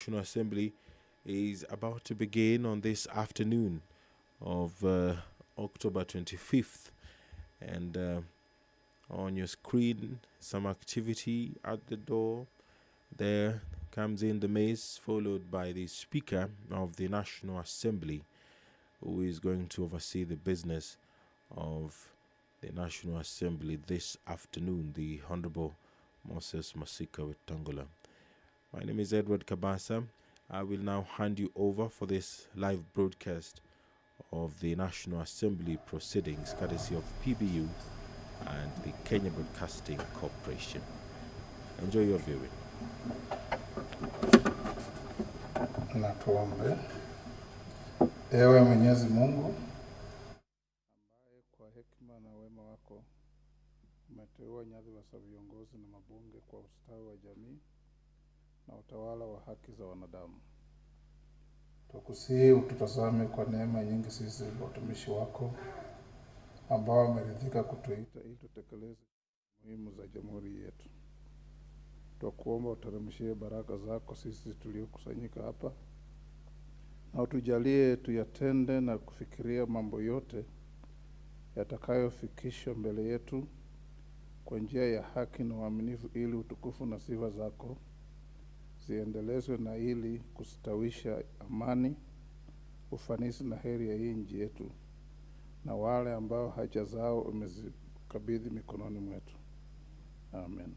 National Assembly is about to begin on this afternoon of October 25th. And on your screen, some activity at the door. There comes in the mace, followed by the Speaker of the National Assembly, who is going to oversee the business of the National Assembly this afternoon, the Honorable Moses Masika Wetangula. My name is Edward Kabasa. I will now hand you over for this live broadcast of the National Assembly proceedings, courtesy of PBU and the Kenya Broadcasting Corporation. Enjoy your viewing. Na tuombe. Ewe Mwenyezi Mungu ambaye kwa hekima na wema wako umeteua nyadhifa za viongozi na mabunge kwa ustawi wa jamii na utawala wa haki za wanadamu, tukusihi ututazame kwa neema nyingi sisi watumishi wako ambao wameridhika kutuita ili tutekeleze muhimu za jamhuri yetu. Tukuomba uteremshie baraka zako sisi tuliokusanyika hapa, na utujalie tuyatende na kufikiria mambo yote yatakayofikishwa mbele yetu kwa njia ya haki na uaminifu, ili utukufu na sifa zako ziendelezwe na ili kustawisha amani, ufanisi na heri ya hii nchi yetu na wale ambao haja zao umezikabidhi mikononi mwetu. Amen.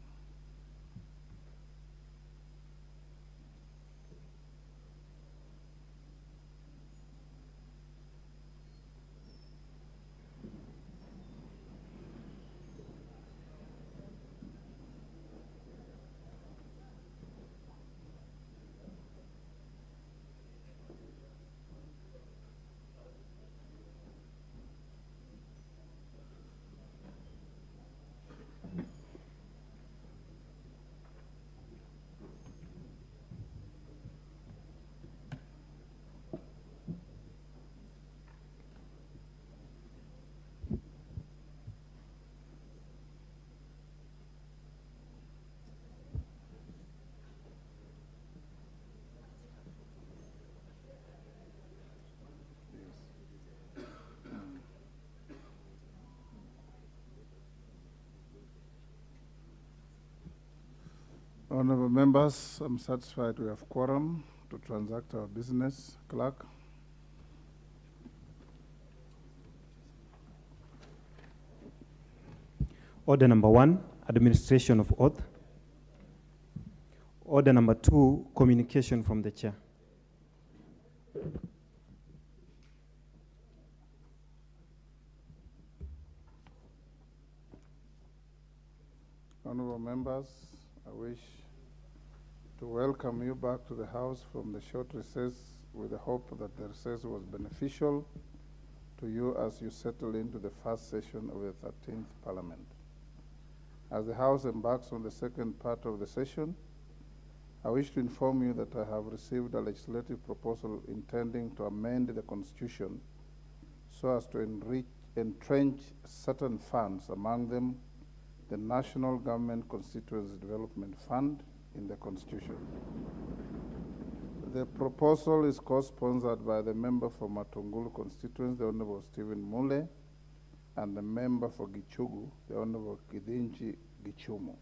Honorable members, I'm satisfied we have quorum to transact our business. Clerk. Order number 1, administration of oath. Order number 2, communication from the chair. Honorable members, I wish to welcome you back to the House from the short recess, with the hope that the recess was beneficial to you as you settle into the first session of the 13th Parliament. As the House embarks on the second part of the session, I wish to inform you that I have received a legislative proposal intending to amend the Constitution so as to entrench certain funds, among them the National Government Constituency Development Fund, in the Constitution. The proposal is co-sponsored by the member for Matungulu constituency, the Honorable Stephen Mule, and the member for Gichugu, the Honorable Kidinchi Gichumu.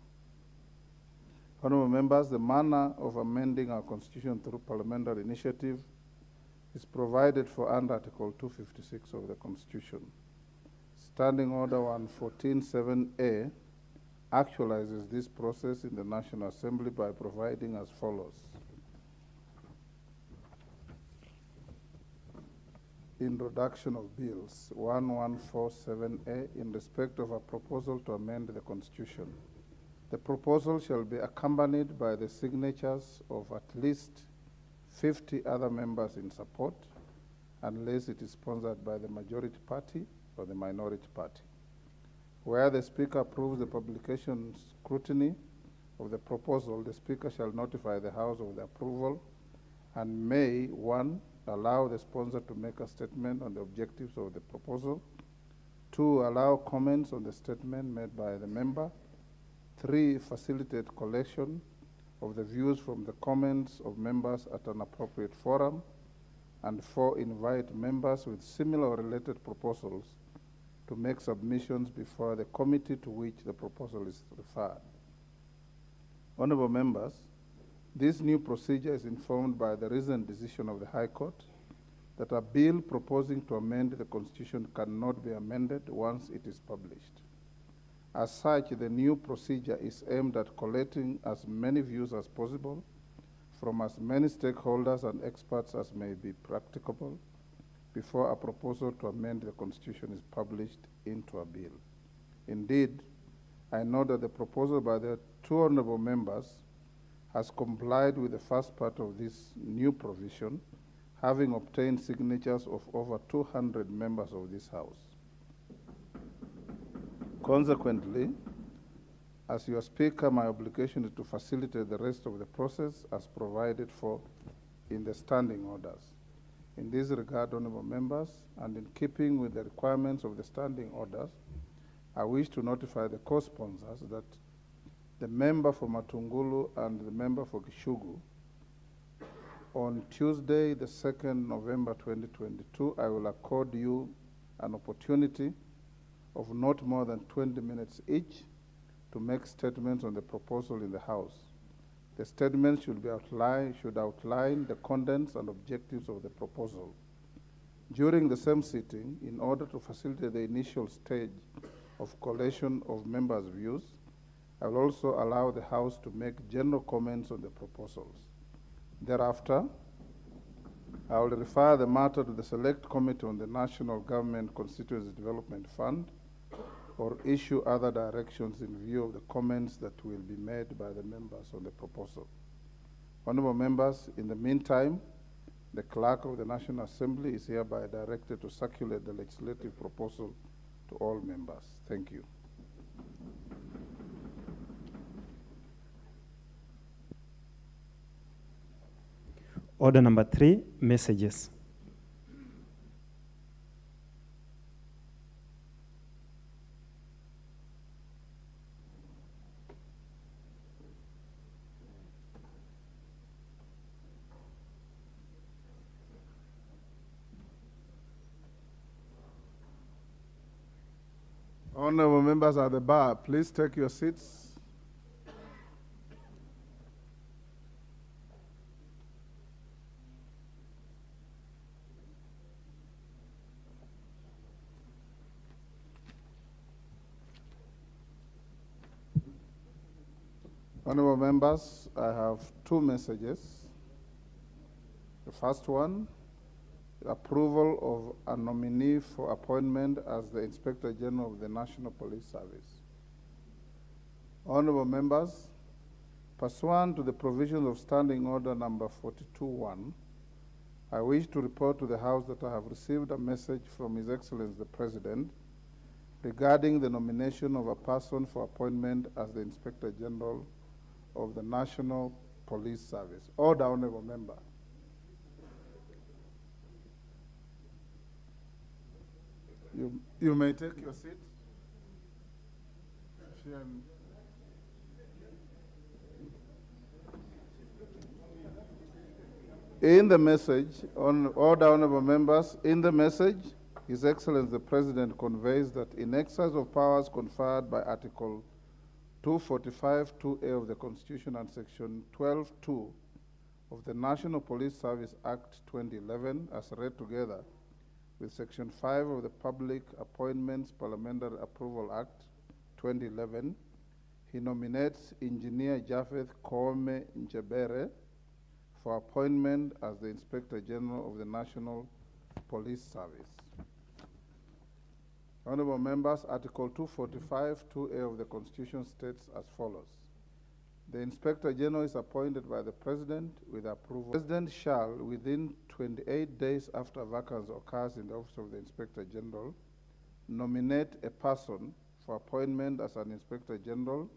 Honorable members, the manner of amending our Constitution through parliamentary initiative is provided for under Article 256 of the Constitution. Standing Order 114.7a actualizes this process in the National Assembly by providing as follows. Introduction of Bills 1147A in respect of a proposal to amend the Constitution. The proposal shall be accompanied by the signatures of at least 50 other members in support, unless it is sponsored by the majority party or the minority party. Where the Speaker approves the publication scrutiny of the proposal, the Speaker shall notify the House of the approval and may, 1, allow the sponsor to make a statement on the objectives of the proposal, 2, allow comments on the statement made by the member, 3, facilitate collection of the views from the comments of members at an appropriate forum, and 4, invite members with similar or related proposals to make submissions before the committee to which the proposal is referred. Honorable members, this new procedure is informed by the recent decision of the High Court that a bill proposing to amend the Constitution cannot be amended once it is published. As such, the new procedure is aimed at collecting as many views as possible from as many stakeholders and experts as may be practicable before a proposal to amend the Constitution is published into a bill. Indeed, I know that the proposal by the 2 honorable members has complied with the first part of this new provision, having obtained signatures of over 200 members of this House. Consequently, as your Speaker, my obligation is to facilitate the rest of the process as provided for in the standing orders. In this regard, honorable members, and in keeping with the requirements of the standing orders, I wish to notify the co-sponsors that the member for Matungulu and the member for Kishugu, on Tuesday, the 2nd November 2022, I will accord you an opportunity of not more than 20 minutes each to make statements on the proposal in the House. The statements should outline the contents and objectives of the proposal. During the same sitting, in order to facilitate the initial stage of collation of members' views, I will also allow the House to make general comments on the proposals. Thereafter, I will refer the matter to the Select Committee on the National Government Constituency Development Fund or issue other directions in view of the comments that will be made by the members on the proposal. Honorable members, in the meantime, the Clerk of the National Assembly is hereby directed to circulate the legislative proposal to all members. Thank you. Order number 3, messages. Honorable members at the bar, please take your seats. Honorable members, I have 2 messages. The first one, approval of a nominee for appointment as the Inspector General of the National Police Service. Honorable members, pursuant to the provisions of Standing Order number 42-1, I wish to report to the House that I have received a message from His Excellency the President regarding the nomination of a person for appointment as the Inspector General of the National Police Service. Order, honorable member. You may take your seat. In the message, on order, honorable members, in the message, His Excellency the President conveys that in exercise of powers conferred by Article 245(2)(a) of the Constitution and Section 12(2) of the National Police Service Act 2011, as read together with Section 5 of the Public Appointments Parliamentary Approval Act 2011, he nominates Engineer Japheth Koome Njebere for appointment as the Inspector General of the National Police Service. Honorable members, Article 245(2)(a) of the Constitution states as follows. The Inspector General is appointed by the President with approval. The President shall, within 28 days after vacancy occurs in the office of the Inspector General, nominate a person for appointment as an Inspector General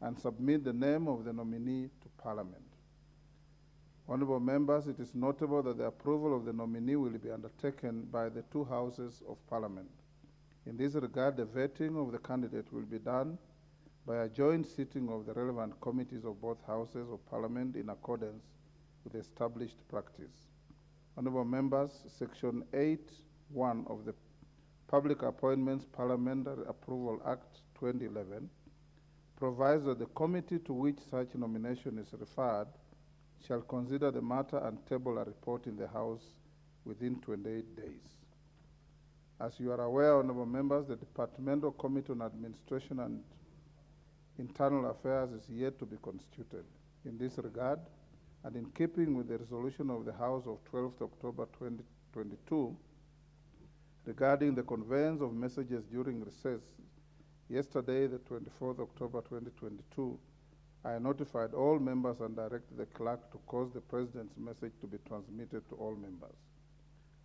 and submit the name of the nominee to Parliament. Honorable members, it is notable that the approval of the nominee will be undertaken by the 2 houses of Parliament. In this regard, the vetting of the candidate will be done by a joint sitting of the relevant committees of both houses of parliament in accordance with established practice. Honorable members, Section 8(1) of the Public Appointments Parliamentary Approval Act 2011 provides that the committee to which such nomination is referred shall consider the matter and table a report in the House within 28 days. As you are aware, honorable members, the Departmental Committee on Administration and Internal Affairs is yet to be constituted. In this regard, and in keeping with the resolution of the House of 12th October 2022 regarding the conveyance of messages during recess, yesterday, the 24th October 2022, I notified all members and directed the clerk to cause the President's message to be transmitted to all members.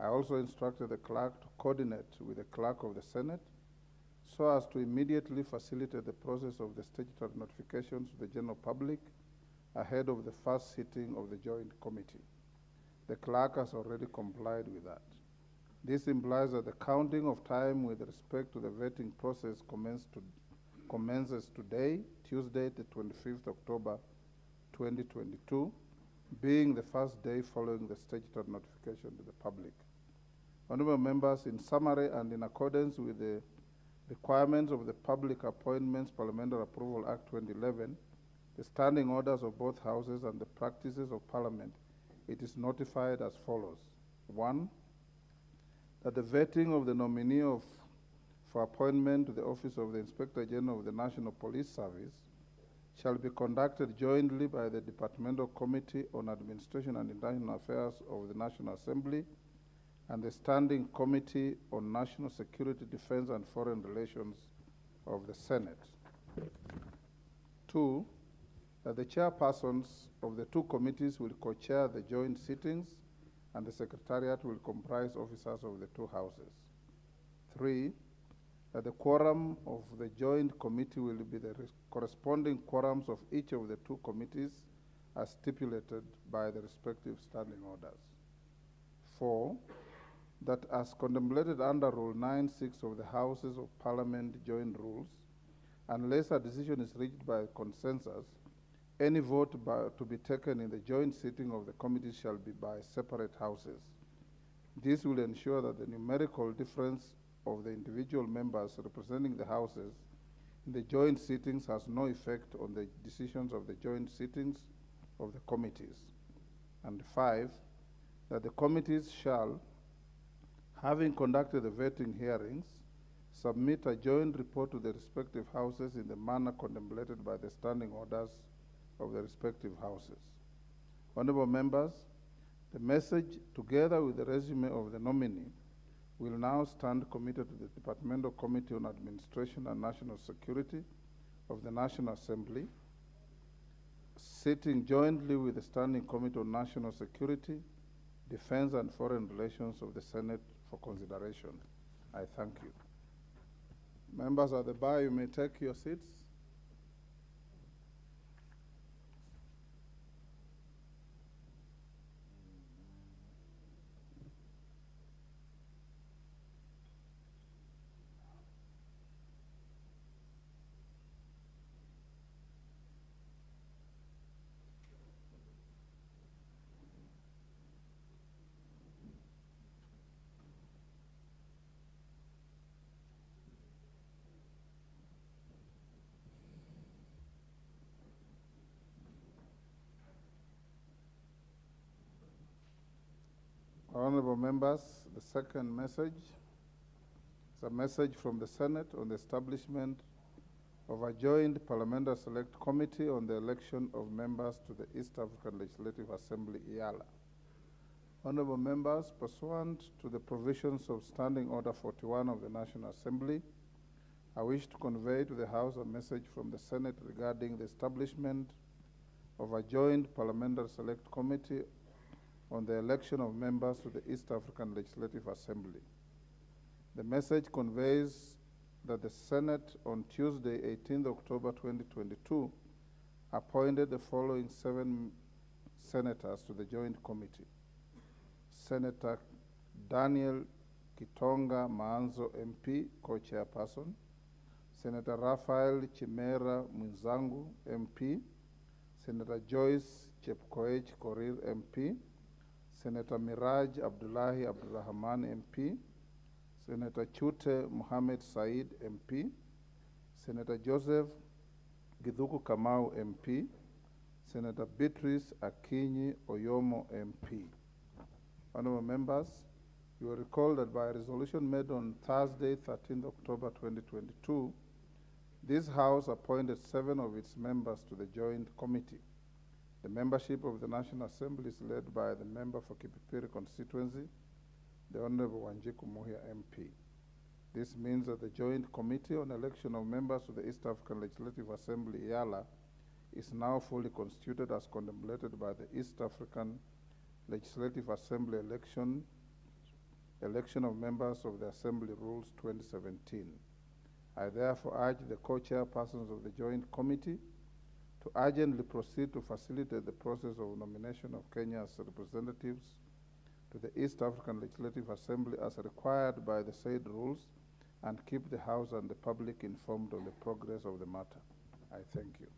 I also instructed the clerk to coordinate with the clerk of the Senate so as to immediately facilitate the process of the statutory notifications to the general public ahead of the first sitting of the Joint Committee. The clerk has already complied with that. This implies that the counting of time with respect to the vetting process commences today, Tuesday, the 25th October 2022, being the first day following the statutory notification to the public. Honorable members, in summary and in accordance with the requirements of the Public Appointments Parliamentary Approval Act 2011, the standing orders of both houses and the practices of Parliament, it is notified as follows. 1, that the vetting of the nominee for appointment to the office of the Inspector General of the National Police Service shall be conducted jointly by the Departmental Committee on Administration and International Affairs of the National Assembly and the Standing Committee on National Security, Defense, and Foreign Relations of the Senate. 2, that the chairpersons of the two committees will co-chair the joint sittings and the Secretariat will comprise officers of the two houses. 3, that the quorum of the joint committee will be the corresponding quorums of each of the two committees as stipulated by the respective standing orders. 4, that as contemplated under Rule 9(6) of the Houses of Parliament Joint Rules, unless a decision is reached by consensus, any vote to be taken in the joint sitting of the committee shall be by separate houses. This will ensure that the numerical difference of the individual members representing the houses in the joint sittings has no effect on the decisions of the joint sittings of the committees. And 5, that the committees shall, having conducted the vetting hearings, submit a joint report to the respective houses in the manner contemplated by the standing orders of the respective houses. Honorable members, the message, together with the resume of the nominee, will now stand committed to the Departmental Committee on Administration and National Security of the National Assembly, sitting jointly with the Standing Committee on National Security, Defense, and Foreign Relations of the Senate for consideration. I thank you. Members at the bar, you may take your seats. Honorable members, the second message is a message from the Senate on the establishment of a joint parliamentary select committee on the election of members to the East African Legislative Assembly, EALA. Honorable members, pursuant to the provisions of Standing Order 41 of the National Assembly, I wish to convey to the House a message from the Senate regarding the establishment of a joint parliamentary select committee on the election of members to the East African Legislative Assembly. The message conveys that the Senate on Tuesday, 18th October 2022, appointed the following 7 senators to the joint committee. Senator Daniel Kitonga Maanzo MP, co-chairperson. Senator Raphael Chimera Mwenzangu, MP, Senator Joyce Chepkoech Korir, MP, Senator Miraj Abdullahi Abdulrahman, MP, Senator Chute Mohammed Said, MP, Senator Joseph Githuku Kamau, MP, Senator Beatrice Akinyi Oyomo, MP. Honorable members, you will recall that by a resolution made on Thursday, 13th October 2022, this House appointed 7 of its members to the Joint Committee. The membership of the National Assembly is led by the member for Kipipiri constituency, the Honorable Wanjiku Muhia, MP. This means that the Joint Committee on Election of Members to the East African Legislative Assembly, EALA, is now fully constituted as contemplated by the East African Legislative Assembly election of members of the Assembly Rules 2017. I therefore urge the co-chairpersons of the Joint Committee to urgently proceed to facilitate the process of nomination of Kenya's representatives to the East African Legislative Assembly as required by the said rules, and keep the House and the public informed of the progress of the matter. I thank you.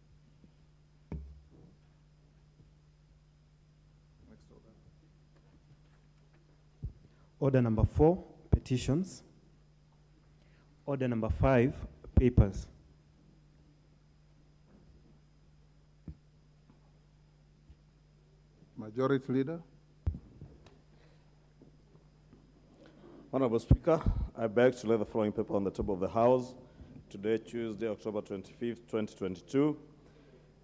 Next order. Order number 4, petitions. Order number 5, papers. Majority Leader. Honorable Speaker, I beg to lay the following paper on the table of the House today, Tuesday, October 25th, 2022.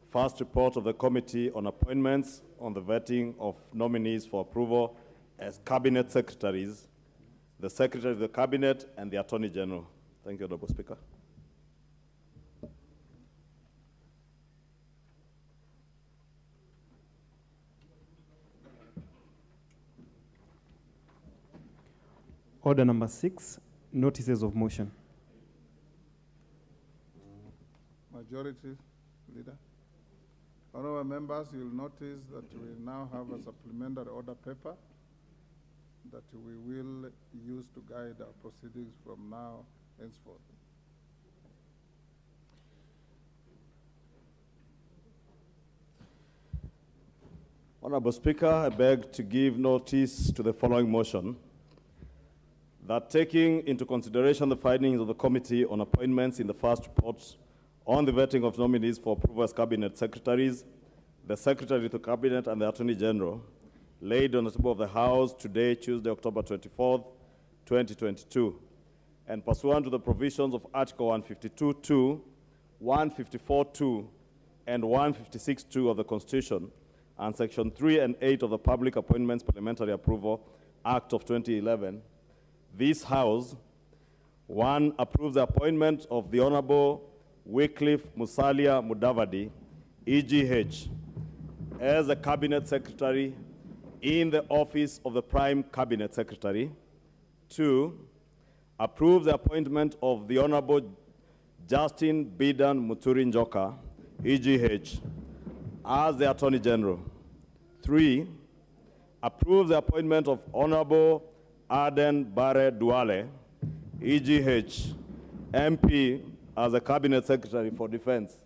First report of the Committee on Appointments on the vetting of nominees for approval as Cabinet Secretaries, the Secretary of the Cabinet, and the Attorney General. Thank you, Honorable Speaker. Order number 6, notices of motion. Majority Leader. Honorable members, you'll notice that we now have a supplementary order paper that we will use to guide our proceedings from now henceforth. Honorable Speaker, I beg to give notice to the following motion: that taking into consideration the findings of the Committee on Appointments in the first report on the vetting of nominees for approval as Cabinet Secretaries, the Secretary of the Cabinet, and the Attorney General, laid on the table of the House today, Tuesday, October 24th, 2022, and pursuant to the provisions of Article 152(2), 154(2), and 156(2) of the Constitution, and Section 3 and 8 of the Public Appointments Parliamentary Approval Act of 2011, this House, 1, approves the appointment of the Honorable Wycliffe Musalia Mudavadi, EGH, as a Cabinet Secretary in the office of the Prime Cabinet Secretary. 2, approves the appointment of the Honorable Justin Bidan Muturi Njoka, EGH, as the Attorney General. 3, approves the appointment of Honorable Aden Bare Duale, EGH, MP, as a Cabinet Secretary for Defense.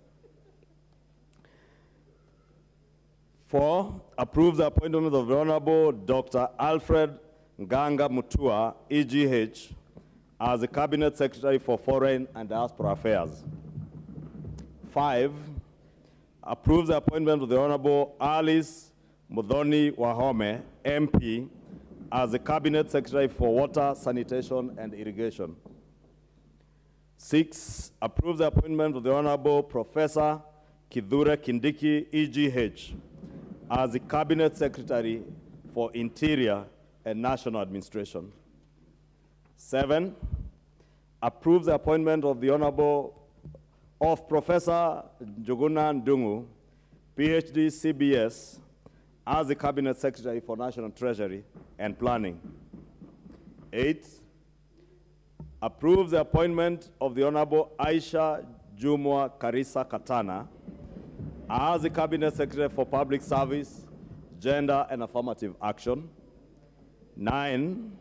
4, approves the appointment of the Honorable Dr. Alfred Nganga Mutua, EGH, as the Cabinet Secretary for Foreign and Diaspora Affairs. 5, approves the appointment of the Honorable Alice Mudhoni Wahome, MP, as the Cabinet Secretary for Water, Sanitation, and Irrigation. 6, approves the appointment of the Honorable Professor Kithure Kindiki, EGH, as the Cabinet Secretary for Interior and National Administration. 7, approves the appointment of the Professor Njuguna Ndungu, PhD, CBS, as the Cabinet Secretary for National Treasury and Planning. 8, approves the appointment of the Honorable Aisha Jumwa Karisa Katana as the Cabinet Secretary for Public Service, Gender, and Affirmative Action. 9,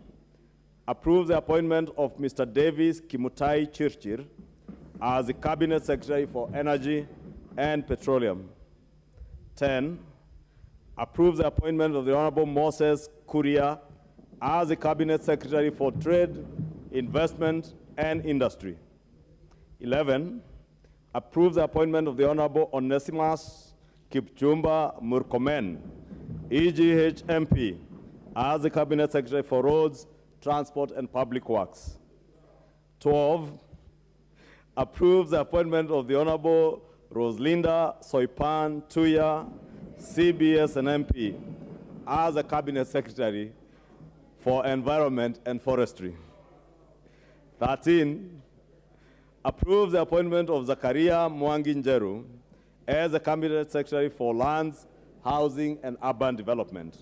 approves the appointment of Mr. Davis Kimutai Chirchir as the Cabinet Secretary for Energy and Petroleum. 10, approves the appointment of the Honorable Moses Kuria as the Cabinet Secretary for Trade, Investment, and Industry. 11, approves the appointment of the Honorable Onesimus Kipchumba Murkomen, EGH MP, as the Cabinet Secretary for Roads, Transport, and Public Works. 12, approves the appointment of the Honorable Roslinda Soipan Tuya, CBS and MP, as the Cabinet Secretary for Environment and Forestry. 13, approves the appointment of Zakaria Mwangi Njeru as the Cabinet Secretary for Lands, Housing, and Urban Development.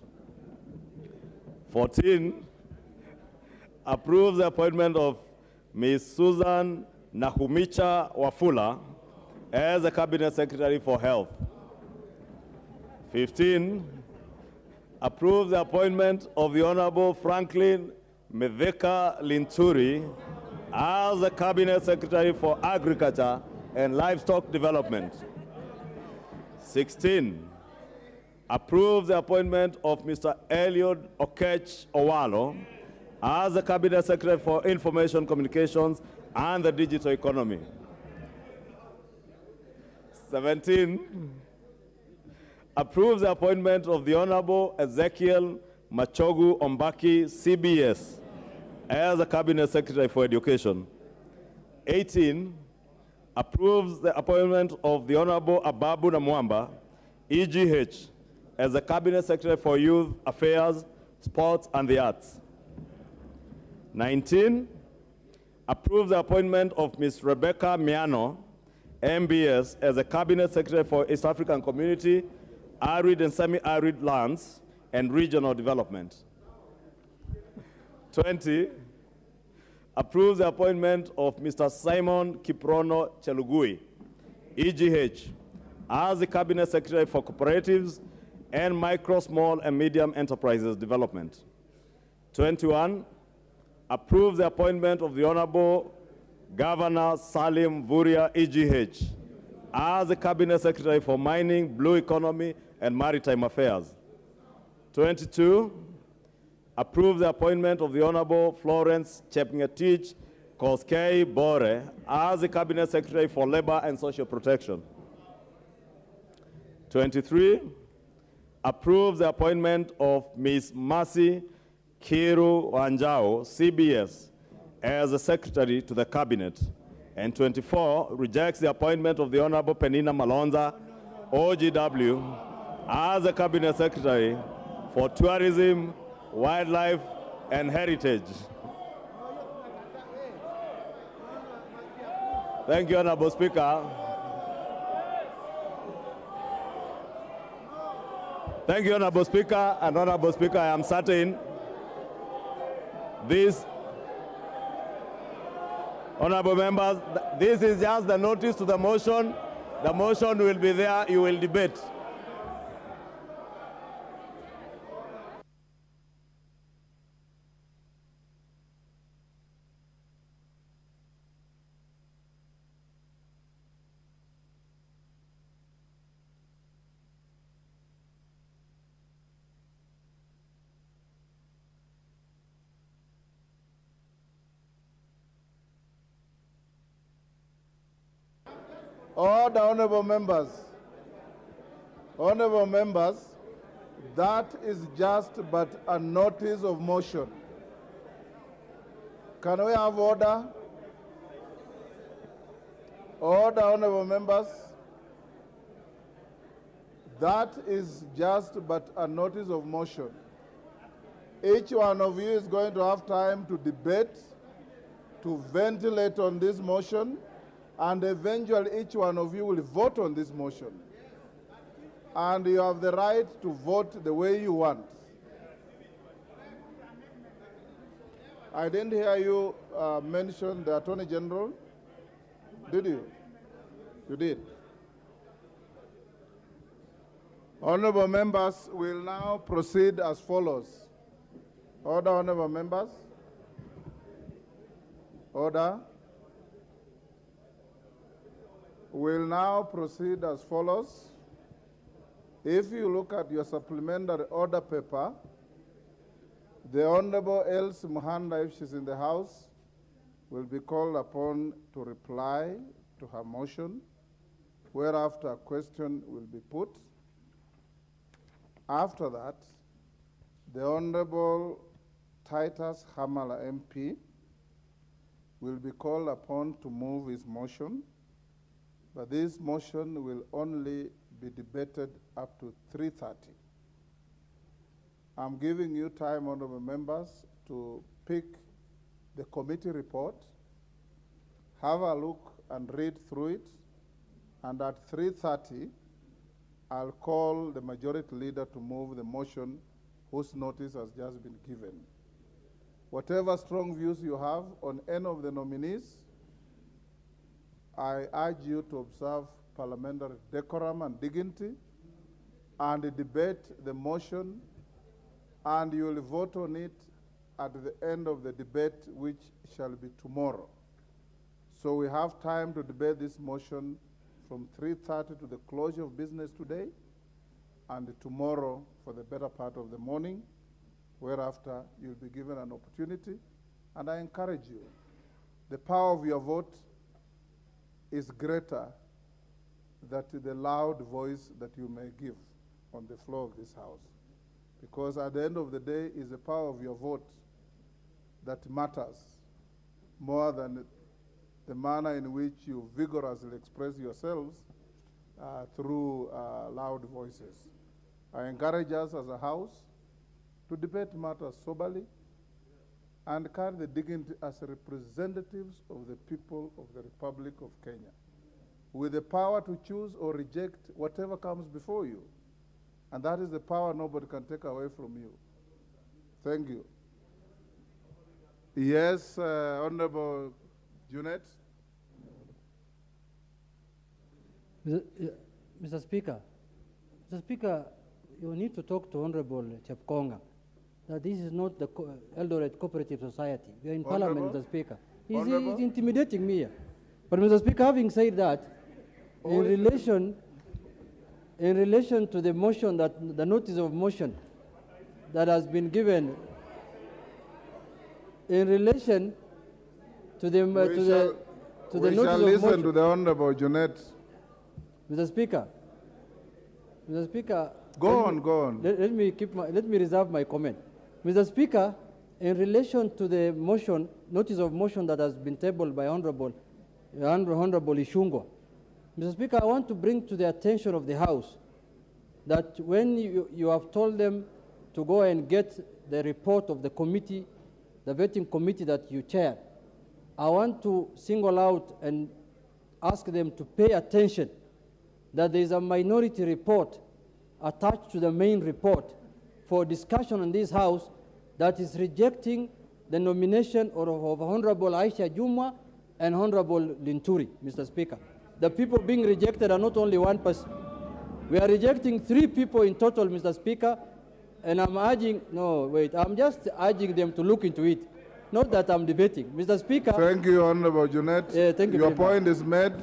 14, approves the appointment of Ms. Susan Nahumicha Wafula as the Cabinet Secretary for Health. 15, approves the appointment of the Honorable Franklin Meveka Linturi as the Cabinet Secretary for Agriculture and Livestock Development. 16, approves the appointment of Mr. Eliud Okech Owalo as the Cabinet Secretary for Information Communications and the Digital Economy. 17, approves the appointment of the Honorable Ezekiel Machogu Ombaki, CBS, as the Cabinet Secretary for Education. 18, approves the appointment of the Honorable Ababu Namwamba, EGH, as the Cabinet Secretary for Youth Affairs, Sports, and the Arts. 19, approves the appointment of Ms. Rebecca Miano, MBS, as the Cabinet Secretary for East African Community, Arid and Semi-Arid Lands, and Regional Development. 20, approves the appointment of Mr. Simon Kiprono Chelugui, EGH, as the Cabinet Secretary for Cooperatives and Micro, Small, and Medium Enterprises Development. 21, approves the appointment of the Honorable Governor Salim Vuria, EGH, as the Cabinet Secretary for Mining, Blue Economy, and Maritime Affairs. 22, approves the appointment of the Honorable Florence Chepngetich Koskei Bore as the Cabinet Secretary for Labor and Social Protection. 23, approves the appointment of Ms. Mercy Kiru Wanjao, CBS, as the Secretary to the Cabinet. And 24, rejects the appointment of the Honorable Penina Malonza, OGW, as the Cabinet Secretary for Tourism, Wildlife, and Heritage. Thank you, Honorable Speaker. Thank you, Honorable Speaker. And Honorable Speaker, I am certain this, Honorable members, this is just the notice to the motion. The motion will be there, you will debate. Order, honorable members. Honorable members, that is just but a notice of motion. Can we have order? Order, honorable members. That is just but a notice of motion. Each one of you is going to have time to debate, to ventilate on this motion, and eventually each one of you will vote on this motion. And you have the right to vote the way you want. I didn't hear you mention the Attorney General. Did you? You did. Honorable members, will now proceed as follows. Order, honorable members. Order. We'll now proceed as follows. If you look at your supplementary order paper, the Honorable Elsie Muhanda, if she's in the House, will be called upon to reply to her motion, whereafter a question will be put. After that, the Honorable Titus Hamala MP will be called upon to move his motion, but this motion will only be debated up to 3:30. I'm giving you time, honorable members, to pick the committee report, have a look and read through it, and at 3:30, I'll call the majority leader to move the motion whose notice has just been given. Whatever strong views you have on any of the nominees, I urge you to observe parliamentary decorum and dignity and debate the motion, and you will vote on it at the end of the debate, which shall be tomorrow. So we have time to debate this motion from 3:30 to the closure of business today, and tomorrow for the better part of the morning, whereafter you'll be given an opportunity. And I encourage you, the power of your vote is greater than the loud voice that you may give on the floor of this House. Because at the end of the day, it's the power of your vote that matters more than the manner in which you vigorously express yourselves through loud voices. I encourage us as a House to debate matters soberly and carry the dignity as representatives of the people of the Republic of Kenya, with the power to choose or reject whatever comes before you. And that is the power nobody can take away from you. Thank you. Yes, Honorable Junet. Mr. Speaker, you need to talk to Honorable Chepkonga that this is not the Eldoret Cooperative Society. We are in Parliament, Mr. Speaker. He's intimidating me here. But Mr. Speaker, having said that, in relation to the motion, that the notice of motion that has been given, in relation to the notice of motion. We shall listen to the Honorable Junet. Mr. Speaker, go on. Let me reserve my comment. Mr. Speaker, in relation to the motion, notice of motion that has been tabled by Honorable Ishungo, Mr. Speaker, I want to bring to the attention of the House that when you have told them to go and get the report of the committee, the vetting committee that you chair, I want to single out and ask them to pay attention that there is a minority report attached to the main report for discussion in this House that is rejecting the nomination of Honorable Aisha Jumwa and Honorable Linturi, Mr. Speaker. The people being rejected are not only one person. We are rejecting 3 people in total, Mr. Speaker, and I'm just urging them to look into it. Not that I'm debating. Mr. Speaker. Thank you, Honorable Junet. Thank you. Your point is made.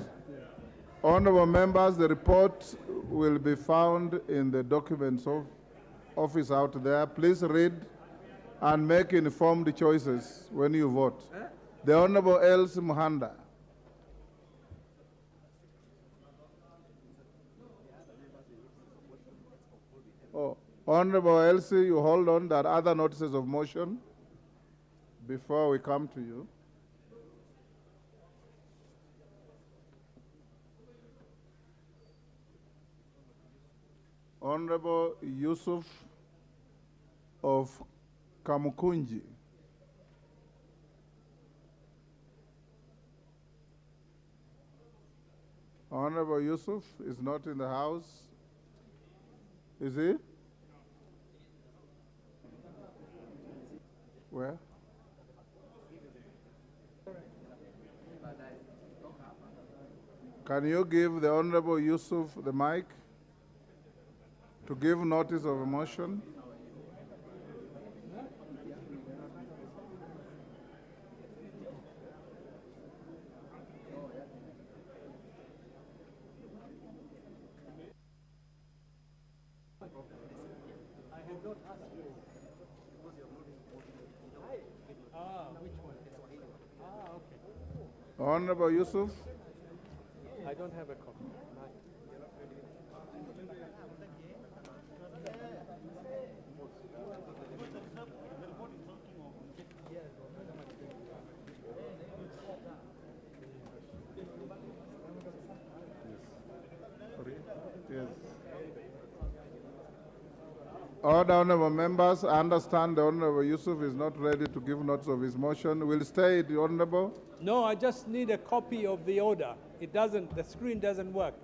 Honorable members, the report will be found in the documents of office out there. Please read and make informed choices when you vote. The Honorable Elsie Muhanda. Oh, Honorable Elsie, you hold on. There are other notices of motion before we come to you. Honorable Yusuf of Kamukunji. Honorable Yusuf is not in the House. Is he? Where? Can you give the Honorable Yusuf the mic to give notice of a motion? Honorable Yusuf. I don't have a copy. Yes. All the honorable members, I understand the Honorable Yusuf is not ready to give notes of his motion. Will stay, the Honorable. No, I just need a copy of the order. The screen doesn't work.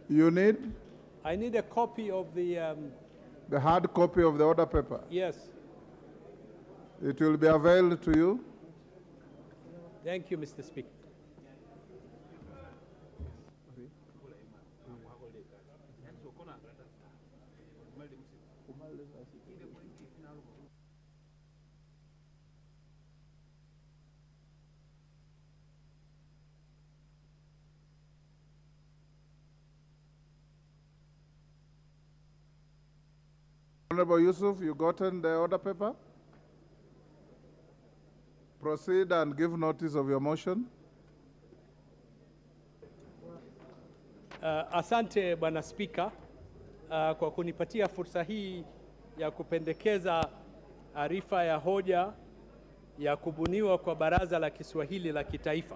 You need I need a copy of the, the hard copy of the order paper. yes. It will be availed to you. Thank you, Mr. Speaker. Honorable Yusuf, you gotten the order paper? Proceed and give notice of your motion. Asante Bwana Spika kwa kunipatia fursa hii ya kupendekeza arifa ya hoja ya kubuniwa kwa Baraza la Kiswahili la Kitaifa.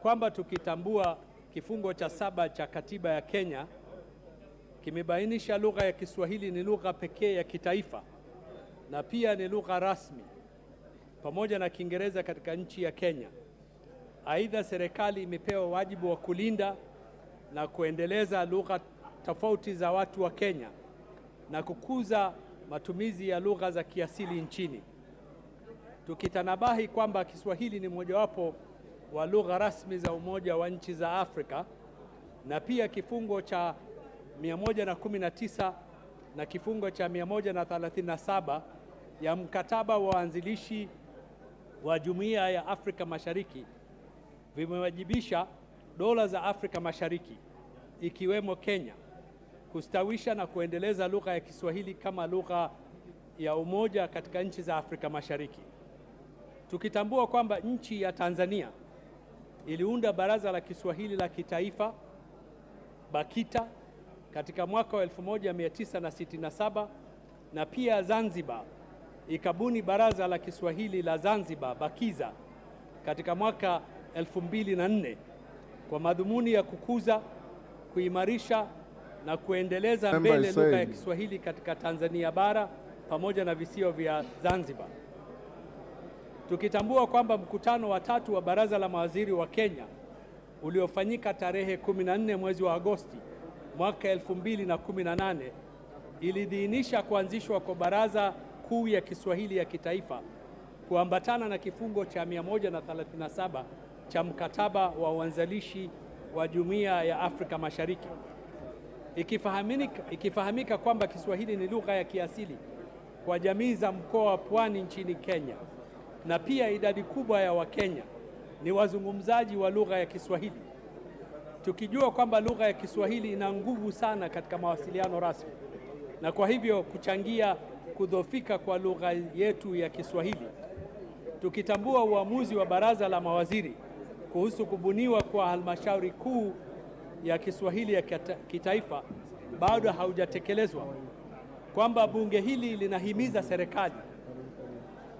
Kwamba tukitambua kifungo cha 7 cha Katiba ya Kenya kimebainisha lugha ya Kiswahili ni lugha pekee ya kitaifa na pia ni lugha rasmi pamoja na Kiingereza katika nchi ya Kenya. Aidha, serikali imepewa wajibu wa kulinda na kuendeleza lugha tofauti za watu wa Kenya na kukuza matumizi ya lugha za kiasili nchini. Tukitanabahi kwamba Kiswahili ni mojawapo wa lugha rasmi za Umoja wa Nchi za Afrika na pia kifungo cha 119 na kifungo cha 137 ya mkataba wa waanzilishi wa Jumuiya ya Afrika Mashariki vimewajibisha dola za Afrika Mashariki ikiwemo Kenya kustawisha na kuendeleza lugha ya Kiswahili kama lugha ya umoja katika nchi za Afrika Mashariki. Tukitambua kwamba nchi ya Tanzania iliunda Baraza la Kiswahili la Kitaifa BAKITA katika mwaka wa 1967 na pia Zanzibar ikabuni Baraza la Kiswahili la Zanzibar BAKIZA katika mwaka 2004 kwa madhumuni ya kukuza, kuimarisha na kuendeleza mbele lugha ya Kiswahili katika Tanzania bara pamoja na visiwa vya Zanzibar. Tukitambua kwamba mkutano wa 3 wa Baraza la Mawaziri wa Kenya uliofanyika tarehe 14 mwezi wa Agosti mwaka 2018 ilidhihinisha kuanzishwa kwa Baraza Kuu ya Kiswahili ya Kitaifa kuambatana na kifungo cha 137 cha mkataba wa uanzilishi wa Jumuiya ya Afrika Mashariki. Ikifahamika kwamba Kiswahili ni lugha ya kiasili kwa jamii za mkoa wa Pwani nchini Kenya na pia idadi kubwa ya Wakenya ni wazungumzaji wa lugha ya Kiswahili. Tukijua kwamba lugha ya Kiswahili ina nguvu sana katika mawasiliano rasmi na kwa hivyo kuchangia kudhoofika kwa lugha yetu ya Kiswahili. Tukitambua uamuzi wa Baraza la Mawaziri kuhusu kubuniwa kwa Halmashauri Kuu ya Kiswahili ya Kitaifa bado haujatekelezwa, kwamba bunge hili linahimiza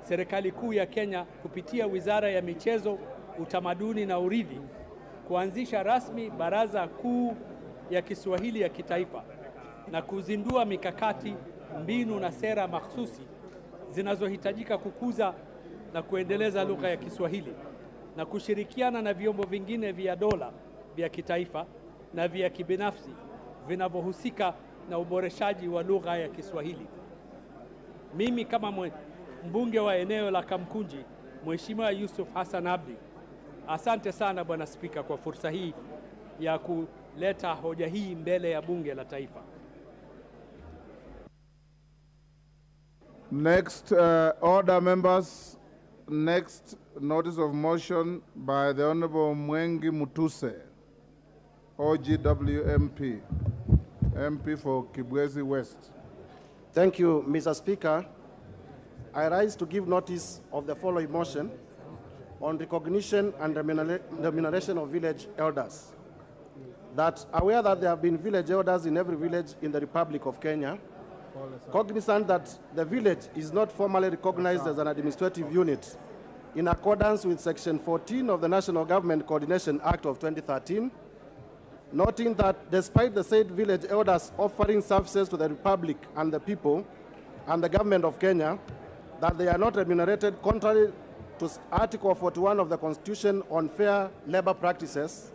serikali kuu ya Kenya kupitia Wizara ya Michezo, Utamaduni na Urithi kuanzisha rasmi Baraza Kuu ya Kiswahili ya Kitaifa na kuzindua mikakati, mbinu na sera mahsusi zinazohitajika kukuza na kuendeleza lugha ya Kiswahili na kushirikiana na vyombo vingine vya dola vya kitaifa na vya kibinafsi vinavyohusika na uboreshaji wa lugha ya Kiswahili. Mimi kama mbunge wa eneo la Kamkunji, Mheshimiwa Yusuf Hassan Abdi, asante sana Bwana Spika kwa fursa hii ya kuleta hoja hii mbele ya Bunge la Taifa. Next, order members. Next, notice of motion by the Honorable Mwengi Mutuse, OGW MP, MP for Kibwezi West. Thank you, Mr. Speaker. I rise to give notice of the following motion on recognition and remuneration of village elders. That aware that there have been village elders in every village in the Republic of Kenya, cognizant that the village is not formally recognized as an administrative unit in accordance with Section 14 of the National Government Coordination Act of 2013, noting that despite the said village elders offering services to the Republic and the people and the government of Kenya, that they are not remunerated contrary to Article 41 of the Constitution on fair labor practices,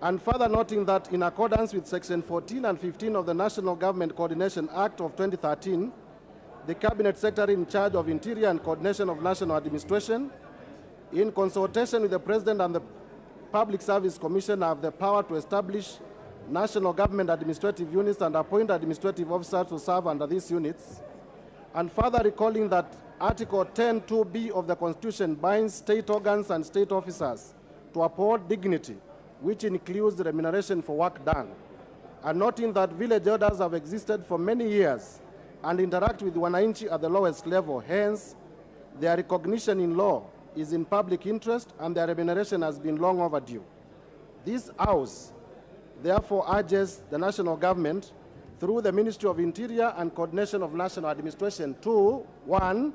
and further noting that in accordance with Section 14 and 15 of the National Government Coordination Act of 2013, the Cabinet Secretary in charge of Interior and Coordination of National Administration, in consultation with the President and the Public Service Commission, have the power to establish national government administrative units and appoint administrative officers to serve under these units, and further recalling that Article 10(2)(b) of the Constitution binds state organs and state officers to uphold dignity, which includes remuneration for work done, and noting that village elders have existed for many years and interact with wananchi at the lowest level. Hence, their recognition in law is in public interest and their remuneration has been long overdue. This House therefore urges the national government through the Ministry of Interior and Coordination of National Administration to, 1,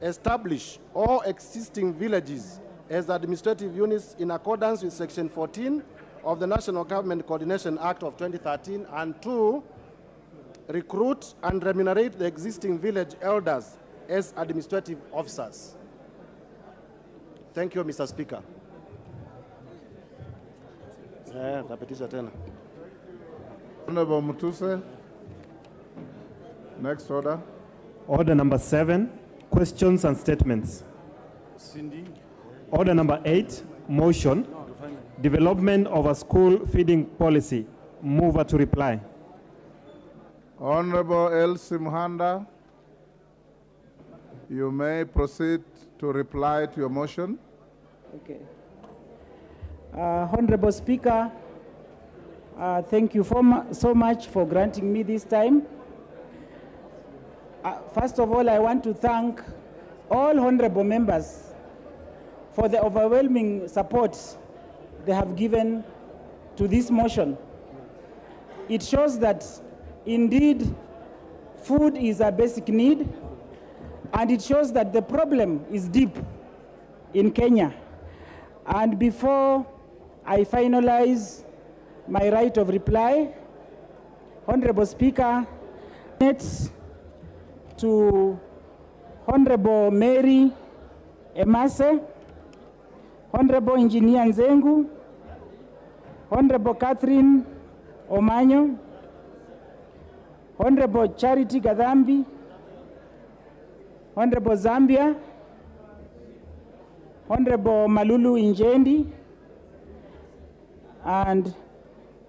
establish all existing villages as administrative units in accordance with Section 14 of the National Government Coordination Act of 2013, and 2, recruit and remunerate the existing village elders as administrative officers. Thank you, Mr. Speaker. Honorable Mutuse. Next order. Order number 7, questions and statements. Order number 8, motion, development of a school feeding policy. Mover to reply. Honorable Elsie Muhanda, you may proceed to reply to your motion. Okay. Honorable Speaker, thank you so much for granting me this time. First of all, I want to thank all honorable members for the overwhelming support they have given to this motion. It shows that indeed food is a basic need, and it shows that the problem is deep in Kenya. And before I finalize my right of reply, Honorable Speaker, to Honorable Mary Emase, Honorable Engineer Nzengu, Honorable Catherine Omanyo, Honorable Charity Gadhambi, Honorable Zambia, Honorable Malulu Injendi, and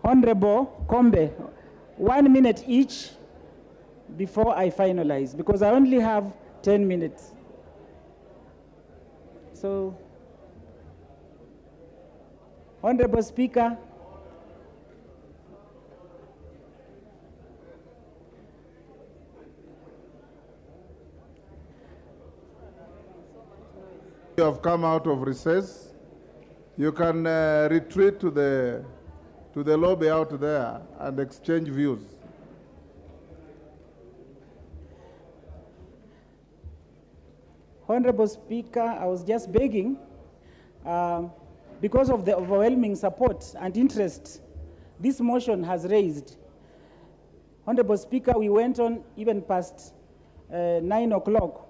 Honorable Kombe. 1 minute each before I finalize, because I only have 10 minutes. So, Honorable Speaker, You have come out of recess. You can retreat to the lobby out there and exchange views. Honorable Speaker, I was just begging, because of the overwhelming support and interest this motion has raised. Honorable Speaker, we went on even past 9 o'clock.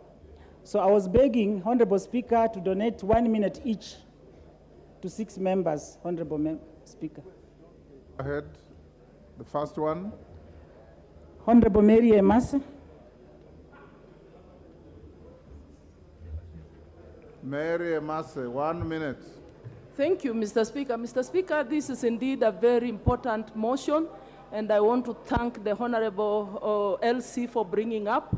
So I was begging, Honorable Speaker, to donate 1 minute each to 6 members, Honorable Speaker. Go ahead. The first one. Honorable Mary Emase. Mary Emase, 1 minute. Thank you, Mr. Speaker. Mr. Speaker, this is indeed a very important motion, and I want to thank the Honorable LC for bringing up.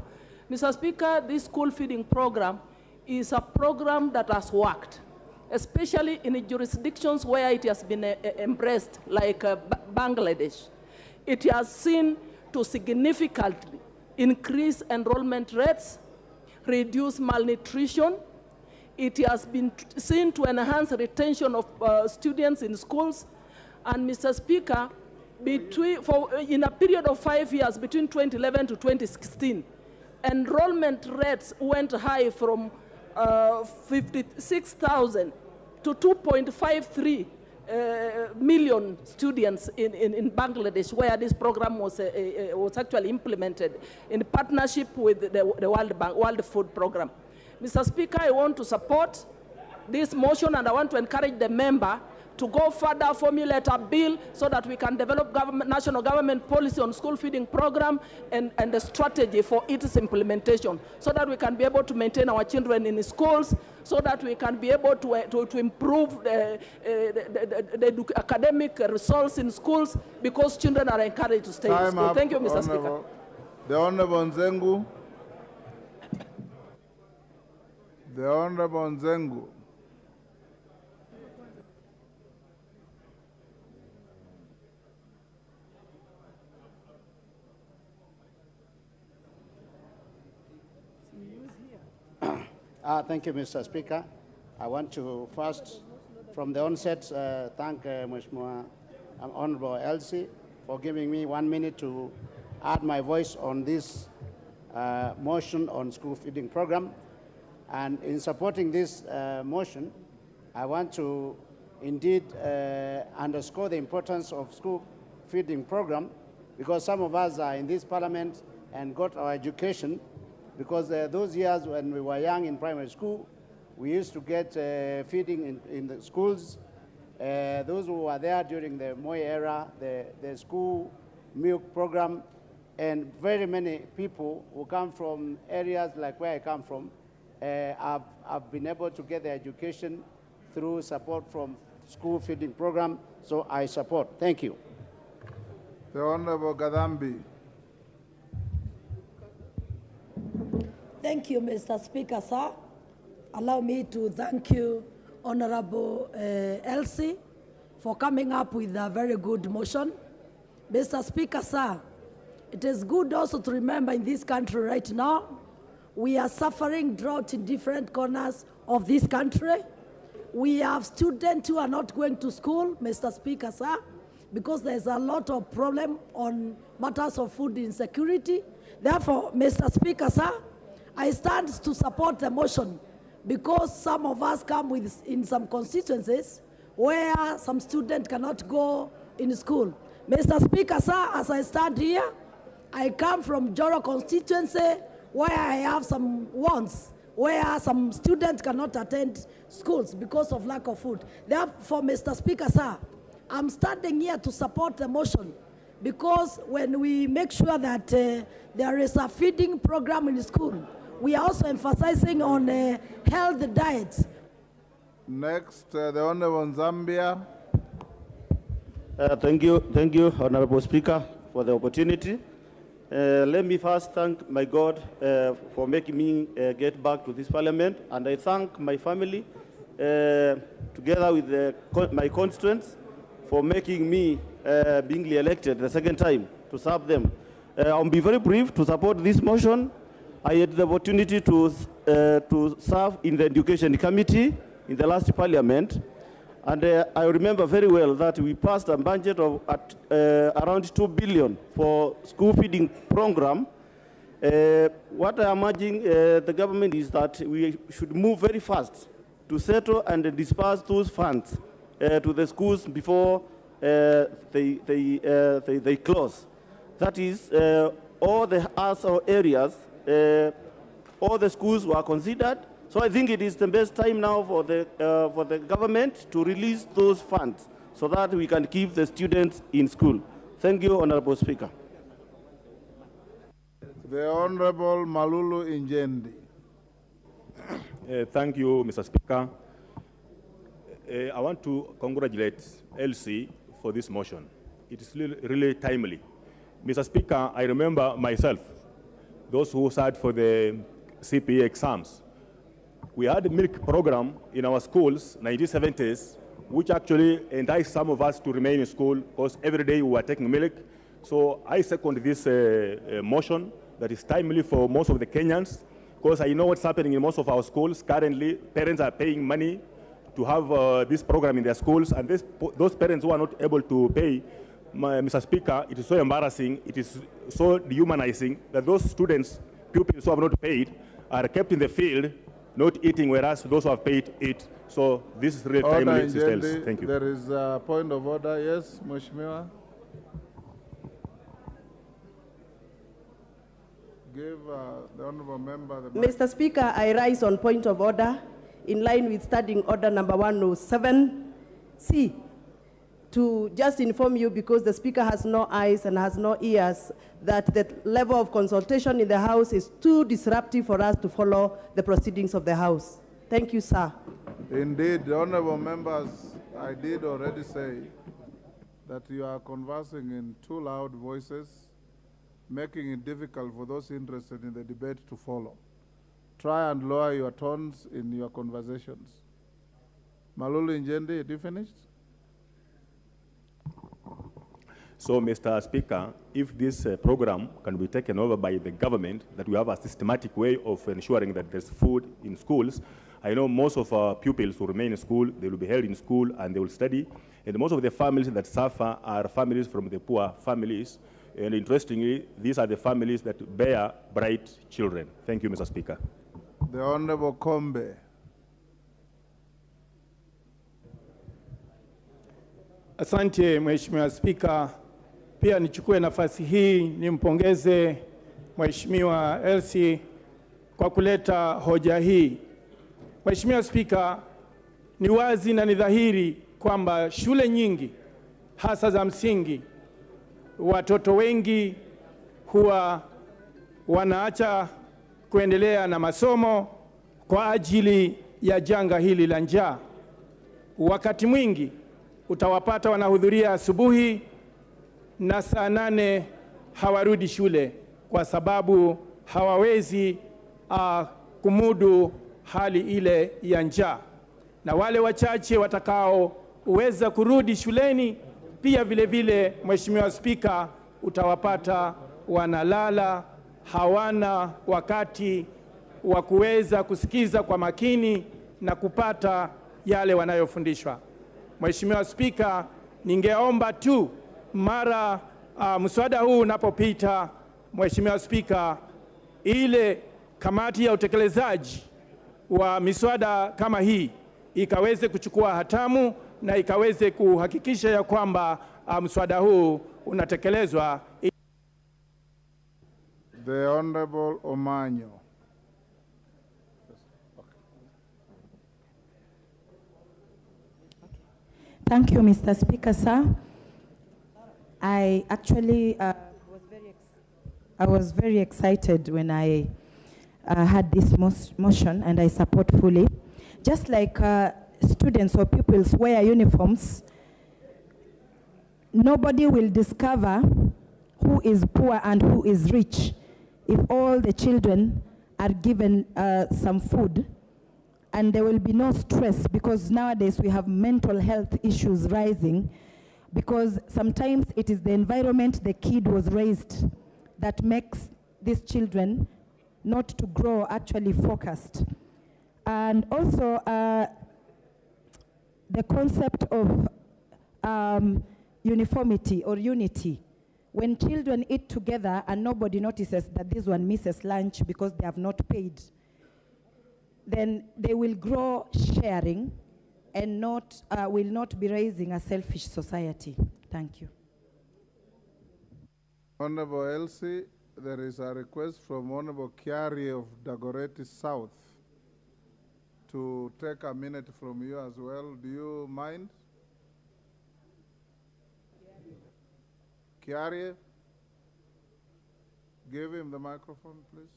Mr. Speaker, this school feeding program is a program that has worked, especially in jurisdictions where it has been embraced, like Bangladesh. It has seen to significantly increase enrollment rates, reduce malnutrition. It has been seen to enhance retention of students in schools. And Mr. Speaker, in a period of 5 years, between 2011 to 2016, enrollment rates went high from 56,000 to 2.53 million students in Bangladesh, where this program was actually implemented in partnership with the World Bank, World Food Program. Mr. Speaker, I want to support this motion, and I want to encourage the member to go further, formulate a bill so that we can develop national government policy on school feeding program and the strategy for its implementation, so that we can be able to maintain our children in schools, so that we can be able to improve the academic results in schools, because children are encouraged to stay in school. Thank you, Mr. Speaker. The Honorable Nzengu. The Honorable Nzengu. Thank you, Mr. Speaker. I want to first, from the onset, thank Mheshimiwa Honorable Elsie for giving me 1 minute to add my voice on this motion on school feeding program. And in supporting this motion, I want to indeed underscore the importance of school feeding program, because some of us are in this parliament and got our education because those years when we were young in primary school, we used to get feeding in the schools. Those who were there during the Moi era, the school milk program, and very many people who come from areas like where I come from have been able to get their education through support from school feeding program. So I support. Thank you. The Honorable Gadambi. Thank you, Mr. Speaker, sir. Allow me to thank you, Honorable Elsie, for coming up with a very good motion. Mr. Speaker, sir, it is good also to remember in this country right now, we are suffering drought in different corners of this country. We have students who are not going to school, Mr. Speaker, sir, because there's a lot of problem on matters of food insecurity. Therefore, Mr. Speaker, sir, I stand to support the motion because some of us come in some constituencies where some students cannot go in school. Mr. Speaker, sir, as I stand here, I come from Joro constituency where I have some wants, where some students cannot attend schools because of lack of food. Therefore, Mr. Speaker, sir, I'm standing here to support the motion because when we make sure that there is a feeding program in school, we are also emphasizing on healthy diet. Next, the Honorable Zambia. Thank you, Honorable Speaker, for the opportunity. Let me first thank my God for making me get back to this parliament, and I thank my family, together with my constituents, for making me being elected the second time to serve them. I'll be very brief to support this motion. I had the opportunity to serve in the Education Committee in the last parliament, and I remember very well that we passed a budget of around 2 billion for school feeding program. What I am urging the government is that we should move very fast to settle and disperse those funds to the schools before they close. That is, all the areas, all the schools were considered. So I think it is the best time now for the government to release those funds so that we can keep the students in school. Thank you, Honorable Speaker. The Honorable Malulu Injendi. Thank you, Mr. Speaker. I want to congratulate LC for this motion. It is really timely. Mr. Speaker, I remember myself, those who sat for the CPE exams. We had a milk program in our schools, 1970s, which actually enticed some of us to remain in school because every day we were taking milk. So I second this motion that is timely for most of the Kenyans because I know what's happening in most of our schools. Currently, parents are paying money to have this program in their schools, and those parents who are not able to pay, Mr. Speaker, it is so embarrassing, it is so dehumanizing that those students, pupils who have not paid, are kept in the field, not eating, whereas those who have paid eat. So this is really timely details. Thank you. There is a point of order. Yes, Mheshimiwa. Give the honourable member the mic. Mr. Speaker, I rise on point of order in line with Standing Order number 107C to just inform you, because the Speaker has no eyes and has no ears, that the level of consultation in the House is too disruptive for us to follow the proceedings of the House. Thank you, sir. Indeed, honourable members, I did already say that you are conversing in too loud voices, making it difficult for those interested in the debate to follow. Try and lower your tones in your conversations. Malulu Njendi, are you finished? So, Mr. Speaker, if this program can be taken over by the government, that we have a systematic way of ensuring that there's food in schools, I know most of our pupils will remain in school, they will be held in school, and they will study. And most of the families that suffer are families from the poor families. And interestingly, these are the families that bear bright children. Thank you, Mr. Speaker. The Honorable Kombe. Asante, Mheshimiwa Spika. Pia nichukue nafasi hii nimpongeze Mheshimiwa Elsie kwa kuleta hoja hii. Mheshimiwa Spika, ni wazi na ni dhahiri kwamba shule nyingi hasa za msingi, watoto wengi huwa wanaacha kuendelea na masomo kwa ajili ya janga hili la njaa. Wakati mwingi utawapata wanahudhuria asubuhi na saa 8 hawarudi shule kwa sababu hawawezi kumudu hali ile ya njaa. Na wale wachache watakaoweza kurudi shuleni pia vile vile, Mheshimiwa Spika, utawapata wanalala, hawana wakati wa kuweza kusikiza kwa makini na kupata yale wanayofundishwa. Mheshimiwa Spika, ningeomba tu mara mswada huu unapopita, Mheshimiwa Spika, ile kamati ya utekelezaji wa miswada kama hii ikaweze kuchukua hatamu na ikaweze kuhakikisha ya kwamba mswada huu unatekelezwa. The Honorable Omanyo. Thank you, Mr. Speaker, sir. I actually was very excited when I had this motion, and I support fully. Just like students or pupils wear uniforms, nobody will discover who is poor and who is rich if all the children are given some food, and there will be no stress, because nowadays we have mental health issues rising, because sometimes it is the environment the kid was raised that makes these children not to grow actually focused. And also the concept of uniformity or unity. When children eat together and nobody notices that this one misses lunch because they have not paid, then they will grow sharing and will not be raising a selfish society. Thank you. Honorable Elsie, there is a request from Honorable Kiari of Dagoretti South to take a minute from you as well. Do you mind? Kiari, give him the microphone, please.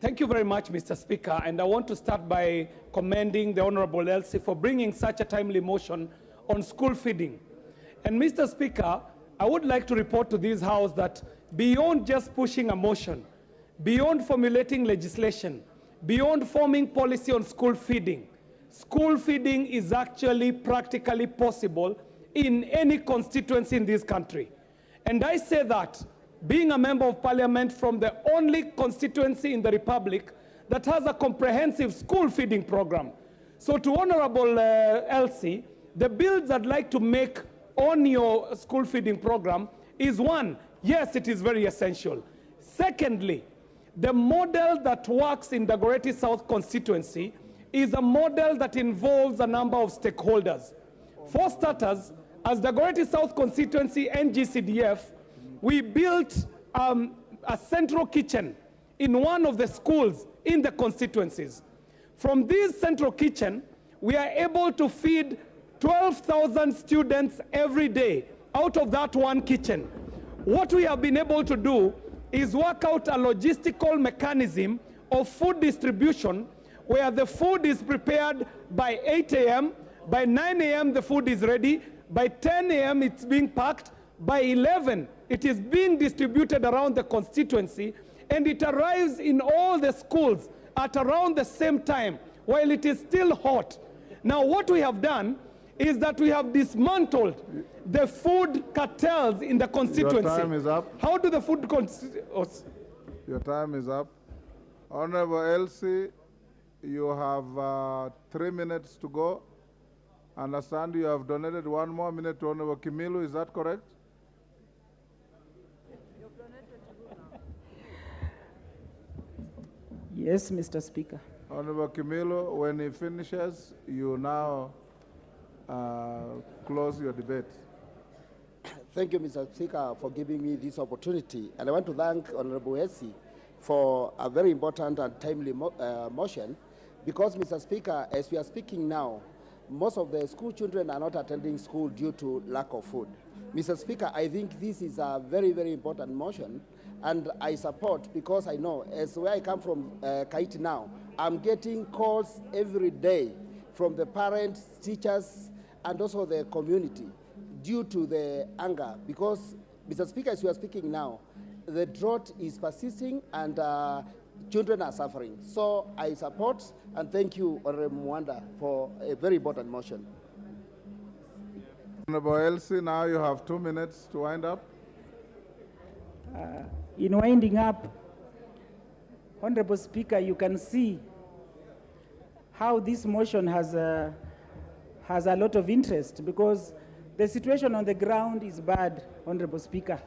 Thank you very much, Mr. Speaker, and I want to start by commending the Honorable Elsie for bringing such a timely motion on school feeding. And Mr. Speaker, I would like to report to this House that beyond just pushing a motion, beyond formulating legislation, beyond forming policy on school feeding is actually practically possible in any constituency in this country. And I say that being a member of parliament from the only constituency in the Republic that has a comprehensive school feeding program. So to Honorable Elsie, the bills I'd like to make on your school feeding program is one, yes, it is very essential. Secondly, the model that works in Dagoretti South constituency is a model that involves a number of stakeholders. For starters, as Dagoretti South constituency NGCDF, we built a central kitchen in one of the schools in the constituencies. From this central kitchen, we are able to feed 12,000 students every day out of that one kitchen. What we have been able to do is work out a logistical mechanism of food distribution where the food is prepared by 8 a.m., by 9 a.m. the food is ready, by 10 a.m. it's being packed, by 11 it is being distributed around the constituency, and it arrives in all the schools at around the same time while it is still hot. Now what we have done is that we have dismantled the food cartels in the constituency. Your time is up. How do the food Your time is up. Honorable Elsie, you have 3 minutes to go. Understand you have donated 1 more minute to Honorable Kimilu, is that correct? Yes, Mr. Speaker. Honorable Kimilu, when he finishes, you now close your debate. Thank you, Mr. Speaker, for giving me this opportunity. And I want to thank Honorable Elsie for a very important and timely motion, because, Mr. Speaker, as we are speaking now, most of the school children are not attending school due to lack of food. Mr. Speaker, I think this is a very, very important motion, and I support, because I know, as where I come from, Kaiti now, I'm getting calls every day from the parents, teachers, and also the community due to the anger, because, Mr. Speaker, as we are speaking now, the drought is persisting and children are suffering. So I support and thank you, Honorable Mwanda, for a very important motion. Honorable Elsie, now you have 2 minutes to wind up. In winding up, Honorable Speaker, you can see how this motion has a lot of interest, because the situation on the ground is bad, Honorable Speaker.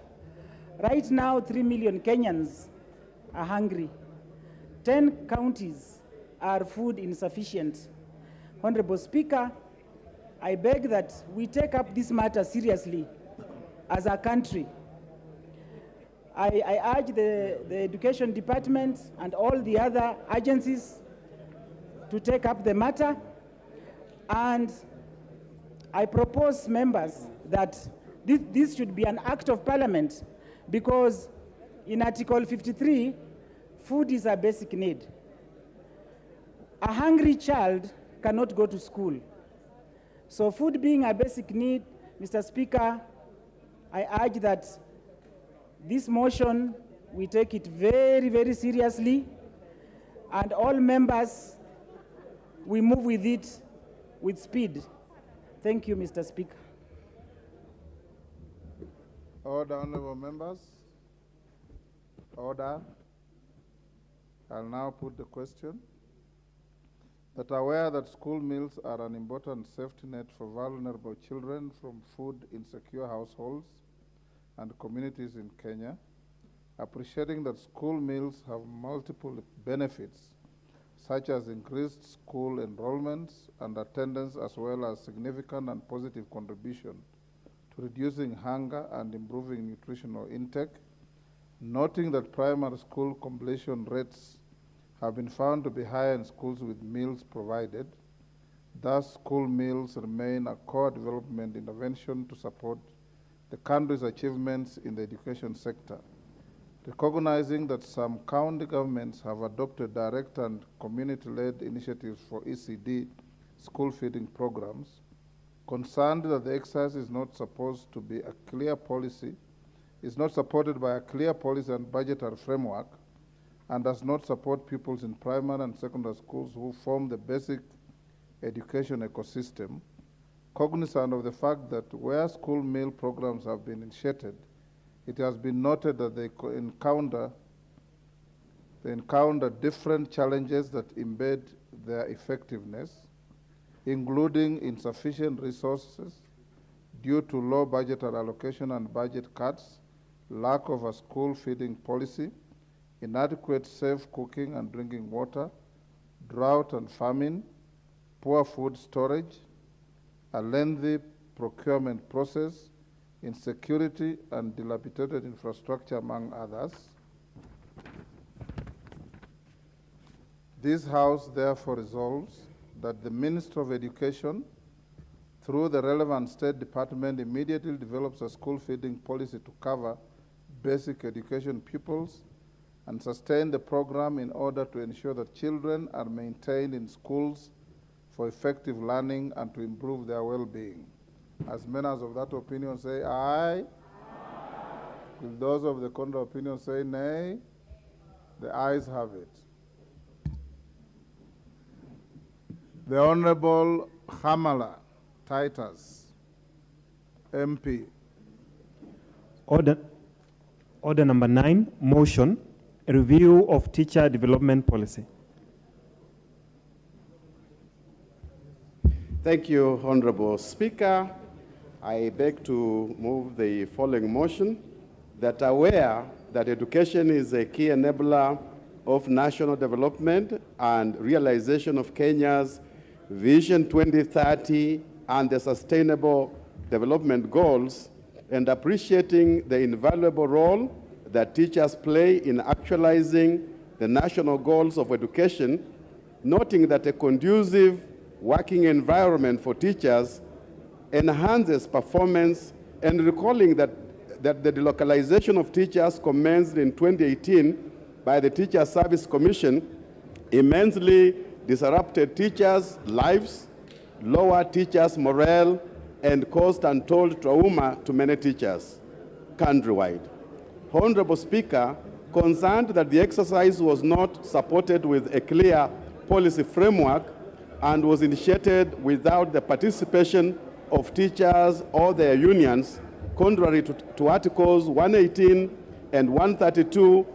Right now, 3 million Kenyans are hungry. 10 counties are food insufficient. Honorable Speaker, I beg that we take up this matter seriously as a country. I urge the Education Department and all the other agencies to take up the matter, and I propose, members, that this should be an act of parliament, because in Article 53, food is a basic need. A hungry child cannot go to school. So food being a basic need, Mr. Speaker, I urge that this motion, we take it very, very seriously, and all members, we move with it with speed. Thank you, Mr. Speaker. Order, honorable members. Order. I'll now put the question. That aware that school meals are an important safety net for vulnerable children from food insecure households and communities in Kenya, appreciating that school meals have multiple benefits, such as increased school enrollments and attendance, as well as significant and positive contribution to reducing hunger and improving nutritional intake, noting that primary school completion rates have been found to be higher in schools with meals provided. Thus, school meals remain a core development intervention to support the country's achievements in the education sector. Recognizing that some county governments have adopted direct and community-led initiatives for ECD school feeding programs, concerned that the exercise is not supposed to be a clear policy, is not supported by a clear policy and budgetary framework, and does not support pupils in primary and secondary schools who form the basic education ecosystem, cognizant of the fact that where school meal programs have been initiated, it has been noted that they encounter different challenges that embed their effectiveness, including insufficient resources due to low budgetary allocation and budget cuts, lack of a school feeding policy, inadequate safe cooking and drinking water, drought and famine, poor food storage, a lengthy procurement process, insecurity and dilapidated infrastructure, among others. This House therefore resolves that the Minister of Education, through the relevant State Department, immediately develops a school feeding policy to cover basic education pupils and sustain the program in order to ensure that children are maintained in schools for effective learning and to improve their well-being. As members of that opinion say aye. Will those of the contrary opinion say nay? The ayes have it. The Honorable Hamala Titus, MP. Order number 9, motion, a review of teacher development policy. Thank you, Honorable Speaker. I beg to move the following motion, that aware that education is a key enabler of national development and realization of Kenya's Vision 2030 and the Sustainable Development Goals, and appreciating the invaluable role that teachers play in actualizing the national goals of education, noting that a conducive working environment for teachers enhances performance, and recalling that the delocalization of teachers commenced in 2018 by the Teacher Service Commission immensely disrupted teachers' lives, lowered teachers' morale, and caused untold trauma to many teachers countrywide. Honorable Speaker, concerned that the exercise was not supported with a clear policy framework and was initiated without the participation of teachers or their unions, contrary to Articles 118 and 132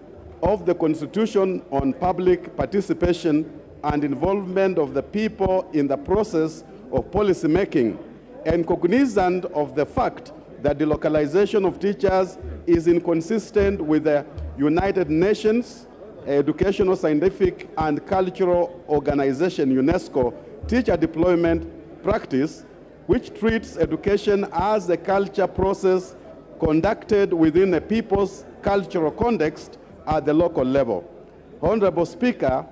of the Constitution on public participation and involvement of the people in the process of policy making, and cognizant of the fact that the localization of teachers is inconsistent with the United Nations Educational, Scientific, and Cultural Organization, UNESCO, teacher deployment practice, which treats education as a culture process conducted within a people's cultural context at the local level. Honorable Speaker,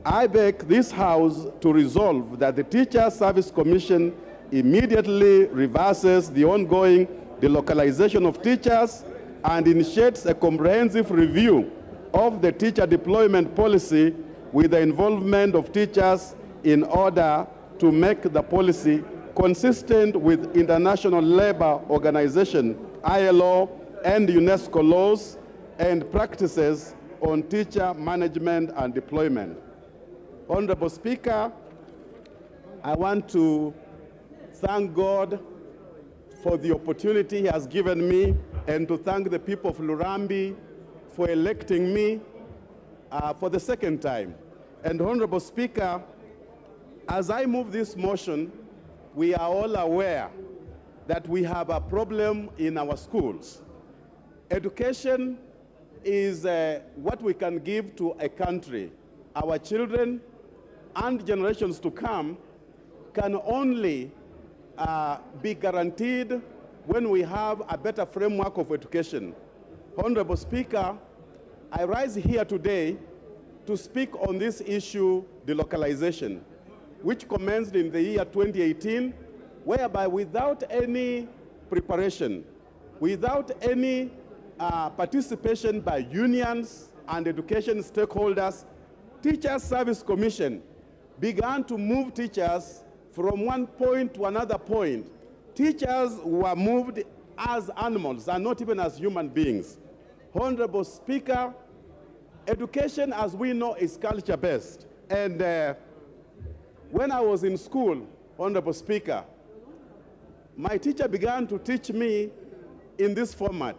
I beg this House to resolve that the Teacher Service Commission immediately reverses the ongoing delocalization of teachers and initiates a comprehensive review of the teacher deployment policy with the involvement of teachers in order to make the policy consistent with International Labour Organization, ILO, and UNESCO laws and practices on teacher management and deployment. Honorable Speaker, I want to thank God for the opportunity He has given me, and to thank the people of Lurambi for electing me for the second time. And Honorable Speaker, as I move this motion, we are all aware that we have a problem in our schools. Education is what we can give to a country. Our children and generations to come can only be guaranteed when we have a better framework of education. Honorable Speaker, I rise here today to speak on this issue, delocalization, which commenced in the year 2018, whereby without any preparation, without any participation by unions and education stakeholders, Teacher Service Commission began to move teachers from one point to another point. Teachers were moved as animals and not even as human beings. Honorable Speaker, education, as we know, is culture-based. And when I was in school, Honorable Speaker, my teacher began to teach me in this format.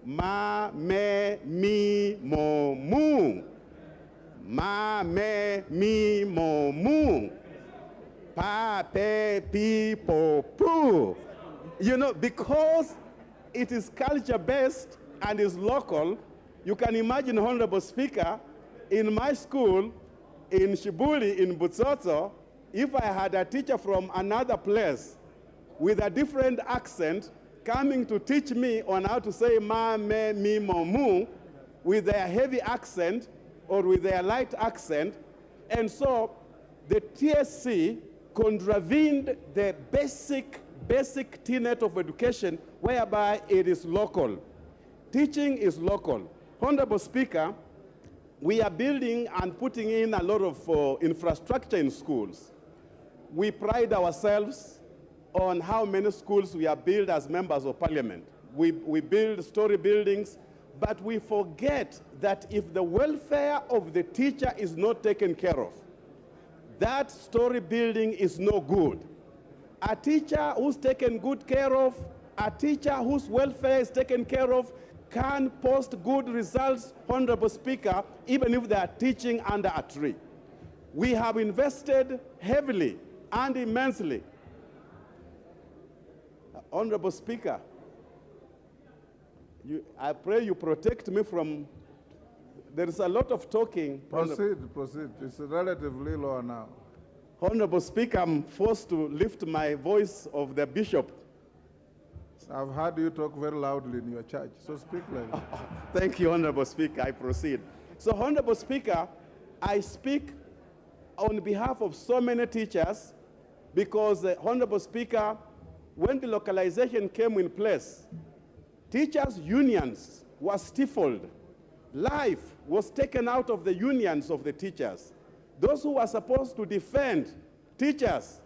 Ma, me, mi, mo, mu. Ma, me, mi, mo, mu. Pa, pe, pi, po, pu. You know, because it is culture-based and is local, you can imagine, Honorable Speaker, in my school, in Shibuli, in Butsotso, if I had a teacher from another place with a different accent coming to teach me on how to say ma, me, mi, mo, mu, with their heavy accent or with their light accent, and so the TSC contravened the basic tenet of education, whereby it is local. Teaching is local. Honorable Speaker, we are building and putting in a lot of infrastructure in schools. We pride ourselves on how many schools we have built as members of parliament. We build story buildings, but we forget that if the welfare of the teacher is not taken care of, that story building is no good. A teacher who's taken good care of, a teacher whose welfare is taken care of, can post good results, Honorable Speaker, even if they are teaching under a tree. We have invested heavily and immensely. Honorable Speaker, I pray you protect me from, there is a lot of talking. Proceed. It's relatively low now. Honorable Speaker, I'm forced to lift my voice of the bishop. I've heard you talk very loudly in your church, so speak like that. Thank you, Honorable Speaker. I proceed. So, Honorable Speaker, I speak on behalf of so many teachers because, Honorable Speaker, when the localization came in place, teachers' unions were stifled. Life was taken out of the unions of the teachers. Those who were supposed to defend teachers,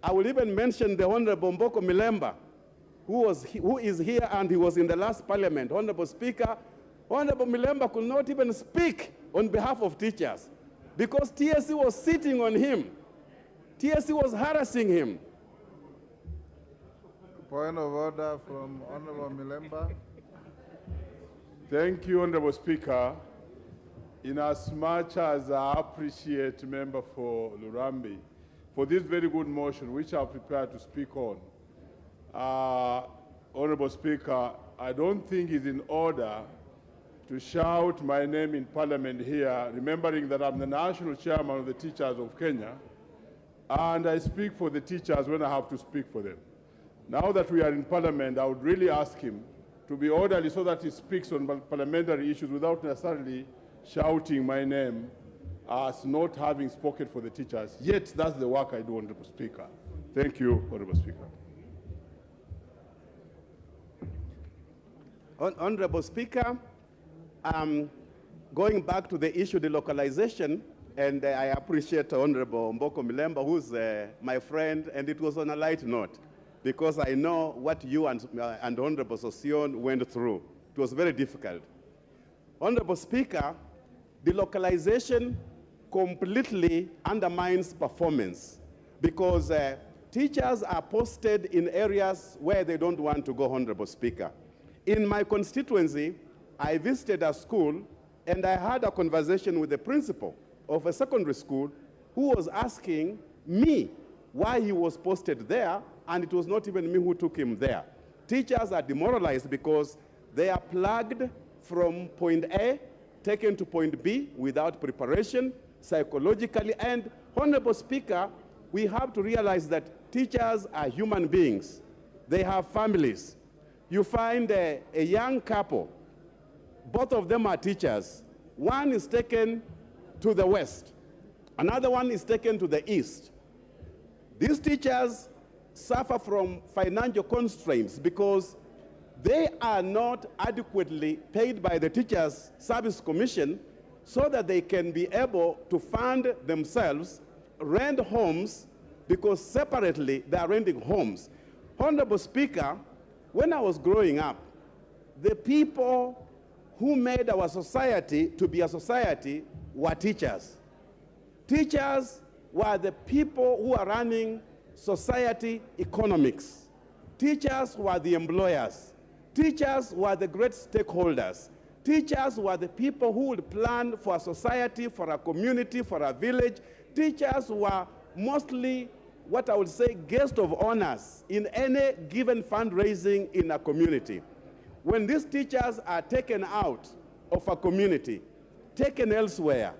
I will even mention the Honorable Mboko Milemba, who is here and he was in the last parliament. Honorable Speaker, Honorable Milemba could not even speak on behalf of teachers because TSC was sitting on him. TSC was harassing him. Point of order from Honorable Milemba. Thank you, Honorable Speaker. In as much as I appreciate Member for Lurambi for this very good motion, which I'm prepared to speak on, Honorable Speaker, I don't think it's in order to shout my name in Parliament here, remembering that I'm the national chairman of the teachers of Kenya, and I speak for the teachers when I have to speak for them. Now that we are in Parliament, I would really ask him to be orderly so that he speaks on parliamentary issues without necessarily shouting my name as not having spoken for the teachers. Yet, that's the work I do, Honorable Speaker. Thank you, Honorable Speaker. Honorable Speaker, going back to the issue of the localization, and I appreciate Honorable Mboko Milemba, who's my friend, and it was on a light note, because I know what you and Honorable Sosion went through. It was very difficult. Honorable Speaker, the localization completely undermines performance because teachers are posted in areas where they don't want to go, Honorable Speaker. In my constituency, I visited a school and I had a conversation with the principal of a secondary school who was asking me why he was posted there, and it was not even me who took him there. Teachers are demoralized because they are plugged from point A, taken to point B without preparation, psychologically. And, Honorable Speaker, we have to realize that teachers are human beings. They have families. You find a young couple, both of them are teachers. One is taken to the west, another one is taken to the east. These teachers suffer from financial constraints because they are not adequately paid by the Teachers Service Commission so that they can be able to fund themselves, rent homes, because separately they are renting homes. Honorable Speaker, when I was growing up, the people who made our society to be a society were teachers. Teachers were the people who are running society economics. Teachers were the employers. Teachers were the great stakeholders. Teachers were the people who would plan for a society, for a community, for a village. Teachers were mostly what I would say guest of honors in any given fundraising in a community. When these teachers are taken out of a community, taken elsewhere,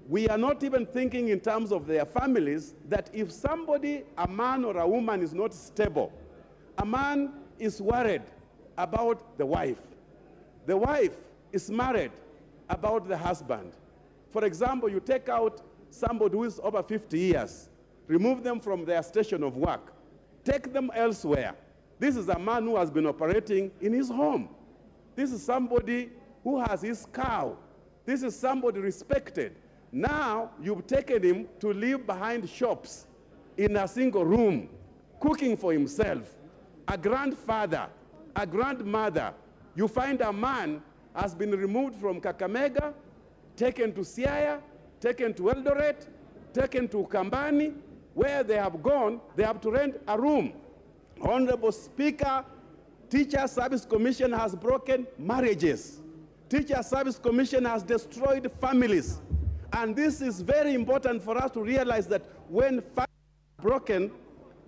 we are not even thinking in terms of their families, that if somebody, a man or a woman, is not stable, a man is worried about the wife. The wife is married about the husband. For example, you take out somebody who is over 50 years, remove them from their station of work, take them elsewhere. This is a man who has been operating in his home. This is somebody who has his cow. This is somebody respected. Now you've taken him to live behind shops in a single room, cooking for himself. A grandfather, a grandmother. You find a man has been removed from Kakamega, taken to Siaya, taken to Eldoret, taken to Kambani. Where they have gone, they have to rent a room. Honorable Speaker, Teacher Service Commission has broken marriages. Teacher Service Commission has destroyed families. And this is very important for us to realize that when families are broken,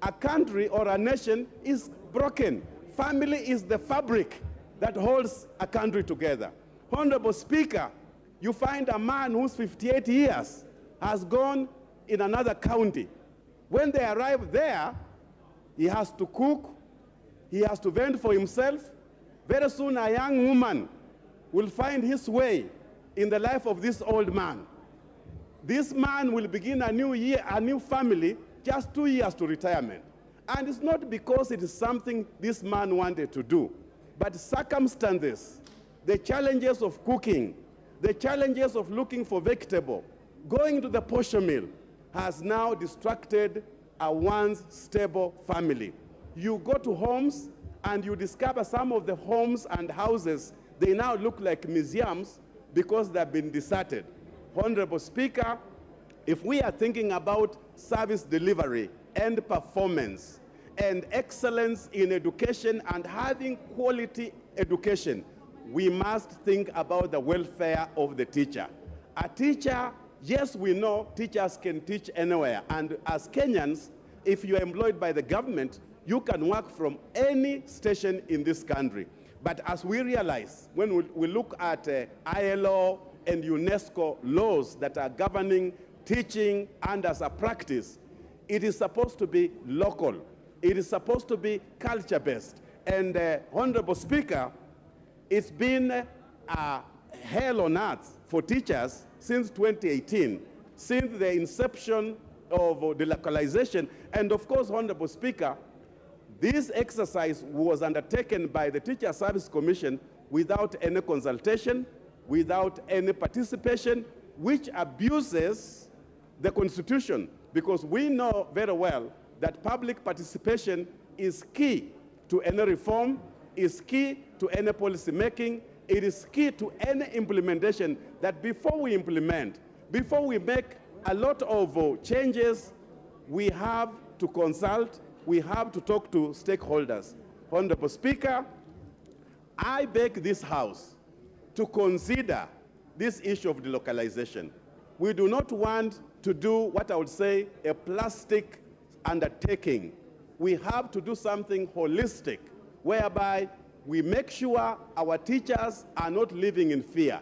a country or a nation is broken. Family is the fabric that holds a country together. Honorable Speaker, you find a man who's 58 years has gone in another county. When they arrive there, he has to cook, he has to fend for himself. Very soon a young woman will find his way in the life of this old man. This man will begin a new year, a new family, just 2 years to retirement. And it's not because it is something this man wanted to do, but circumstances, the challenges of cooking, the challenges of looking for vegetable, going to the posho mill, has now distracted a once stable family. You go to homes and you discover some of the homes and houses, they now look like museums because they've been deserted. Honorable Speaker, if we are thinking about service delivery and performance and excellence in education and having quality education, we must think about the welfare of the teacher. A teacher, yes, we know teachers can teach anywhere. And as Kenyans, if you are employed by the government, you can work from any station in this country. But as we realize, when we look at ILO and UNESCO laws that are governing teaching and as a practice, it is supposed to be local. It is supposed to be culture-based. And Honorable Speaker, it's been a hell on earth for teachers since 2018, since the inception of delocalization. And of course, Honorable Speaker, this exercise was undertaken by the Teacher Service Commission without any consultation, without any participation, which abuses the Constitution, because we know very well that public participation is key to any reform, is key to any policy making, it is key to any implementation, that before we implement, before we make a lot of changes, we have to consult, we have to talk to stakeholders. Honorable Speaker, I beg this House to consider this issue of delocalization. We do not want to do what I would say a plastic undertaking. We have to do something holistic, whereby we make sure our teachers are not living in fear.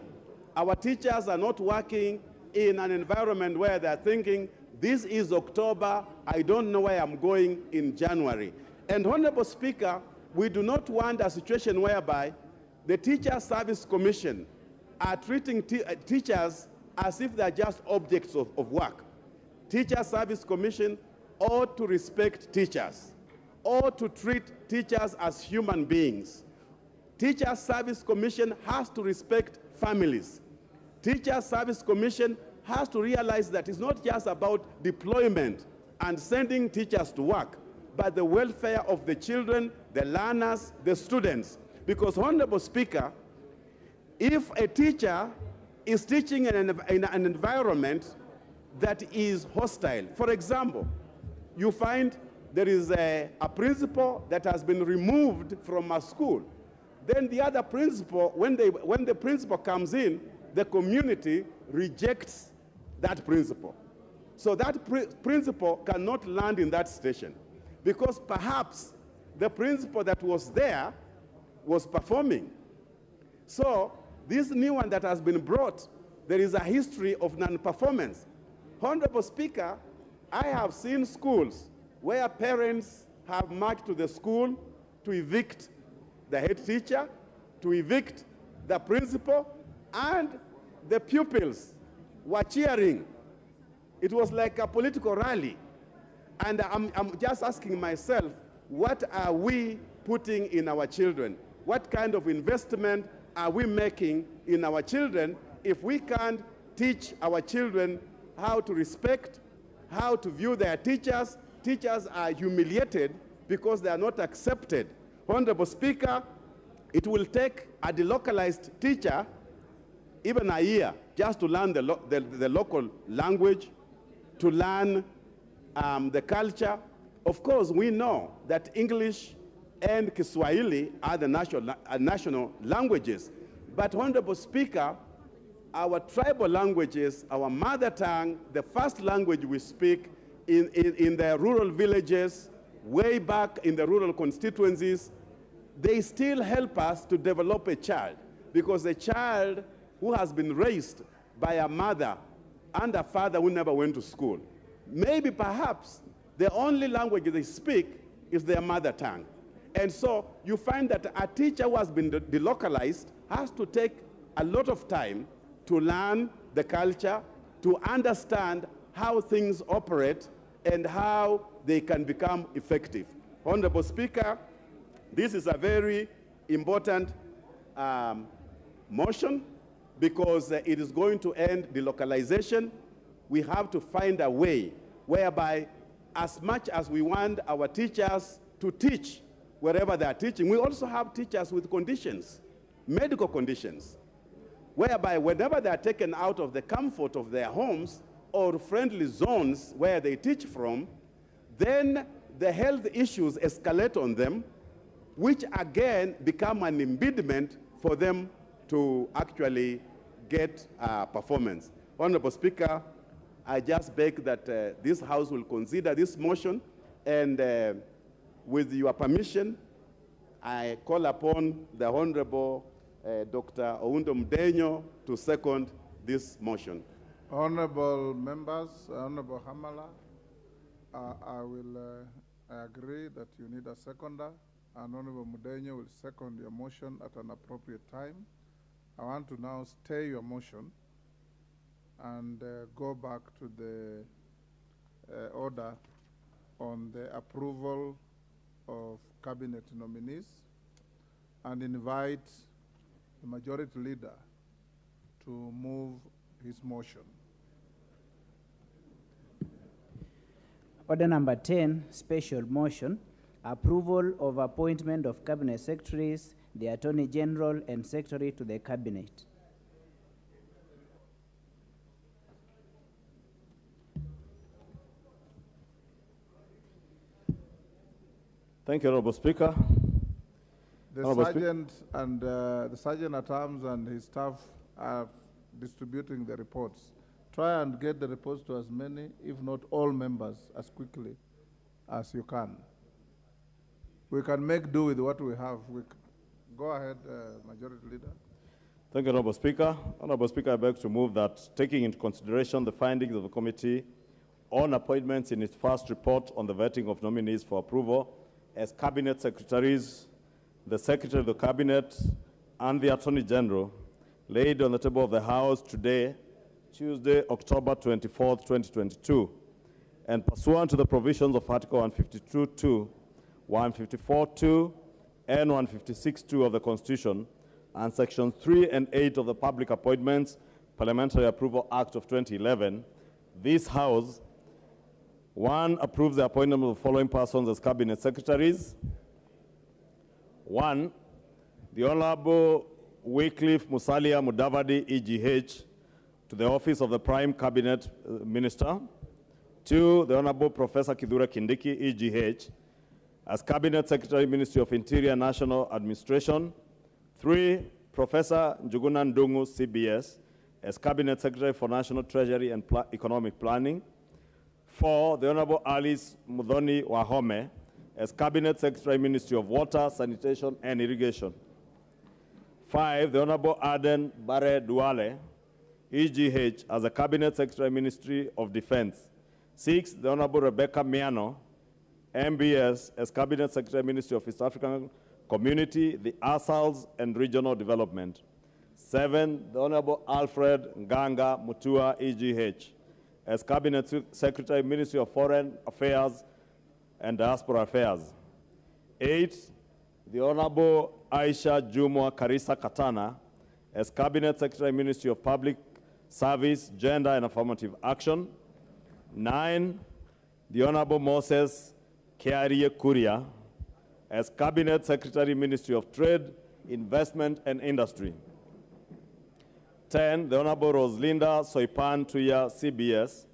Our teachers are not working in an environment where they're thinking, this is October, I don't know where I'm going in January. And Honorable Speaker, we do not want a situation whereby the Teacher Service Commission are treating teachers as if they're just objects of work. Teacher Service Commission ought to respect teachers, ought to treat teachers as human beings. Teacher Service Commission has to respect families. Teacher Service Commission has to realize that it's not just about deployment and sending teachers to work, but the welfare of the children, the learners, the students. Because, Honorable Speaker, if a teacher is teaching in an environment that is hostile, for example, you find there is a principal that has been removed from a school, then the other principal, when the principal comes in, the community rejects that principal. So that principal cannot land in that station because perhaps the principal that was there was performing. So this new one that has been brought, there is a history of non-performance. Honorable Speaker, I have seen schools where parents have marched to the school to evict the head teacher, to evict the principal, and the pupils were cheering. It was like a political rally. And I'm just asking myself, what are we putting in our children? What kind of investment are we making in our children if we can't teach our children how to respect, how to view their teachers? Teachers are humiliated because they are not accepted. Honorable Speaker, it will take a delocalized teacher even a year just to learn the local language, to learn the culture. Of course, we know that English and Kiswahili are the national languages. But Honorable Speaker, our tribal languages, our mother tongue, the first language we speak in the rural villages, way back in the rural constituencies, they still help us to develop a child, because a child who has been raised by a mother and a father who never went to school, maybe perhaps the only language they speak is their mother tongue. And so you find that a teacher who has been delocalized has to take a lot of time to learn the culture, to understand how things operate and how they can become effective. Honorable Speaker, this is a very important motion because it is going to end delocalization. We have to find a way whereby, as much as we want our teachers to teach wherever they are teaching, we also have teachers with conditions, medical conditions, whereby whenever they are taken out of the comfort of their homes or friendly zones where they teach from, then the health issues escalate on them, which again become an impediment for them to actually get performance. Honorable Speaker, I just beg that this House will consider this motion, and with your permission, I call upon the Honorable Dr. Oundo Mdenyo to second this motion. Honorable members, Honorable Hamala, I agree that you need a seconder, and Honorable Mdenyo will second your motion at an appropriate time. I want to now stay your motion and go back to the order on the approval of cabinet nominees and invite the majority leader to move his motion. Order number 10, special motion, approval of appointment of cabinet secretaries, the Attorney General, and Secretary to the Cabinet. Thank you, Honorable Speaker. The sergeant and the sergeant at arms and his staff are distributing the reports. Try and get the reports to as many, if not all members, as quickly as you can. We can make do with what we have. Go ahead, Majority Leader. Thank you, Honorable Speaker. Honorable Speaker, I beg to move that, taking into consideration the findings of the committee on appointments in its first report on the vetting of nominees for approval as cabinet secretaries, the Secretary of the Cabinet, and the Attorney General, laid on the table of the House today, Tuesday, October 24th, 2022, and pursuant to the provisions of Article 152.2, 154.2, and 156.2 of the Constitution, and Sections 3 and 8 of the Public Appointments Parliamentary Approval Act of 2011, this House, 1, approves the appointment of the following persons as cabinet secretaries. 1, the Honorable Wycliffe Musalia Mudavadi, EGH, to the office of the Prime Cabinet Minister. 2, the Honorable Professor Kidura Kindiki, EGH, as Cabinet Secretary, Ministry of Interior, National Administration. 3, Professor Njuguna Ndungu, CBS, as Cabinet Secretary for National Treasury and Economic Planning. 4, the Honorable Alice Mudhoni Wahome, as Cabinet Secretary, Ministry of Water, Sanitation, and Irrigation. 5, the Honorable Aden Bare Duale, EGH, as a Cabinet Secretary, Ministry of Defense. 6, the Honorable Rebecca Miano, MBS, as Cabinet Secretary, Ministry of East African Community, the ASALs, and Regional Development. 7, the Honorable Alfred Nganga Mutua, EGH, as Cabinet Secretary, Ministry of Foreign Affairs and Diaspora Affairs. 8, the Honorable Aisha Jumwa Karisa Katana, as Cabinet Secretary, Ministry of Public Service, Gender and Affirmative Action. 9, the Honorable Moses Kiarie Kuria, as Cabinet Secretary, Ministry of Trade, Investment and Industry. 10, the Honorable Roslinda Soipan Tuya, CBS,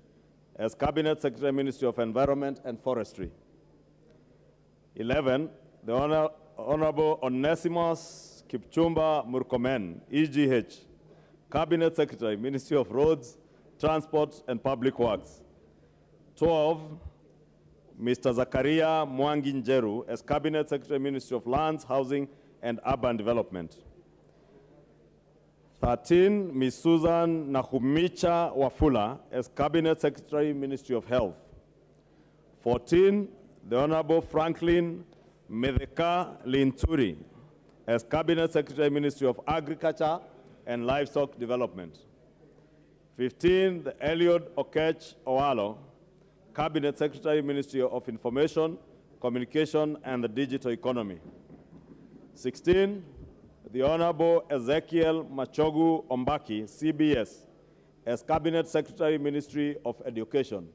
as Cabinet Secretary, Ministry of Environment and Forestry. 11, the Honorable Onesimus Kipchumba Murkomen, EGH, Cabinet Secretary, Ministry of Roads, Transport and Public Works. 12, Mr. Zakaria Mwangi Njeru, as Cabinet Secretary, Ministry of Lands, Housing and Urban Development. 13, Ms. Susan Nahumicha Wafula, as Cabinet Secretary, Ministry of Health. 14, the Honorable Franklin Medeka Linturi, as Cabinet Secretary, Ministry of Agriculture and Livestock Development. 15, the Eliud Okech Owalo, Cabinet Secretary, Ministry of Information, Communication, and the Digital Economy. 16, the Honorable Ezekiel Machogu Ombaki, CBS, as Cabinet Secretary, Ministry of Education.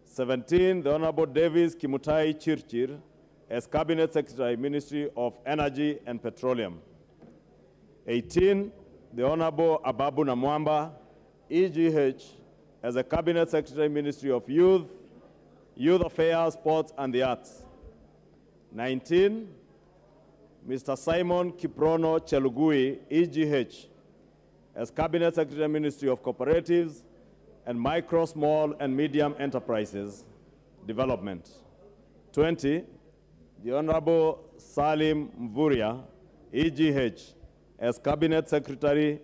17, the Honorable Davis Kimutai Chirchir, as Cabinet Secretary, Ministry of Energy and Petroleum. 18, the Honorable Ababu Namwamba, EGH, as a Cabinet Secretary, Ministry of Youth, Youth Affairs, Sports, and the Arts. 19, Mr. Simon Kiprono Chelugui, EGH, as Cabinet Secretary, Ministry of Cooperatives and Micro, Small, and Medium Enterprises Development. 20, the Honorable Salim Mvuria, EGH, as Cabinet Secretary,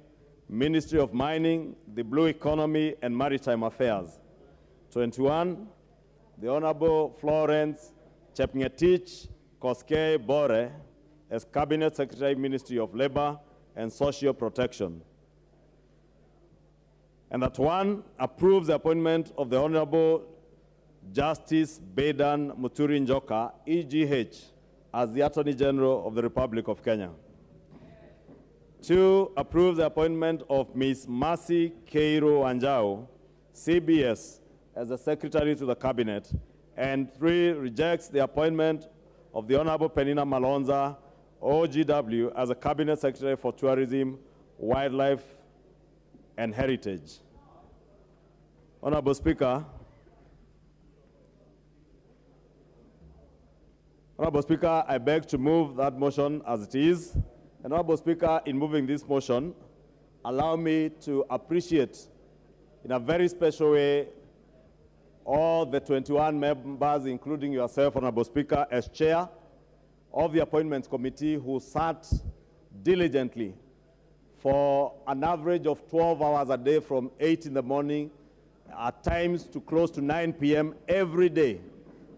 Ministry of Mining, the Blue Economy, and Maritime Affairs. 21, the Honorable Florence Chepngetich Koskei Bore, as Cabinet Secretary, Ministry of Labor and Social Protection. And that 1, approves the appointment of the Honorable Justice Bedan Muturi Njoka, EGH, as the Attorney General of the Republic of Kenya. 2, approves the appointment of Ms. Mercy Keiro Anjao, CBS, as the Secretary to the Cabinet. And 3, rejects the appointment of the Honorable Penina Malonza, OGW, as a Cabinet Secretary for Tourism, Wildlife, and Heritage. Honorable Speaker, I beg to move that motion as it is. And Honorable Speaker, in moving this motion, allow me to appreciate in a very special way all the 21 members, including yourself, Honorable Speaker, as Chair of the Appointments Committee, who sat diligently for an average of 12 hours a day from 8 in the morning, at times to close to 9 p.m. every day,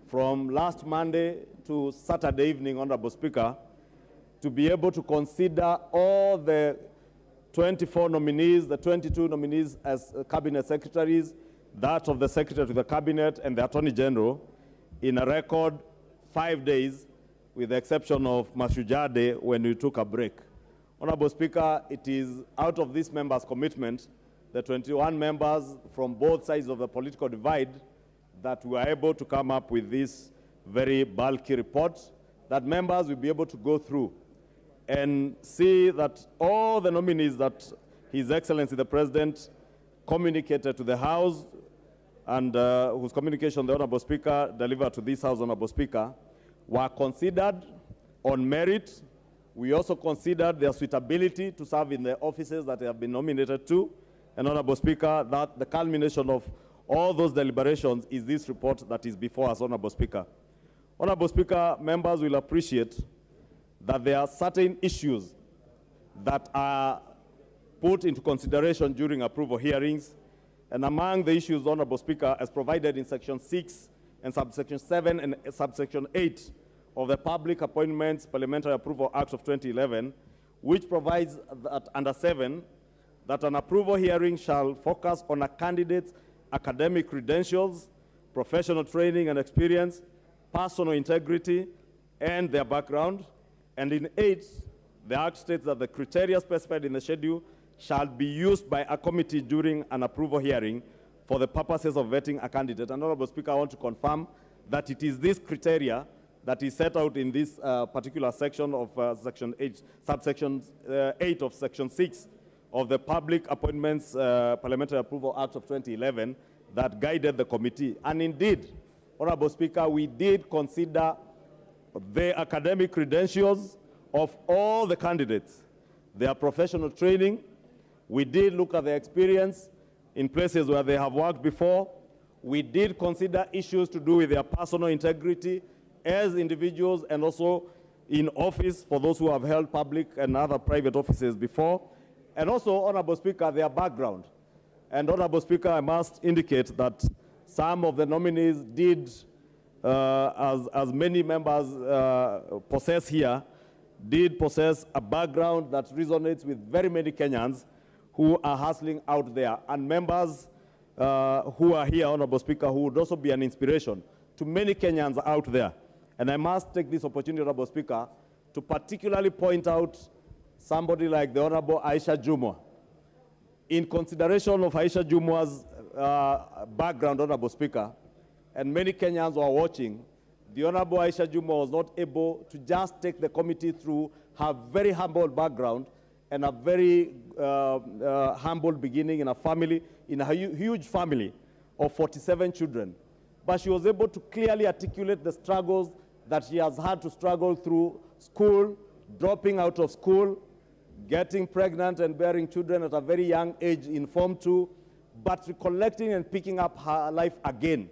from last Monday to Saturday evening, Honorable Speaker, to be able to consider all the 24 nominees, the 22 nominees as Cabinet Secretaries, that of the Secretary to the Cabinet and the Attorney General, in a record 5 days, with the exception of Masujade when we took a break. Honorable Speaker, it is out of this members' commitment, the 21 members from both sides of the political divide, that we are able to come up with this very bulky report that members will be able to go through and see that all the nominees that His Excellency the President communicated to the House and whose communication the Honorable Speaker delivered to this House, Honorable Speaker, were considered on merit We also considered their suitability to serve in the offices that they have been nominated to. And Honorable Speaker, that the culmination of all those deliberations is this report that is before us, Honorable Speaker. Honorable Speaker, members will appreciate that there are certain issues that are put into consideration during approval hearings. And among the issues, Honorable Speaker, as provided in Section 6 and Subsection 7 and Subsection 8 of the Public Appointments Parliamentary Approval Act of 2011, which provides that under 7, that an approval hearing shall focus on a candidate's academic credentials, professional training and experience, personal integrity, and their background. And in 8, the Act states that the criteria specified in the schedule shall be used by a committee during an approval hearing for the purposes of vetting a candidate. And Honorable Speaker, I want to confirm that it is this criteria that is set out in this particular section of Section 8, subsection 8 of Section 6 of the Public Appointments Parliamentary Approval Act of 2011 that guided the committee. And indeed, Honorable Speaker, we did consider the academic credentials of all the candidates, their professional training. We did look at their experience in places where they have worked before. We did consider issues to do with their personal integrity as individuals and also in office for those who have held public and other private offices before. And also, Honorable Speaker, their background. And Honorable Speaker, I must indicate that some of the nominees did, as many members possess here, did possess a background that resonates with very many Kenyans who are hustling out there. And members who are here, Honorable Speaker, who would also be an inspiration to many Kenyans out there. And I must take this opportunity, Honorable Speaker, to particularly point out somebody like the Honorable Aisha Jumwa. In consideration of Aisha Jumwa's background, Honorable Speaker, and many Kenyans who are watching, the Honorable Aisha Jumwa was not able to just take the committee through her very humble background and a very humble beginning in a family, in a huge family of 47 children. But she was able to clearly articulate the struggles that she has had to struggle through school, dropping out of school, getting pregnant and bearing children at a very young age in Form 2, but recollecting and picking up her life again,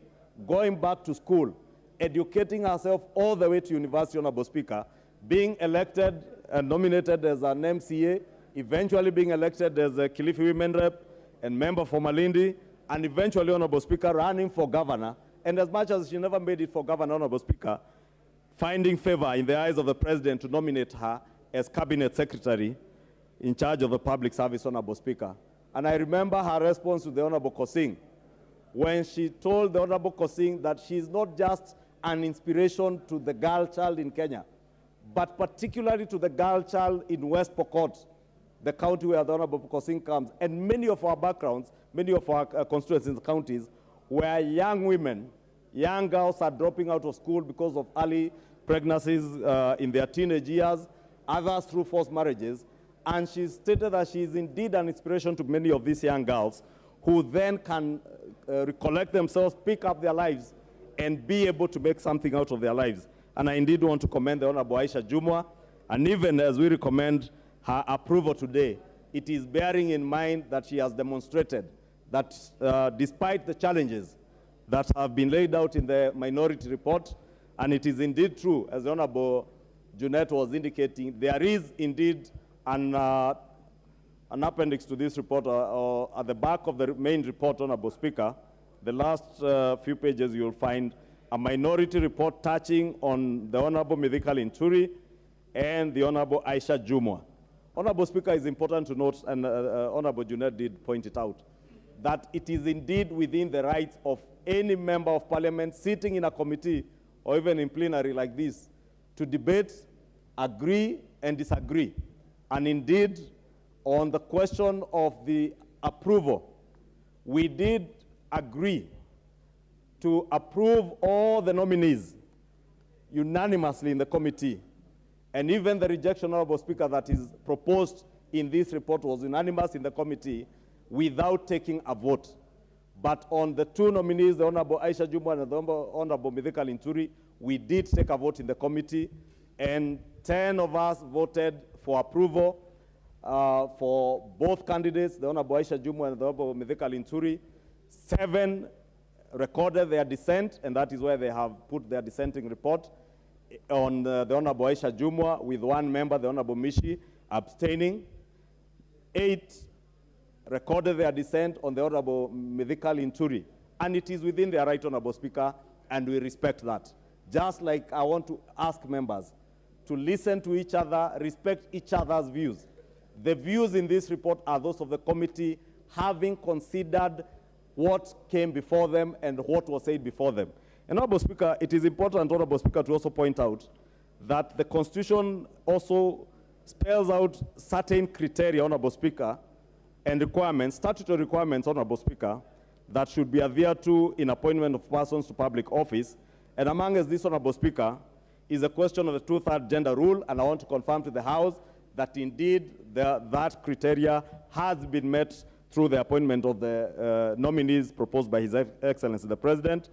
going back to school, educating herself all the way to university, Honorable Speaker, being elected and nominated as an MCA, eventually being elected as a Kilifi Women Rep and member for Malindi, and eventually, Honorable Speaker, running for governor. And as much as she never made it for governor, Honorable Speaker, finding favor in the eyes of the president to nominate her as cabinet secretary in charge of the public service, Honorable Speaker. And I remember her response to the Honorable Kosing when she told the Honorable Kosing that she is not just an inspiration to the girl child in Kenya, but particularly to the girl child in West Pokot, the county where the Honorable Kosing comes. And many of our backgrounds, many of our constituents in the counties, where young women, young girls are dropping out of school because of early pregnancies in their teenage years, others through forced marriages. And she stated that she is indeed an inspiration to many of these young girls who then can recollect themselves, pick up their lives, and be able to make something out of their lives. And I indeed want to commend the Honorable Aisha Jumwa. And even as we recommend her approval today, it is bearing in mind that she has demonstrated that despite the challenges that have been laid out in the minority report, and it is indeed true, as the Honorable Junet was indicating, there is indeed an appendix to this report or at the back of the main report, Honorable Speaker. The last few pages you will find a minority report touching on the Honorable Midhika Linturi and the Honorable Aisha Jumwa. Honorable Speaker, it's important to note, and Honorable Junet did point it out, that it is indeed within the rights of any member of parliament sitting in a committee or even in plenary like this to debate, agree, and disagree. And indeed, on the question of the approval, we did agree to approve all the nominees unanimously in the committee. And even the rejection, Honorable Speaker, that is proposed in this report was unanimous in the committee without taking a vote. But on the two nominees, the Honorable Aisha Jumwa and the Honorable Midhika Linturi, we did take a vote in the committee. and 10 of us voted for approval for both candidates, the Honorable Aisha Jumwa and the Honorable Mithika Linturi. 7 recorded their dissent, and that is where they have put their dissenting report on the Honorable Aisha Jumwa, with 1 member, the Honorable Mishi, abstaining. 8 recorded their dissent on the Honorable Mithika Linturi, and it is within their right, Honorable Speaker, and we respect that. Just like I want to ask members to listen to each other, respect each other's views. The views in this report are those of the committee, having considered what came before them and what was said before them. And Honorable Speaker, it is important, Honorable Speaker, to also point out that the Constitution also spells out certain criteria, Honorable Speaker, and requirements, statutory requirements, Honorable Speaker, that should be adhered to in appointment of persons to public office. And among us, this, Honorable Speaker, is a question of the 2/3 gender rule, and I want to confirm to the House that indeed that criteria has been met through the appointment of the nominees proposed by His Excellency the President.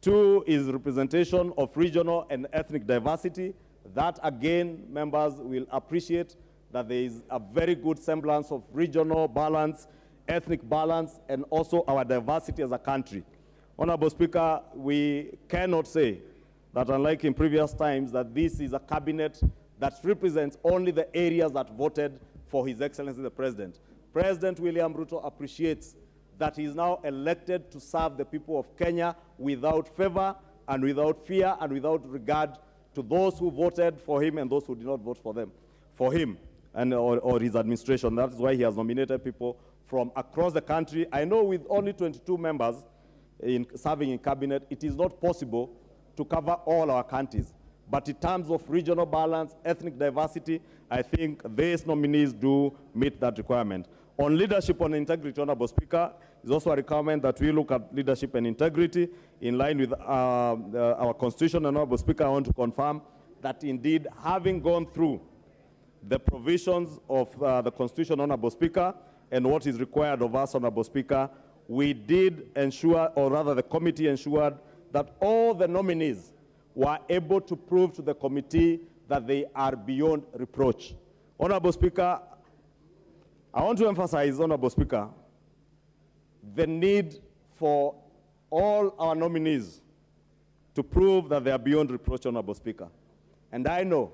2 is representation of regional and ethnic diversity. That, again, members will appreciate that there is a very good semblance of regional balance, ethnic balance, and also our diversity as a country. Honorable Speaker, we cannot say that, unlike in previous times, that this is a cabinet that represents only the areas that voted for His Excellency the President. President William Ruto appreciates that he is now elected to serve the people of Kenya without favor and without fear and without regard to those who voted for him and those who did not vote for him and or his administration. That is why he has nominated people from across the country. I know with only 22 members serving in cabinet, it is not possible to cover all our counties. But in terms of regional balance, ethnic diversity, I think these nominees do meet that requirement. On leadership and integrity, Honorable Speaker, is also a requirement that we look at leadership and integrity in line with our Constitution. And Honorable Speaker, I want to confirm that indeed, having gone through the provisions of the Constitution, Honorable Speaker, and what is required of us, Honorable Speaker, we did ensure, or rather the committee ensured, that all the nominees were able to prove to the committee that they are beyond reproach. Honorable Speaker, I want to emphasize, Honorable Speaker, the need for all our nominees to prove that they are beyond reproach, Honorable Speaker. And I know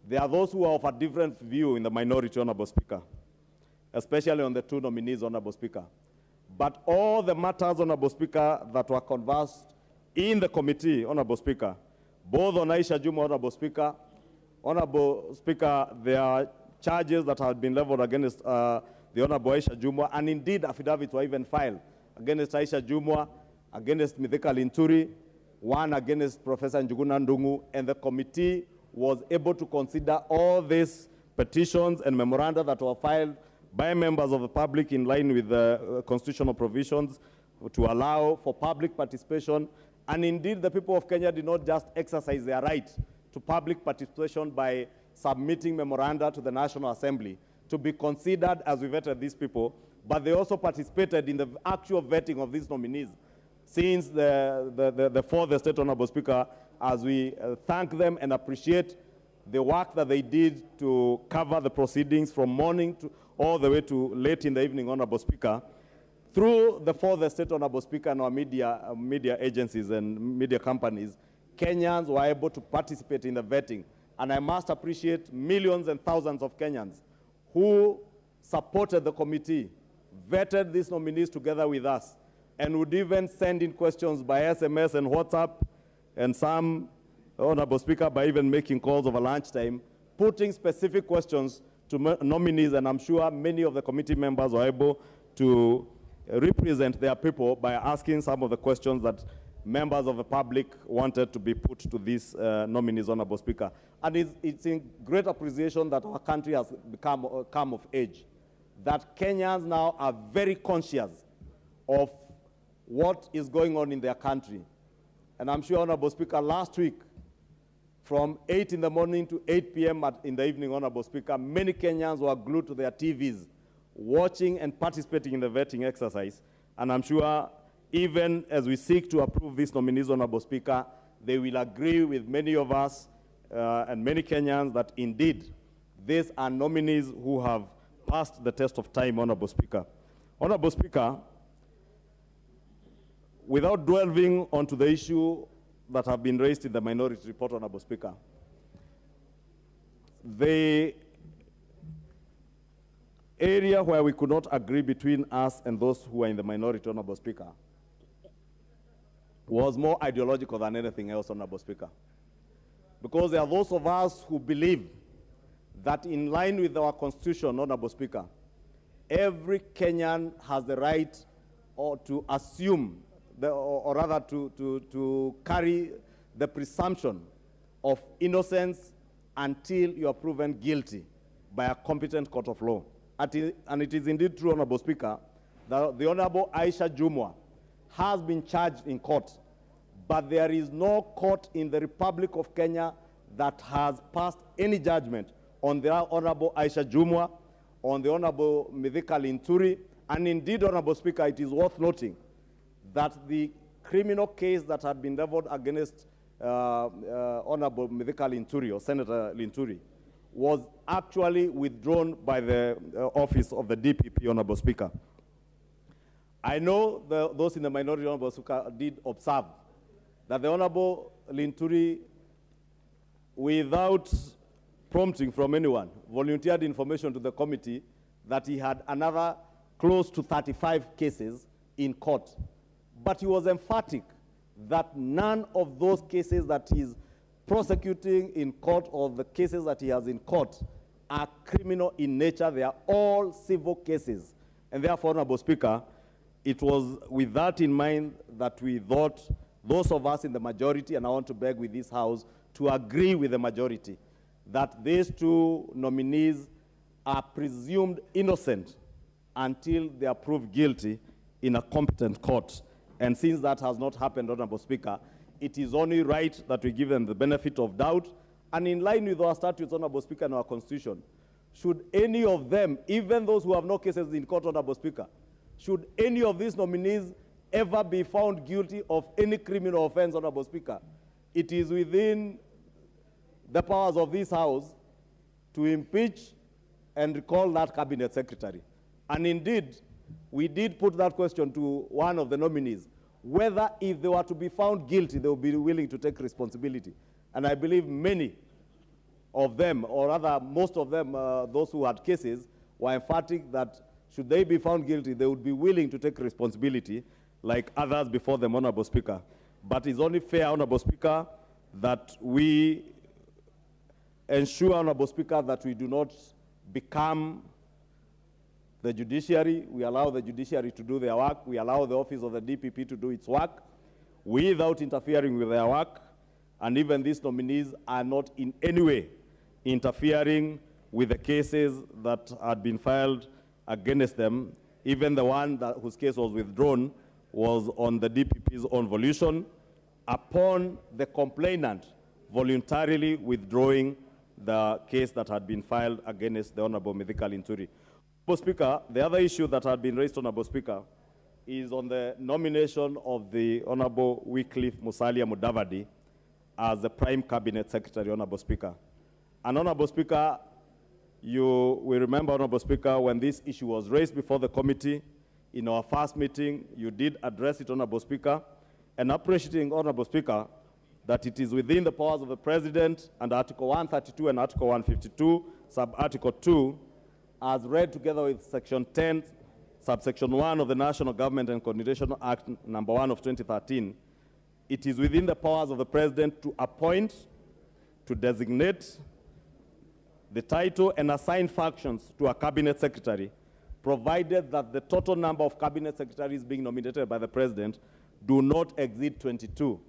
there are those who are of a different view in the minority, Honorable Speaker, especially on the 2 nominees, Honorable Speaker. But all the matters, Honorable Speaker, that were conversed in the committee, Honorable Speaker, both on Aisha Jumwa, Honorable Speaker, there are charges that have been leveled against the Honorable Aisha Jumwa, and indeed affidavits were even filed against Aisha Jumwa, against Mithika Linturi, 1 against Professor Njuguna Ndung'u, and the committee was able to consider all these petitions and memoranda that were filed by members of the public in line with the constitutional provisions to allow for public participation. And indeed, the people of Kenya did not just exercise their right to public participation by submitting memoranda to the National Assembly to be considered as we vetted these people, but they also participated in the actual vetting of these nominees. Since the 4th Estate, Honorable Speaker, as we thank them and appreciate the work that they did to cover the proceedings from morning to all the way to late in the evening, Honorable Speaker, through the 4th Estate, Honorable Speaker, and our media agencies and media companies, Kenyans were able to participate in the vetting. And I must appreciate millions and thousands of Kenyans who supported the committee, vetted these nominees together with us, and would even send in questions by SMS and WhatsApp, and some, Honorable Speaker, by even making calls over lunchtime, putting specific questions to nominees, and I'm sure many of the committee members were able to represent their people by asking some of the questions that members of the public wanted to be put to these nominees, Honorable Speaker. And it's in great appreciation that our country has come of age, that Kenyans now are very conscious of what is going on in their country. And I'm sure, Honorable Speaker, last week, from 8 in the morning to 8 p.m. in the evening, Honorable Speaker, many Kenyans were glued to their TVs, watching and participating in the vetting exercise. And I'm sure even as we seek to approve these nominees, Honorable Speaker, they will agree with many of us and many Kenyans that indeed these are nominees who have passed the test of time, Honorable Speaker. Honorable Speaker, without delving onto the issue that have been raised in the minority report, Honorable Speaker, the area where we could not agree between us and those who are in the minority, Honorable Speaker, was more ideological than anything else, Honorable Speaker. Because there are those of us who believe that in line with our Constitution, Honorable Speaker, every Kenyan has the right to assume, or rather to carry the presumption of innocence until you are proven guilty by a competent court of law. And it is indeed true, Honorable Speaker, that the Honorable Aisha Jumwa has been charged in court, but there is no court in the Republic of Kenya that has passed any judgment on the Honorable Aisha Jumwa, on the Honorable Mithika Linturi, and indeed, Honorable Speaker, it is worth noting that the criminal case that had been leveled against Honorable Mithika Linturi, or Senator Linturi, was actually withdrawn by the office of the DPP, Honorable Speaker. I know those in the minority, Honorable Speaker, did observe that the Honorable Linturi, without prompting from anyone, volunteered information to the committee that he had another close to 35 cases in court. But he was emphatic that none of those cases that he's prosecuting in court or the cases that he has in court are criminal in nature. They are all civil cases. And therefore, Honorable Speaker, it was with that in mind that we thought, those of us in the majority, and I want to beg with this House to agree with the majority, that these two nominees are presumed innocent until they are proved guilty in a competent court. And since that has not happened, Honorable Speaker, it is only right that we give them the benefit of doubt. And in line with our statutes, Honorable Speaker, and our Constitution, should any of them, even those who have no cases in court, Honorable Speaker, should any of these nominees ever be found guilty of any criminal offense, Honorable Speaker, it is within the powers of this House to impeach and recall that cabinet secretary. And indeed, we did put that question to one of the nominees, whether if they were to be found guilty, they would be willing to take responsibility. And I believe many of them, or rather most of them, those who had cases, were emphatic that should they be found guilty, they would be willing to take responsibility like others before them, Honorable Speaker. But it's only fair, Honorable Speaker, that we ensure, Honorable Speaker, that we do not become the judiciary. We allow the judiciary to do their work. We allow the office of the DPP to do its work without interfering with their work. And even these nominees are not in any way interfering with the cases that had been filed against them. Even the one whose case was withdrawn was on the DPP's own volition, upon the complainant voluntarily withdrawing the case that had been filed against the Honorable Mithika Linturi. Honorable Speaker, the other issue that had been raised, Honorable Speaker, is on the nomination of the Honorable Wycliffe Musalia Mudavadi as the Prime Cabinet Secretary, Honorable Speaker. And Honorable Speaker, you will remember, Honorable Speaker, when this issue was raised before the committee, in our first meeting, you did address it, Honorable Speaker, and appreciating, Honorable Speaker, that it is within the powers of the President and Article 132 and Article 152, Sub-Article 2, as read together with Section 10, Subsection 1 of the National Government and Coordination Act number 1 of 2013, it is within the powers of the President to appoint, to designate the title and assign functions to a Cabinet Secretary, provided that the total number of Cabinet Secretaries being nominated by the President do not exceed 22.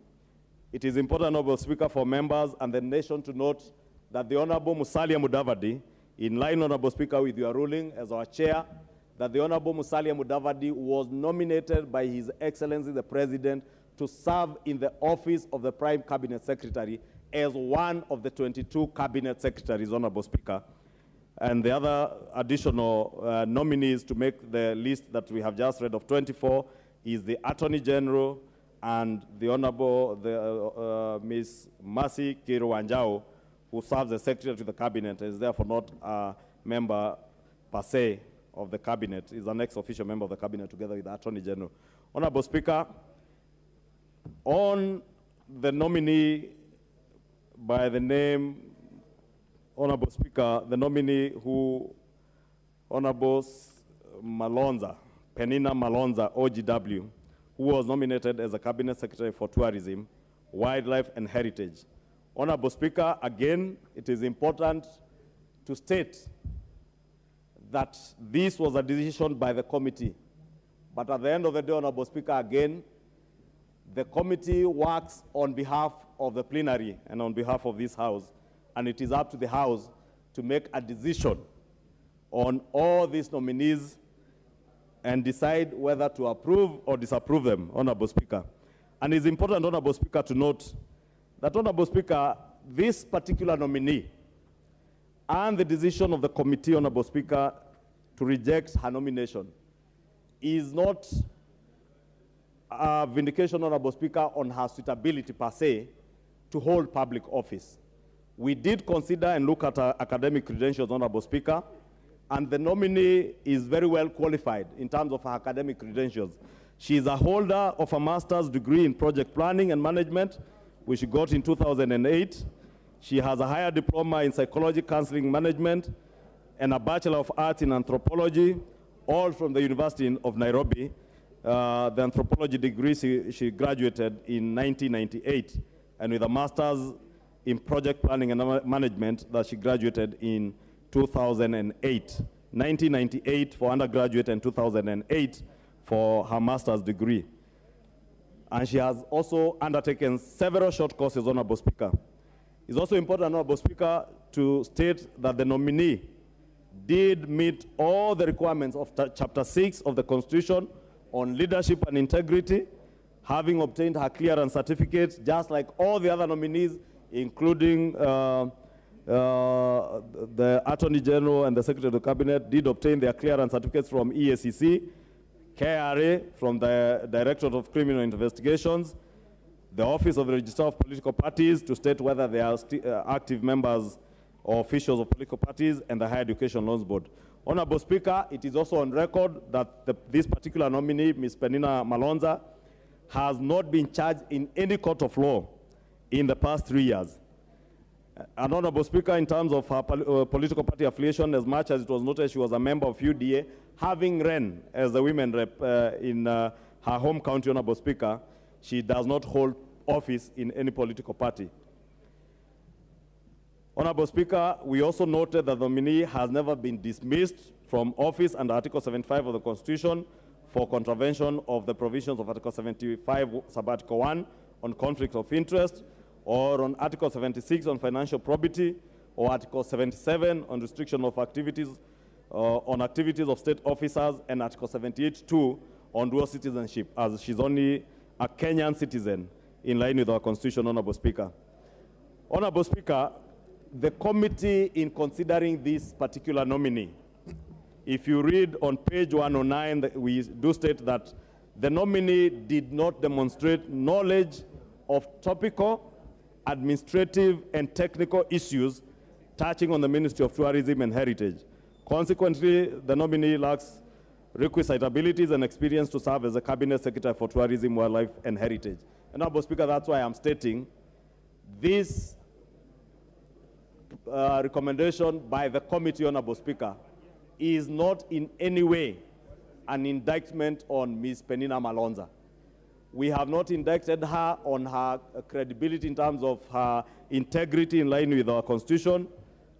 It is important, Honorable Speaker, for members and the nation to note that the Honorable Musalia Mudavadi, in line, Honorable Speaker, with your ruling as our chair, that the Honorable Musalia Mudavadi was nominated by His Excellency the President to serve in the office of the Prime Cabinet Secretary as one of the 22 Cabinet Secretaries, Honorable Speaker. And the other additional nominees to make the list that we have just read of 24 is the Attorney General and the Honorable Ms. Mercy Kiruanjao, who serves as secretary to the cabinet, is therefore not a member per se of the cabinet. Is an ex-official member of the cabinet together with the Attorney General. Honorable Speaker, on the nominee by the name, Honorable Speaker, the nominee who, Honorable Malonza, Penina Malonza, OGW, who was nominated as a Cabinet Secretary for Tourism, Wildlife and Heritage. Honorable Speaker, again, it is important to state that this was a decision by the committee. But at the end of the day, Honorable Speaker, again, the committee works on behalf of the plenary and on behalf of this House, and it is up to the House to make a decision on all these nominees and decide whether to approve or disapprove them, Honorable Speaker. And it's important, Honorable Speaker, to note that, Honorable Speaker, this particular nominee and the decision of the committee, Honorable Speaker, to reject her nomination is not a vindication, Honorable Speaker, on her suitability per se to hold public office. We did consider and look at her academic credentials, Honorable Speaker, and the nominee is very well qualified in terms of her academic credentials. She is a holder of a master's degree in project planning and management, which she got in 2008. She has a higher diploma in psychology, counseling management, and a Bachelor of Arts in anthropology, all from the University of Nairobi. The anthropology degree she graduated in 1998, and with a master's in project planning and management that she graduated in 2008. 1998 for undergraduate and 2008 for her master's degree. And she has also undertaken several short courses, Honorable Speaker. It's also important, Honorable Speaker, to state that the nominee did meet all the requirements of Chapter 6 of the Constitution on leadership and integrity, having obtained her clearance certificate, just like all the other nominees, including the Attorney General and the Secretary of the Cabinet did obtain their clearance certificates from EACC, KRA from the Directorate of Criminal Investigations, the Office of the Registrar of Political Parties to state whether they are active members or officials of political parties, and the Higher Education Loans Board. Honorable Speaker, it is also on record that this particular nominee, Ms. Penina Malonza, has not been charged in any court of law in the past 3 years. And Honorable Speaker, in terms of her political party affiliation, as much as it was noted she was a member of UDA, having ran as a women rep in her home county, Honorable Speaker, she does not hold office in any political party. Honorable Speaker, we also noted that the nominee has never been dismissed from office under Article 75 of the Constitution for contravention of the provisions of Article 75, Subarticle 1 on conflict of interest, or on Article 76 on financial probity, or Article 77 on restriction of activities, on activities of state officers, and Article 78(2) on dual citizenship, as she's only a Kenyan citizen in line with our Constitution, Honorable Speaker. Honorable Speaker, the committee, in considering this particular nominee, if you read on page 109, we do state that the nominee did not demonstrate knowledge of topical, administrative, and technical issues touching on the Ministry of Tourism and Heritage. Consequently, the nominee lacks requisite abilities and experience to serve as a Cabinet Secretary for Tourism, Wildlife, and Heritage. And, Honorable Speaker, that's why I'm stating this recommendation by the committee, Honorable Speaker, is not in any way an indictment on Ms. Penina Malonza. We have not indicted her on her credibility in terms of her integrity in line with our Constitution,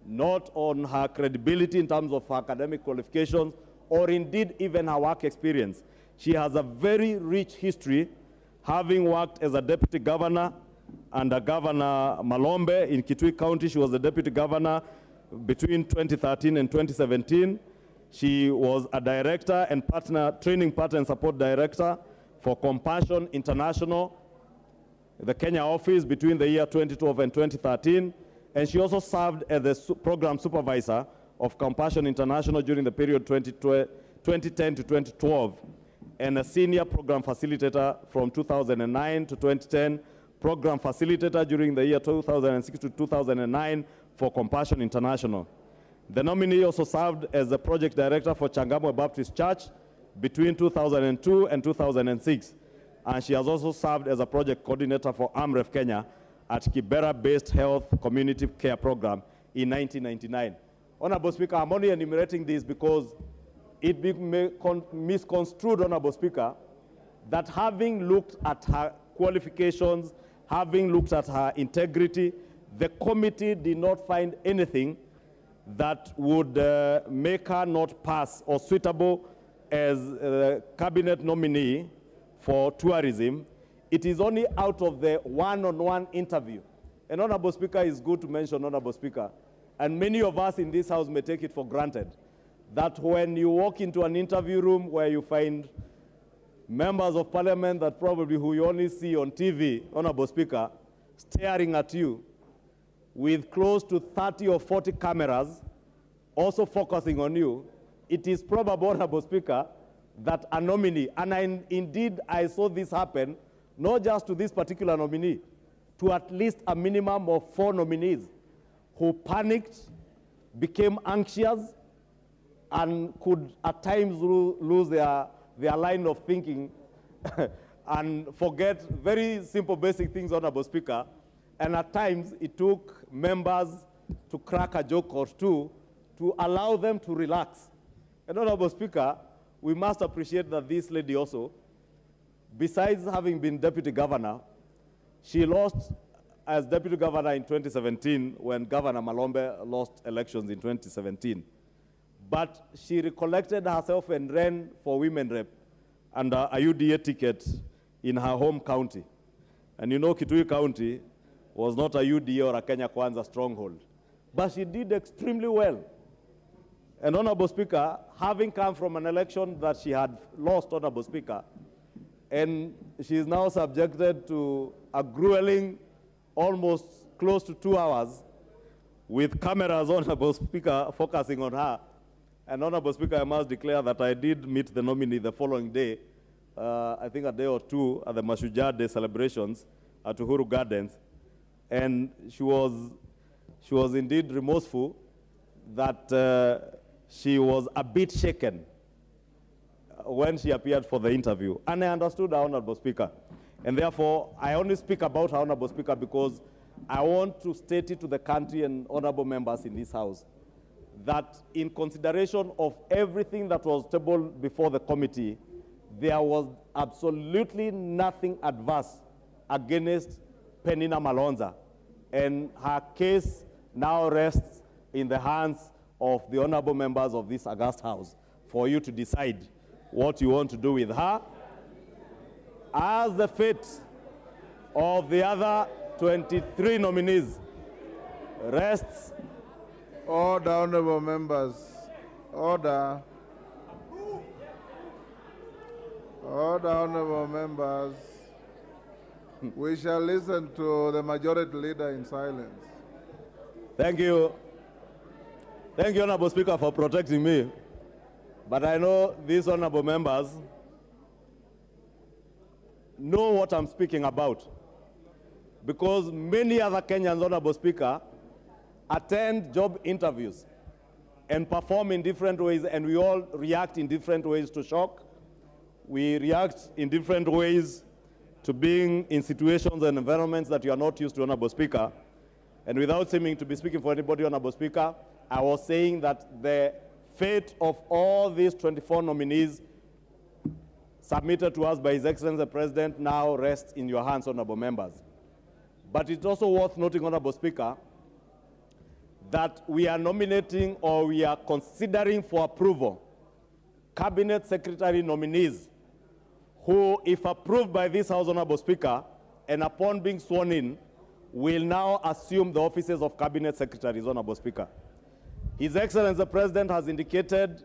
not on her credibility in terms of her academic qualifications, or indeed even her work experience. She has a very rich history, having worked as a deputy governor under Governor Malombe in Kitui County. She was the deputy governor between 2013 and 2017. She was a director and training partner and support director for Compassion International, the Kenya office, between the year 2012 and 2013. And she also served as the program supervisor of Compassion International during the period 2010 to 2012, and a senior program facilitator from 2009 to 2010, program facilitator during the year 2006 to 2009 for Compassion International. The nominee also served as the project director for Changamwe Baptist Church between 2002 and 2006. And she has also served as a project coordinator for AMREF Kenya at Kibera-based Health Community Care Program in 1999. Honorable Speaker, I'm only enumerating this because it be misconstrued, Honorable Speaker, that having looked at her qualifications, having looked at her integrity, the committee did not find anything that would make her not pass or suitable as a cabinet nominee for tourism. It is only out of the one-on-one interview. And Honorable Speaker, is good to mention, Honorable Speaker, and many of us in this House may take it for granted, that when you walk into an interview room where you find members of parliament that probably who you only see on TV, Honorable Speaker, staring at you with close to 30 or 40 cameras also focusing on you, it is probable, Honorable Speaker, that a nominee, and indeed I saw this happen, not just to this particular nominee, to at least a minimum of 4 nominees who panicked, became anxious, and could at times lose their line of thinking and forget very simple basic things, Honorable Speaker. And at times it took members to crack a joke or two to allow them to relax. And Honorable Speaker, we must appreciate that this lady also, besides having been deputy governor, she lost as deputy governor in 2017 when Governor Malombe lost elections in 2017. But she recollected herself and ran for women rep under a UDA ticket in her home county. And you know Kitui County was not a UDA or a Kenya Kwanza stronghold. But she did extremely well. And Honorable Speaker, having come from an election that she had lost, Honorable Speaker, and she is now subjected to a grueling, almost close to 2 hours, with cameras, Honorable Speaker, focusing on her. And Honorable Speaker, I must declare that I did meet the nominee the following day, I think a day or two, at the Mashujaa Day celebrations at Uhuru Gardens. And she was indeed remorseful that she was a bit shaken when she appeared for the interview. And I understood her, Honorable Speaker. And therefore, I only speak about her, Honorable Speaker, because I want to state it to the country and honorable members in this House that in consideration of everything that was tabled before the committee, there was absolutely nothing adverse against Penina Malonza. And her case now rests in the hands of the honorable members of this august House for you to decide what you want to do with her, as the fate of the other 23 nominees rests. Order, honorable members. Order. Order, honorable members. We shall listen to the majority leader in silence. Thank you. Thank you, Honorable Speaker, for protecting me. But I know these honorable members know what I'm speaking about, because many other Kenyans, Honorable Speaker, attend job interviews and perform in different ways, and we all react in different ways to shock. We react in different ways to being in situations and environments that you are not used to, Honorable Speaker. And without seeming to be speaking for anybody, Honorable Speaker, I was saying that the fate of all these 24 nominees submitted to us by His Excellency the President now rests in your hands, honorable members. But it's also worth noting, Honorable Speaker, that we are nominating or we are considering for approval Cabinet Secretary nominees who, if approved by this House, Honorable Speaker, and upon being sworn in, will now assume the offices of Cabinet Secretaries, Honorable Speaker. His Excellency the President has indicated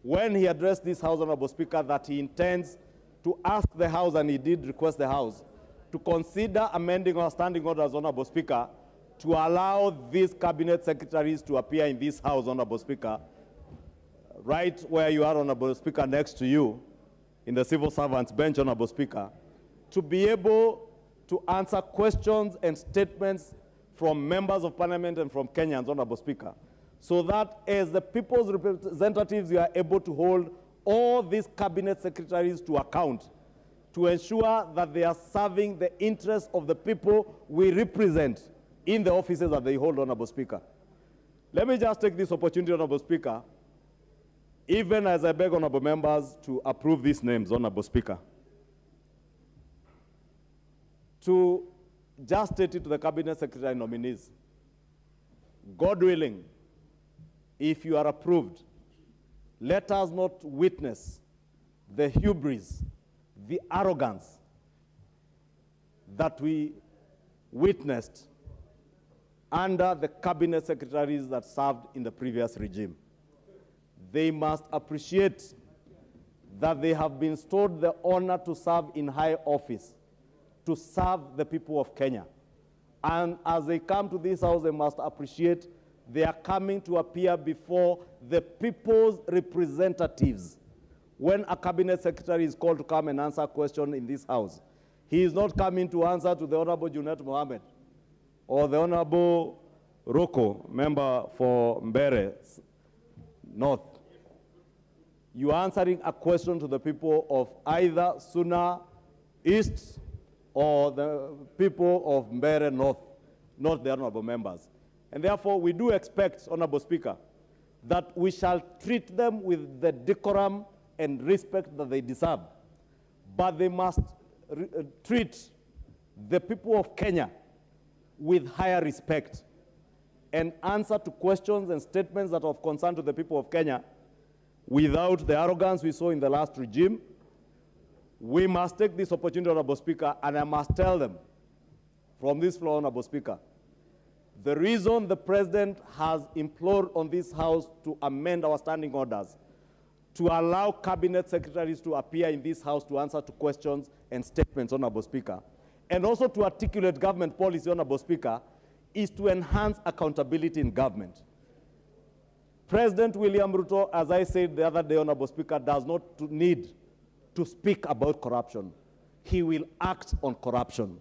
when he addressed this House, Honorable Speaker, that he intends to ask the House, and he did request the House, to consider amending our standing orders, Honorable Speaker, to allow these Cabinet Secretaries to appear in this House, Honorable Speaker, right where you are, Honorable Speaker, next to you, in the Civil Servants Bench, Honorable Speaker, to be able to answer questions and statements from members of parliament and from Kenyans, Honorable Speaker, so that as the people's representatives, you are able to hold all these cabinet secretaries to account to ensure that they are serving the interests of the people we represent in the offices that they hold, Honorable Speaker. Let me just take this opportunity, Honorable Speaker, even as I beg honorable members to approve these names, Honorable Speaker, to just state it to the cabinet secretary nominees. God willing, if you are approved, let us not witness the hubris, the arrogance that we witnessed under the cabinet secretaries that served in the previous regime. They must appreciate that they have been bestowed the honor to serve in high office, to serve the people of Kenya. And as they come to this house, they must appreciate they are coming to appear before the people's representatives. When a cabinet secretary is called to come and answer a question in this house, he is not coming to answer to the Honorable Junet Mohammed or the Honorable Roko, member for Mbere North. You are answering a question to the people of either Suna East or the people of Mbere North, not the honorable members. And therefore, we do expect, Honorable Speaker, that we shall treat them with the decorum and respect that they deserve. But they must treat the people of Kenya with higher respect and answer to questions and statements that are of concern to the people of Kenya without the arrogance we saw in the last regime. We must take this opportunity, Honorable Speaker, and I must tell them from this floor, Honorable Speaker, the reason the President has implored on this House to amend our standing orders, to allow cabinet secretaries to appear in this House to answer to questions and statements, Honorable Speaker, and also to articulate government policy, Honorable Speaker, is to enhance accountability in government. President William Ruto, as I said the other day, Honorable Speaker, does not need to speak about corruption. He will act on corruption.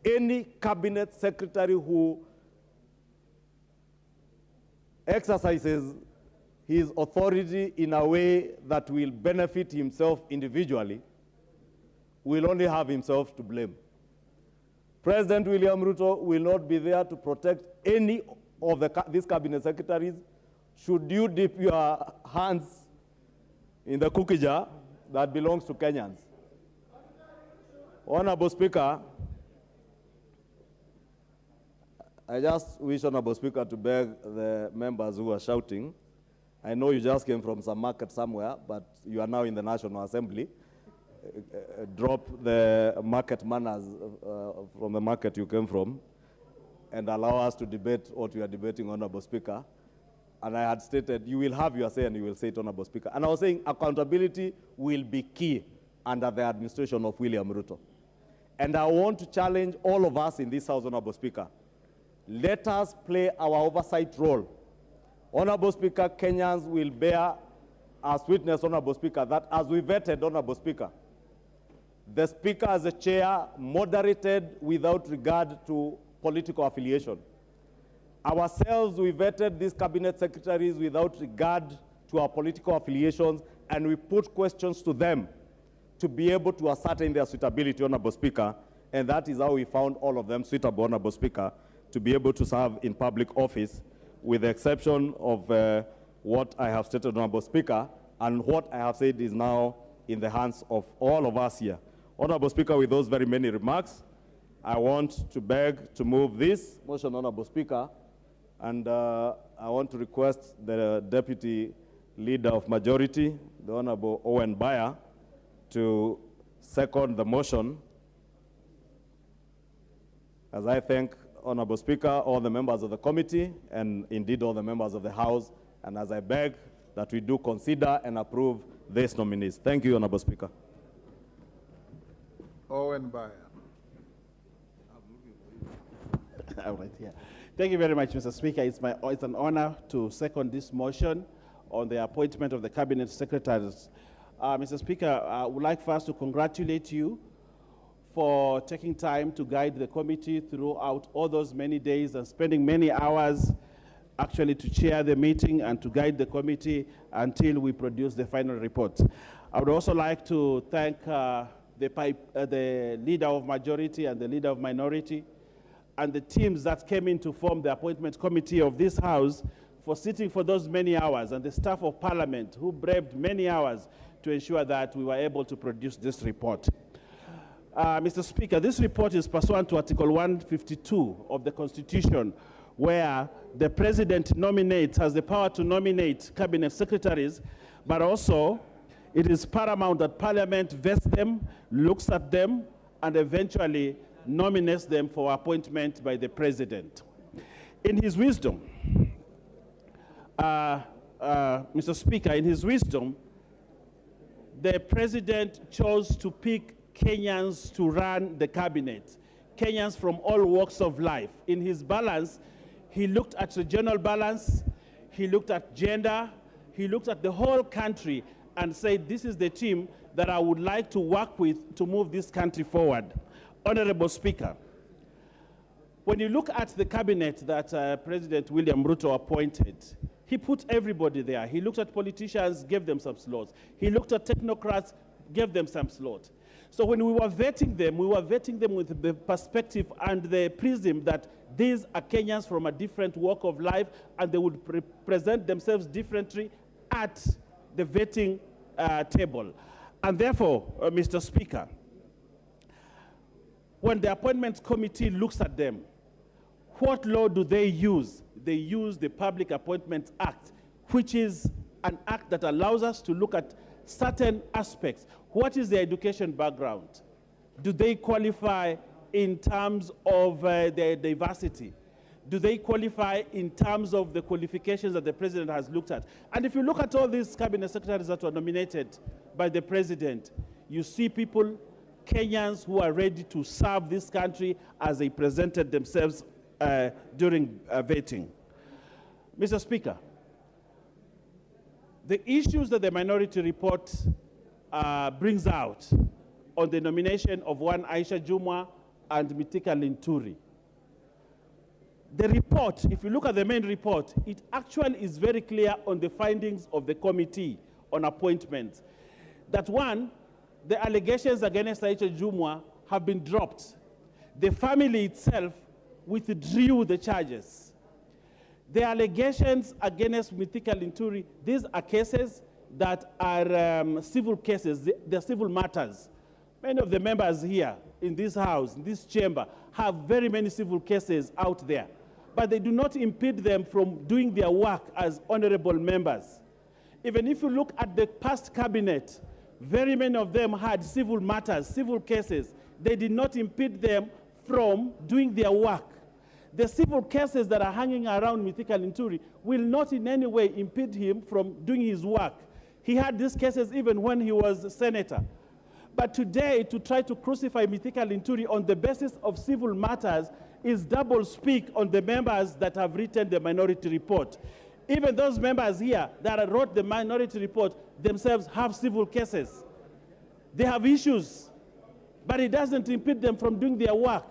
Any cabinet secretary who exercises his authority in a way that will benefit himself individually will only have himself to blame. President William Ruto will not be there to protect any of these cabinet secretaries. Should you dip your hands in the cookie jar that belongs to Kenyans? Honorable Speaker, I just wish, Honorable Speaker, to beg the members who are shouting. I know you just came from some market somewhere, but you are now in the National Assembly. Drop the market manners from the market you came from and allow us to debate what we are debating, Honorable Speaker. And I had stated, you will have your say and you will say it, Honorable Speaker. And I was saying accountability will be key under the administration of William Ruto. And I want to challenge all of us in this House, Honorable Speaker. Let us play our oversight role. Honorable Speaker, Kenyans will bear as witness, Honorable Speaker, that as we vetted, Honorable Speaker, the Speaker as a chair moderated without regard to political affiliation. Ourselves, we vetted these cabinet secretaries without regard to our political affiliations, and we put questions to them to be able to ascertain their suitability, Honorable Speaker, and that is how we found all of them suitable, Honorable Speaker, to be able to serve in public office, with the exception of what I have stated, Honorable Speaker, and what I have said is now in the hands of all of us here. Honorable Speaker, with those very many remarks, I want to beg to move this motion, Honorable Speaker, and I want to request the Deputy Leader of Majority, the Honorable Owen Bayer, to second the motion. As I thank Honorable Speaker, all the members of the committee, and indeed all the members of the House, and as I beg that we do consider and approve these nominees. Thank you, Honorable Speaker. Owen Bayer. All right, yeah. Thank you very much, Mr. Speaker. It's an honor to second this motion on the appointment of the cabinet secretaries. Mr. Speaker, I would like first to congratulate you for taking time to guide the committee throughout all those many days and spending many hours actually to chair the meeting and to guide the committee until we produce the final report. I would also like to thank the leader of majority and the leader of minority and the teams that came in to form the appointment committee of this House for sitting for those many hours, and the staff of Parliament who braved many hours to ensure that we were able to produce this report. Mr. Speaker, this report is pursuant to Article 152 of the Constitution, where the President has the power to nominate cabinet secretaries, but also it is paramount that Parliament vests them, looks at them, and eventually nominates them for appointment by the President. In his wisdom, Mr. Speaker, in his wisdom, the President chose to pick Kenyans to run the cabinet, Kenyans from all walks of life. In his balance, he looked at regional balance, he looked at gender, he looked at the whole country and said, this is the team that I would like to work with to move this country forward. Honorable Speaker, when you look at the cabinet that President William Ruto appointed, he put everybody there. He looked at politicians, gave them some slots. He looked at technocrats, gave them some slots. So when we were vetting them with the perspective and the prism that these are Kenyans from a different walk of life and they would present themselves differently at the vetting table. And therefore, Mr. Speaker, when the appointments committee looks at them, what law do they use? They use the Public Appointments Act, which is an act that allows us to look at certain aspects. What is their education background? Do they qualify in terms of their diversity? Do they qualify in terms of the qualifications that the President has looked at? And if you look at all these cabinet secretaries that were nominated by the President, you see people, Kenyans, who are ready to serve this country as they presented themselves during vetting. Mr. Speaker, the issues that the minority report brings out on the nomination of one Aisha Jumwa and Mitika Linturi. The report, if you look at the main report, it actually is very clear on the findings of the committee on appointments. That one, the allegations against Aisha Jumwa have been dropped. The family itself withdrew the charges. The allegations against Mitika Linturi, these are cases that are civil cases, they're civil matters. Many of the members here in this house, in this chamber, have very many civil cases out there, but they do not impede them from doing their work as honorable members. Even if you look at the past cabinet, very many of them had civil matters, civil cases. They did not impede them from doing their work. The civil cases that are hanging around Mitika Linturi will not in any way impede him from doing his work. He had these cases even when he was senator. But today, to try to crucify Mitika Linturi on the basis of civil matters is double speak on the members that have written the minority report. Even those members here that wrote the minority report themselves have civil cases. They have issues, but it doesn't impede them from doing their work.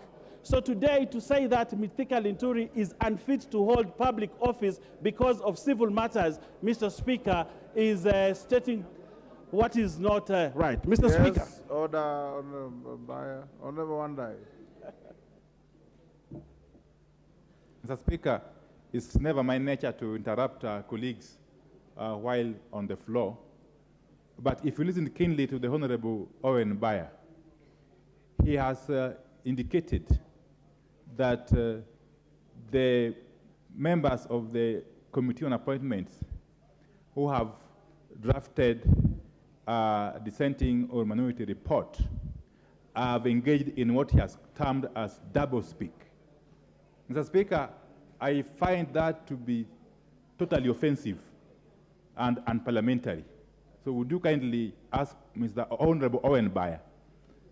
So today, to say that Mitika Linturi is unfit to hold public office because of civil matters, Mr. Speaker, is stating what is not right. Mr. Speaker. Yes, order, Honorable Wandai. Mr. Speaker, it's never my nature to interrupt colleagues while on the floor. But if you listen keenly to the Honorable Owen Bayer, he has indicated that the members of the Committee on Appointments who have drafted dissenting or minority report have engaged in what he has termed as doublespeak. Mr. Speaker, I find that to be totally offensive and unparliamentary. So would you kindly ask Mr. Honorable Owen Bayer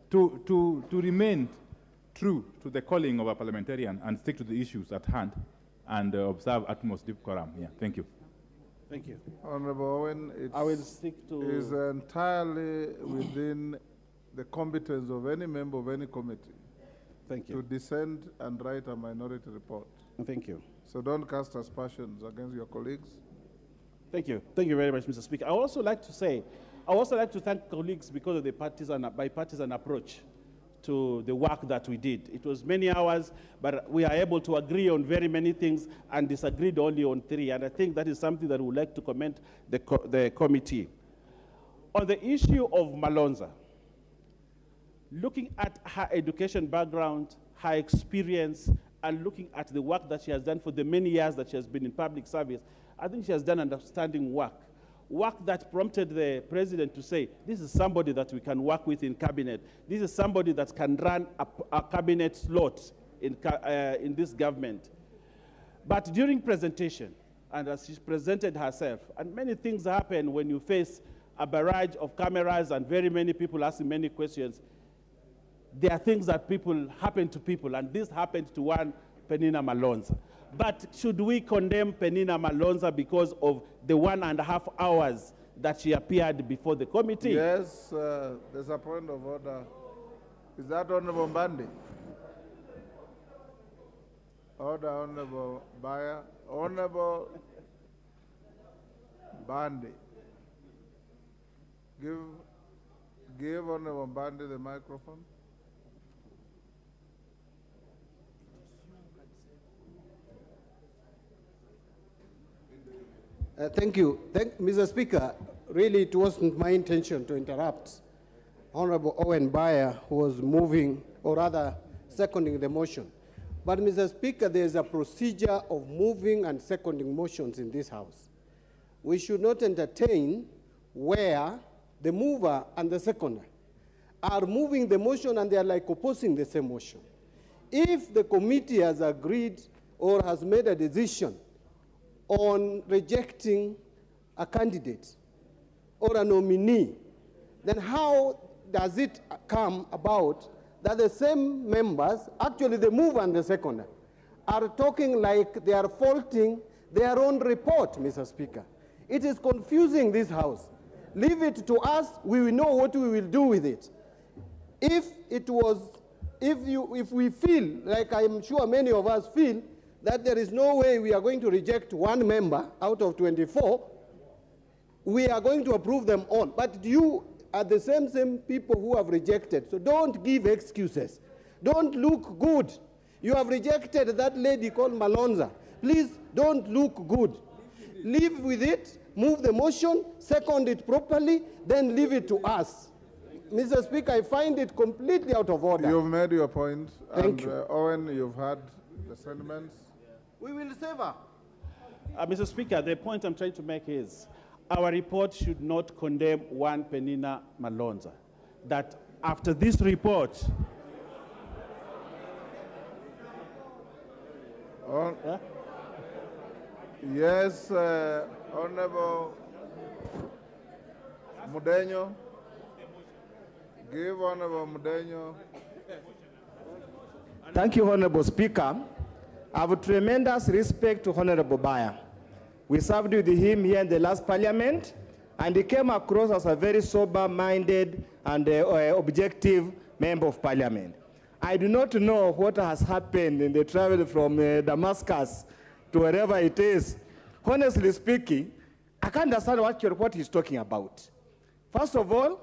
to remain true to the calling of a parliamentarian and stick to the issues at hand and observe utmost decorum. Yeah, thank you. Thank you. Honorable Owen, I will stick to... is entirely within the competence of any member of any committee Thank you. to dissent and write a minority report. Thank you. So don't cast aspersions against your colleagues. Thank you. Thank you very much, Mr. Speaker. I also like to thank colleagues because of the bipartisan approach to the work that we did. It was many hours, but we are able to agree on very many things and disagreed only on 3. And I think that is something that we would like to commend the committee. On the issue of Malonza, looking at her education background, her experience, and looking at the work that she has done for the many years that she has been in public service, I think she has done understanding work that prompted the president to say, this is somebody that we can work with in cabinet. This is somebody that can run a cabinet slot in this government. But during presentation, and as she presented herself, and many things happen when you face a barrage of cameras and very many people asking many questions, there are things that happen to people, and this happened to one Penina Malonza. But should we condemn Penina Malonza because of the 1.5 hours that she appeared before the committee? Yes, there's a point of order. Is that Honorable Mbandi? Order, Honorable Baya. Honorable Mbandi. Give Honorable Mbandi the microphone. Thank you. Mr. Speaker, really it wasn't my intention to interrupt Honorable Owen Bayer, who was moving, or rather seconding the motion. But Mr. Speaker, there's a procedure of moving and seconding motions in this House. We should not entertain where the mover and the seconder are moving the motion and they are like opposing the same motion. If the committee has agreed or has made a decision on rejecting a candidate or a nominee, then how does it come about that the same members, actually the mover and the seconder, are talking like they are faulting their own report, Mr. Speaker? It is confusing this House. Leave it to us, we will know what we will do with it. If we feel, like I'm sure many of us feel, that there is no way we are going to reject one member out of 24, we are going to approve them all. But you are the same people who have rejected, so don't give excuses. Don't look good. You have rejected that lady called Malonza. Please don't look good. Live with it, move the motion, second it properly, then leave it to us. Mr. Speaker, I find it completely out of order. You've made your point. Thank you. Owen, you've heard the sentiments. We will save her. Mr. Speaker, the point I'm trying to make is our report should not condemn one Penina Malonza. That after this report, Yes, Honorable Mudenyo. Give Honorable Mudenyo. Thank you, Honorable Speaker. I have tremendous respect to Honorable Bayer. We served with him here in the last parliament, and he came across as a very sober-minded and objective member of parliament. I do not know what has happened in the travel from Damascus to wherever it is. Honestly speaking, I can't understand what he's talking about. First of all,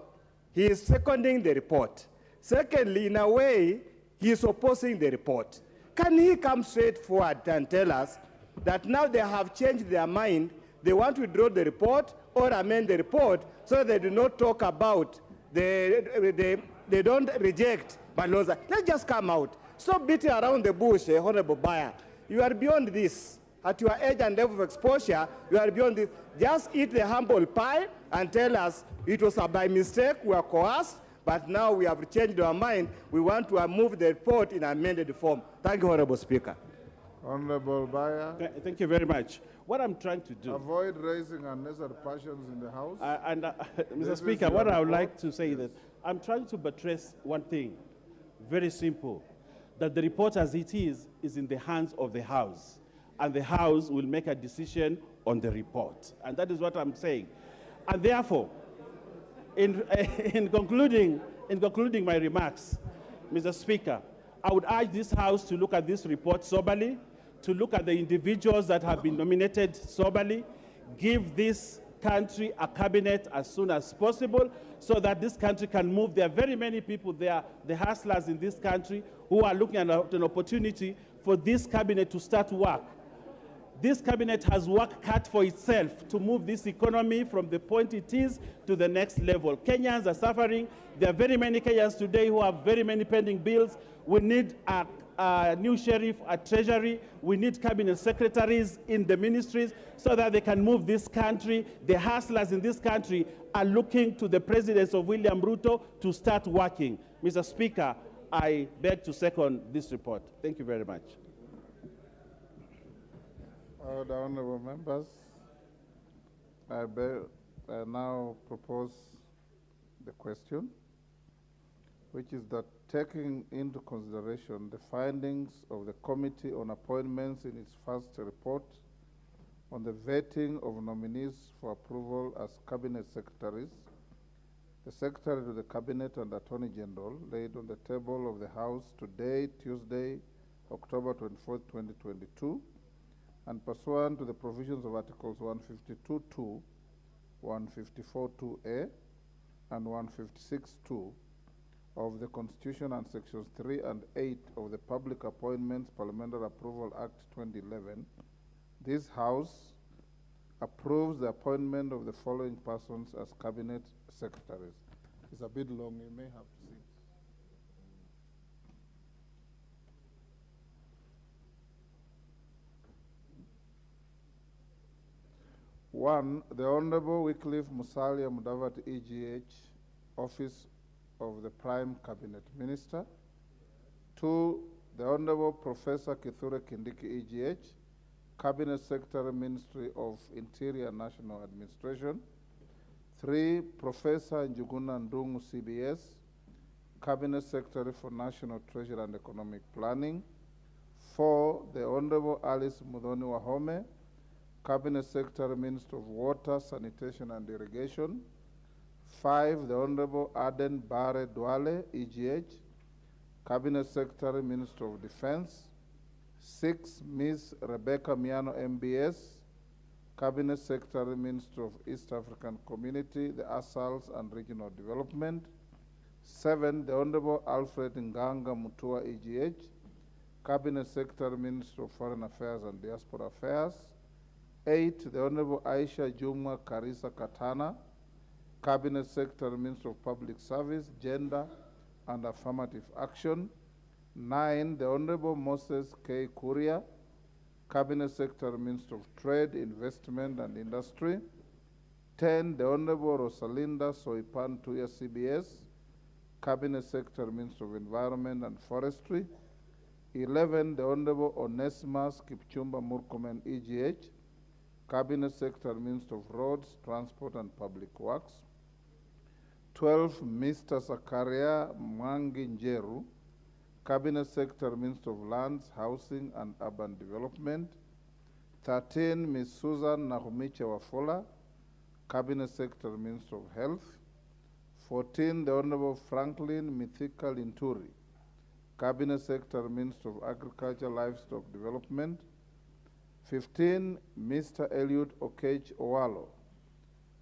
he is seconding the report. Secondly, in a way, he is opposing the report. Can he come straight forward and tell us that now they have changed their mind, they want to withdraw the report or amend the report so they do not talk about, they don't reject Malonza? Let's just come out. Stop beating around the bush, Honorable Bayer. You are beyond this. At your age and level of exposure, you are beyond this. Just eat the humble pie and tell us it was by mistake, we are coerced, but now we have changed our mind. We want to move the report in amended form. Thank you, Honorable Speaker. Honorable Bayer. Thank you very much. What I'm trying to do... Avoid raising unnecessary passions in the House. Mr. Speaker, what I would like to say is that I'm trying to buttress one thing, very simple, that the report as it is in the hands of the House, and the House will make a decision on the report. And that is what I'm saying. And therefore, in concluding in concluding my remarks, Mr. Speaker, I would urge this House to look at this report soberly, to look at the individuals that have been nominated soberly, give this country a cabinet as soon as possible so that this country can move. There are very many people there, the hustlers in this country, who are looking at an opportunity for this cabinet to start work. This cabinet has work cut for itself to move this economy from the point it is to the next level. Kenyans are suffering. There are very many Kenyans today who have very many pending bills. We need a new sheriff at Treasury. We need cabinet secretaries in the ministries so that they can move this country. The hustlers in this country are looking to the presidency of William Ruto to start working. Mr. Speaker, I beg to second this report. Thank you very much. The honorable members, I now propose the question, which is that taking into consideration the findings of the Committee on Appointments in its first report on the vetting of nominees for approval as Cabinet Secretaries, the Secretary to the Cabinet and Attorney General laid on the table of the House today, Tuesday, October 24, 2022, and pursuant to the provisions of Articles 152.2, 154.2a, and 156.2 of the Constitution and Sections 3 and 8 of the Public Appointments Parliamentary Approval Act 2011, this House approves the appointment of the following persons as Cabinet Secretaries. It's a bit long, you may have to see. One, the Honorable Wycliffe Musalia Mudavadi, EGH, Office of the Prime Cabinet Minister. Two, the Honorable Professor Kithure Kindiki, EGH, Cabinet Secretary, Ministry of Interior and National Administration. Three, Professor Njuguna Ndungu, CBS, Cabinet Secretary for National Treasury and Economic Planning. Four, the Honorable Alice Mudhoni Wahome, Cabinet Secretary, Minister of Water, Sanitation and Irrigation. Five, the Honorable Aden Bare Duale, EGH, Cabinet Secretary, Minister of Defense. Six, Ms. Rebecca Miano, MBS, Cabinet Secretary, Minister of East African Community, the ASALs and Regional Development. Seven, the Honorable Alfred Nganga Mutua, EGH, Cabinet Secretary, Minister of Foreign Affairs and Diaspora Affairs. Eight, the Honorable Aisha Jumwa Karisa Katana, Cabinet Secretary, Minister of Public Service, Gender and Affirmative Action. Nine, the Honorable Moses K. Kuria, Cabinet Secretary, Minister of Trade, Investment and Industry. 10, the Honorable Rosalinda Soipan Tuya, CBS, Cabinet Secretary, Minister of Environment and Forestry. 11, the Honorable Onesimus Kipchumba Murkomen, EGH, Cabinet Secretary, Minister of Roads, Transport and Public Works. 12, Mr. Zakaria Mwangi Njeru, Cabinet Secretary, Minister of Lands, Housing and Urban Development. 13, Ms. Susan Nahumicha Wafula, Cabinet Secretary, Minister of Health. 14, the Honorable Franklin Mithika Linturi, Cabinet Secretary, Minister of Agriculture, Livestock Development. 15, Mr. Eliud Okech Owalo,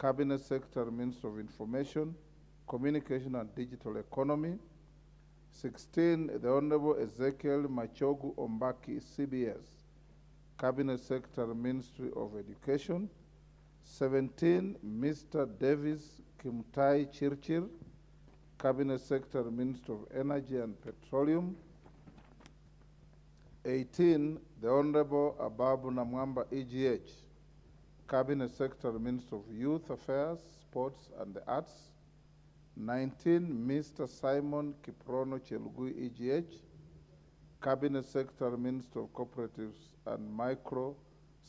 Cabinet Secretary, Minister of Information, Communication and Digital Economy. 16, the Honorable Ezekiel Machogu Ombaki, CBS, Cabinet Secretary, Ministry of Education. 17, Mr. Davis Kimtai Chirchir, Cabinet Secretary, Minister of Energy and Petroleum. 18, the Honorable Ababu Namwamba, EGH, Cabinet Secretary, Minister of Youth Affairs, Sports and the Arts. 19, Mr. Simon Kiprono Chelugui, EGH, Cabinet Secretary, Minister of Cooperatives and Micro,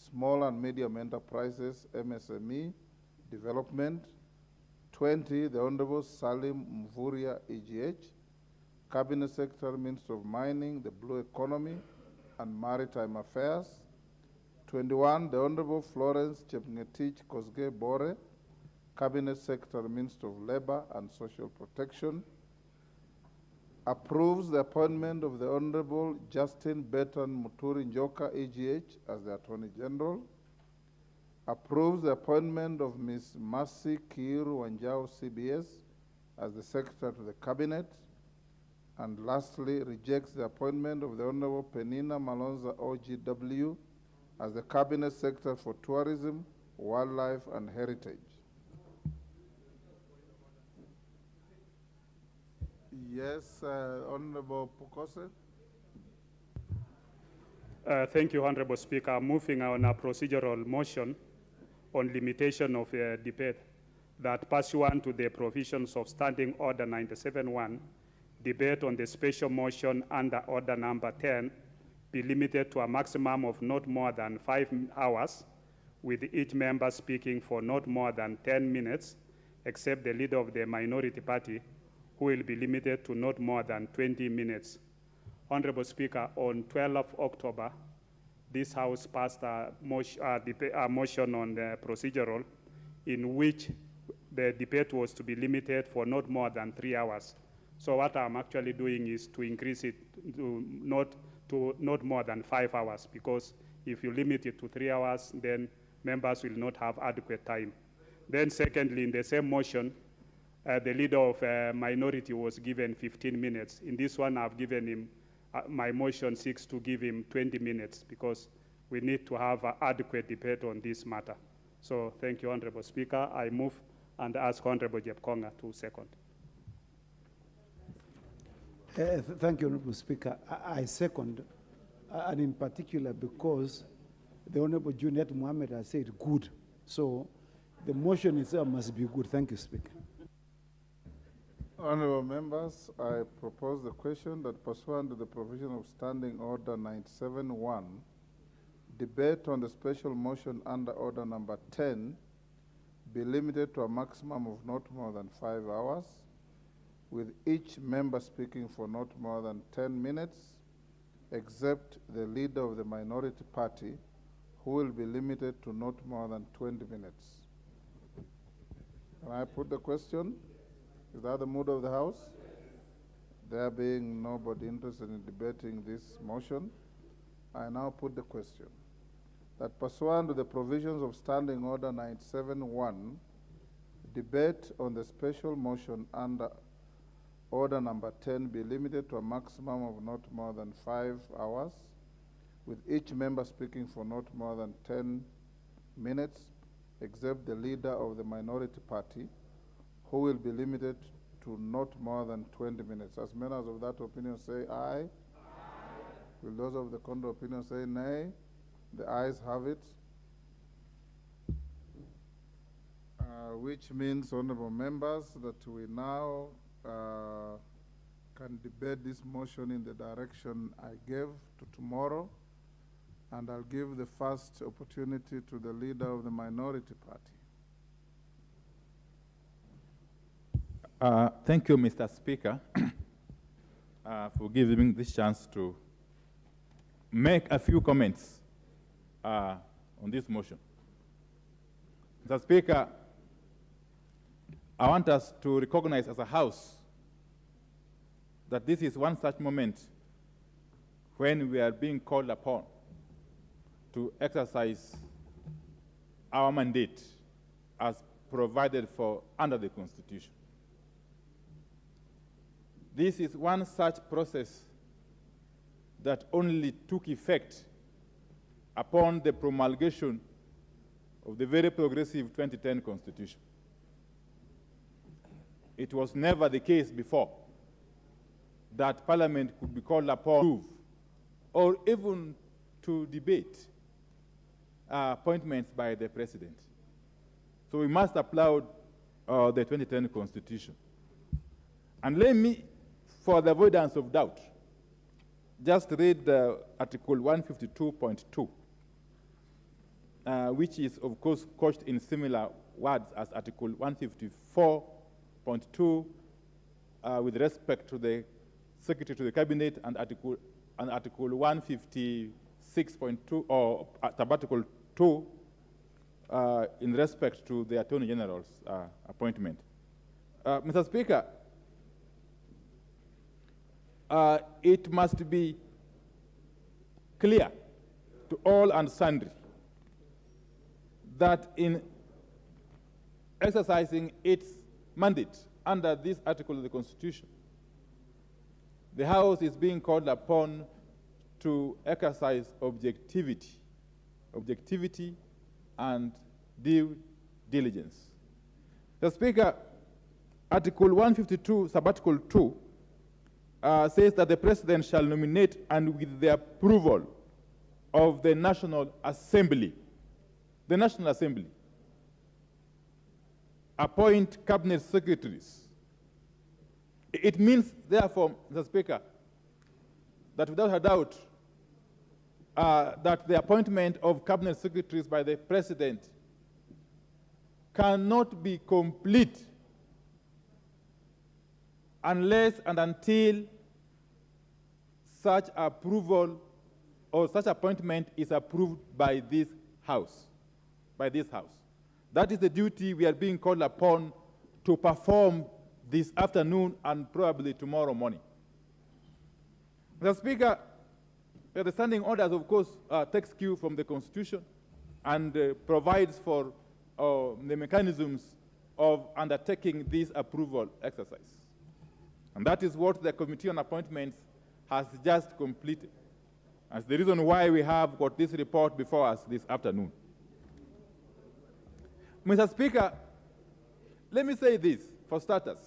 Small and Medium Enterprises, MSME, Development. 20, the Honorable Salim Mvuria, EGH, Cabinet Secretary, Minister of Mining, the Blue Economy and Maritime Affairs. 21, the Honorable Florence Chepngetich Kosgei Bore, Cabinet Secretary, Minister of Labor and Social Protection. approves the appointment of the Honorable Justin Bertrand Muturi Njoka, AGH, as the Attorney General, approves the appointment of Ms. Mercy Kiiru Wanjau, CBS, as the Secretary to the Cabinet, and lastly, rejects the appointment of the Honorable Penina Malonza, OGW, as the Cabinet Secretary for Tourism, Wildlife, and Heritage. Yes, Honorable Pukose. Thank you, Honorable Speaker. Moving on a procedural motion on limitation of debate that pursuant to the provisions of Standing Order 97-1, debate on the special motion under Order Number 10 be limited to a maximum of not more than 5 hours, with each member speaking for not more than 10 minutes, except the leader of the minority party, who will be limited to not more than 20 minutes. Honorable Speaker, on 12th of October, this House passed a motion on the procedural in which the debate was to be limited for not more than 3 hours. So what I'm actually doing is to increase it to not more than 5 hours, because if you limit it to 3 hours, then members will not have adequate time. Then secondly, in the same motion, the leader of a minority was given 15 minutes. In this one, I've given him, my motion seeks to give him 20 minutes because we need to have an adequate debate on this matter. So thank you, Honorable Speaker. I move and ask Honorable Jepkonga to second. Thank you, Honorable Speaker. I second, and in particular because the Honorable Juliet Mohammed has said good. So the motion itself must be good. Thank you, Speaker. Honorable members, I propose the question that pursuant to the provision of Standing Order 97-1, debate on the special motion under Order Number 10 be limited to a maximum of not more than 5 hours, with each member speaking for not more than 10 minutes, except the leader of the minority party, who will be limited to not more than 20 minutes. Can I put the question? Is that the mood of the House? There being nobody interested in debating this motion, I now put the question that pursuant to the provisions of Standing Order 97-1, debate on the special motion under Order Number 10 be limited to a maximum of not more than 5 hours, with each member speaking for not more than 10 minutes, except the leader of the minority party, who will be limited to not more than 20 minutes. As members of that opinion say aye. Aye. Will those of the contrary opinion say nay? The ayes have it. Which means, honorable members, that we now can debate this motion in the direction I gave to tomorrow, and I'll give the first opportunity to the leader of the minority party. Thank you, Mr. Speaker, for giving me this chance to make a few comments on this motion. Mr. Speaker, I want us to recognize as a House that this is one such moment when we are being called upon to exercise our mandate as provided for under the Constitution. This is one such process that only took effect upon the promulgation of the very progressive 2010 Constitution. It was never the case before that Parliament could be called upon to approve or even to debate appointments by the President. So we must applaud the 2010 Constitution. And let me, for the avoidance of doubt, just read Article 152.2, which is, of course, couched in similar words as Article 154.2 with respect to the Secretary to the Cabinet, and Article 156.2, or Article 2, in respect to the Attorney General's appointment. Mr. Speaker, it must be clear to all and sundry that in exercising its mandate under this article of the Constitution, the House is being called upon to exercise objectivity and due diligence. The Speaker, Article 152, Subarticle 2, says that the President shall nominate and with the approval of the National Assembly, appoint cabinet secretaries. It means, therefore, Mr. Speaker, that without a doubt, that the appointment of cabinet secretaries by the President cannot be complete unless and until such approval or such appointment is approved by this House. That is the duty we are being called upon to perform this afternoon and probably tomorrow morning. Mr. Speaker, the standing orders, of course, takes cue from the Constitution and provides for the mechanisms of undertaking this approval exercise. And that is what the Committee on Appointments has just completed. That's the reason why we have got this report before us this afternoon. Mr. Speaker, let me say this for starters.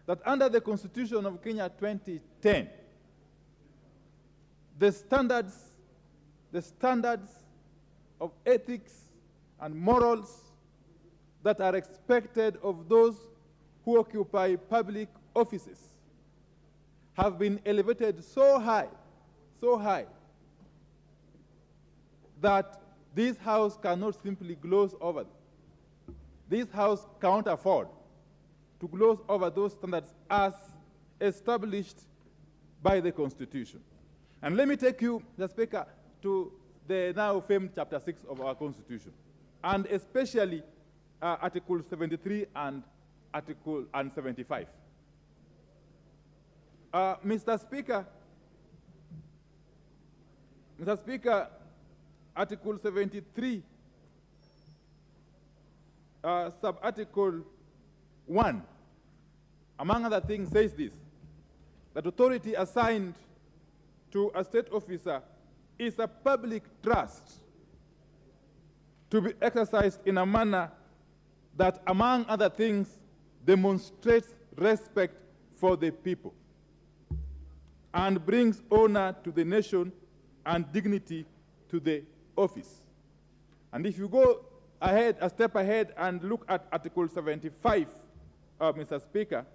That under the Constitution of Kenya 2010, the standards of ethics and morals that are expected of those who occupy public offices have been elevated so high, that this House cannot simply gloss over them. This House cannot afford to gloss over those standards as established by the Constitution. And let me take you, Mr. Speaker, to the now famed Chapter 6 of our Constitution, and especially Article 73 and Article 75. Mr. Speaker, Article 73, Subarticle 1, among other things, says this: that authority assigned to a state officer is a public trust to be exercised in a manner that, among other things, demonstrates respect for the people and brings honor to the nation and dignity to the office. And if you go ahead, a step ahead, and look at Article 75, Mr. Speaker,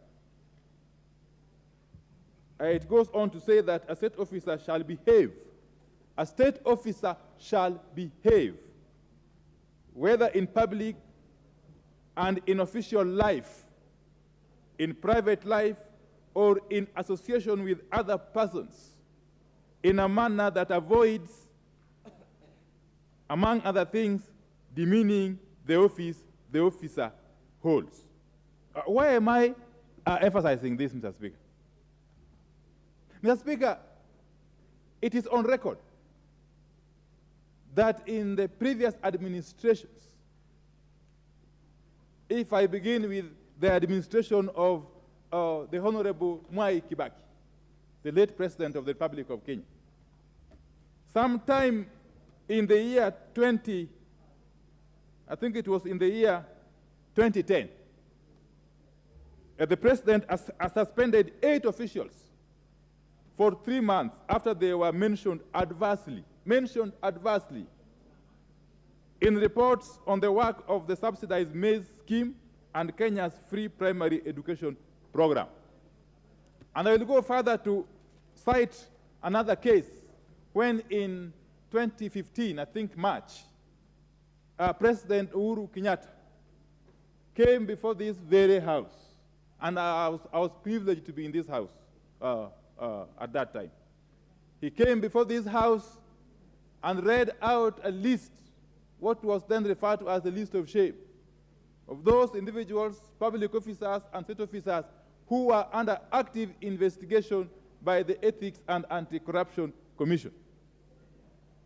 it goes on to say that a state officer shall behave. A state officer shall behave, whether in public and in official life, in private life, or in association with other persons, in a manner that avoids, among other things, demeaning the office the officer holds. Why am I emphasizing this, Mr. Speaker? Mr. Speaker, it is on record that in the previous administrations, if I begin with the administration of the Honorable Mwai Kibaki, the late President of the Republic of Kenya, sometime in the year 2010, the President suspended 8 officials for 3 months after they were mentioned adversely in reports on the work of the subsidized maize scheme and Kenya's free primary education program. And I will go further to cite another case when in 2015, I think March, President Uhuru Kenyatta came before this very house, and I was privileged to be in this house at that time. He came before this house and read out a list, what was then referred to as the list of shame, of those individuals, public officers, and state officers who are under active investigation by the Ethics and Anti-Corruption Commission.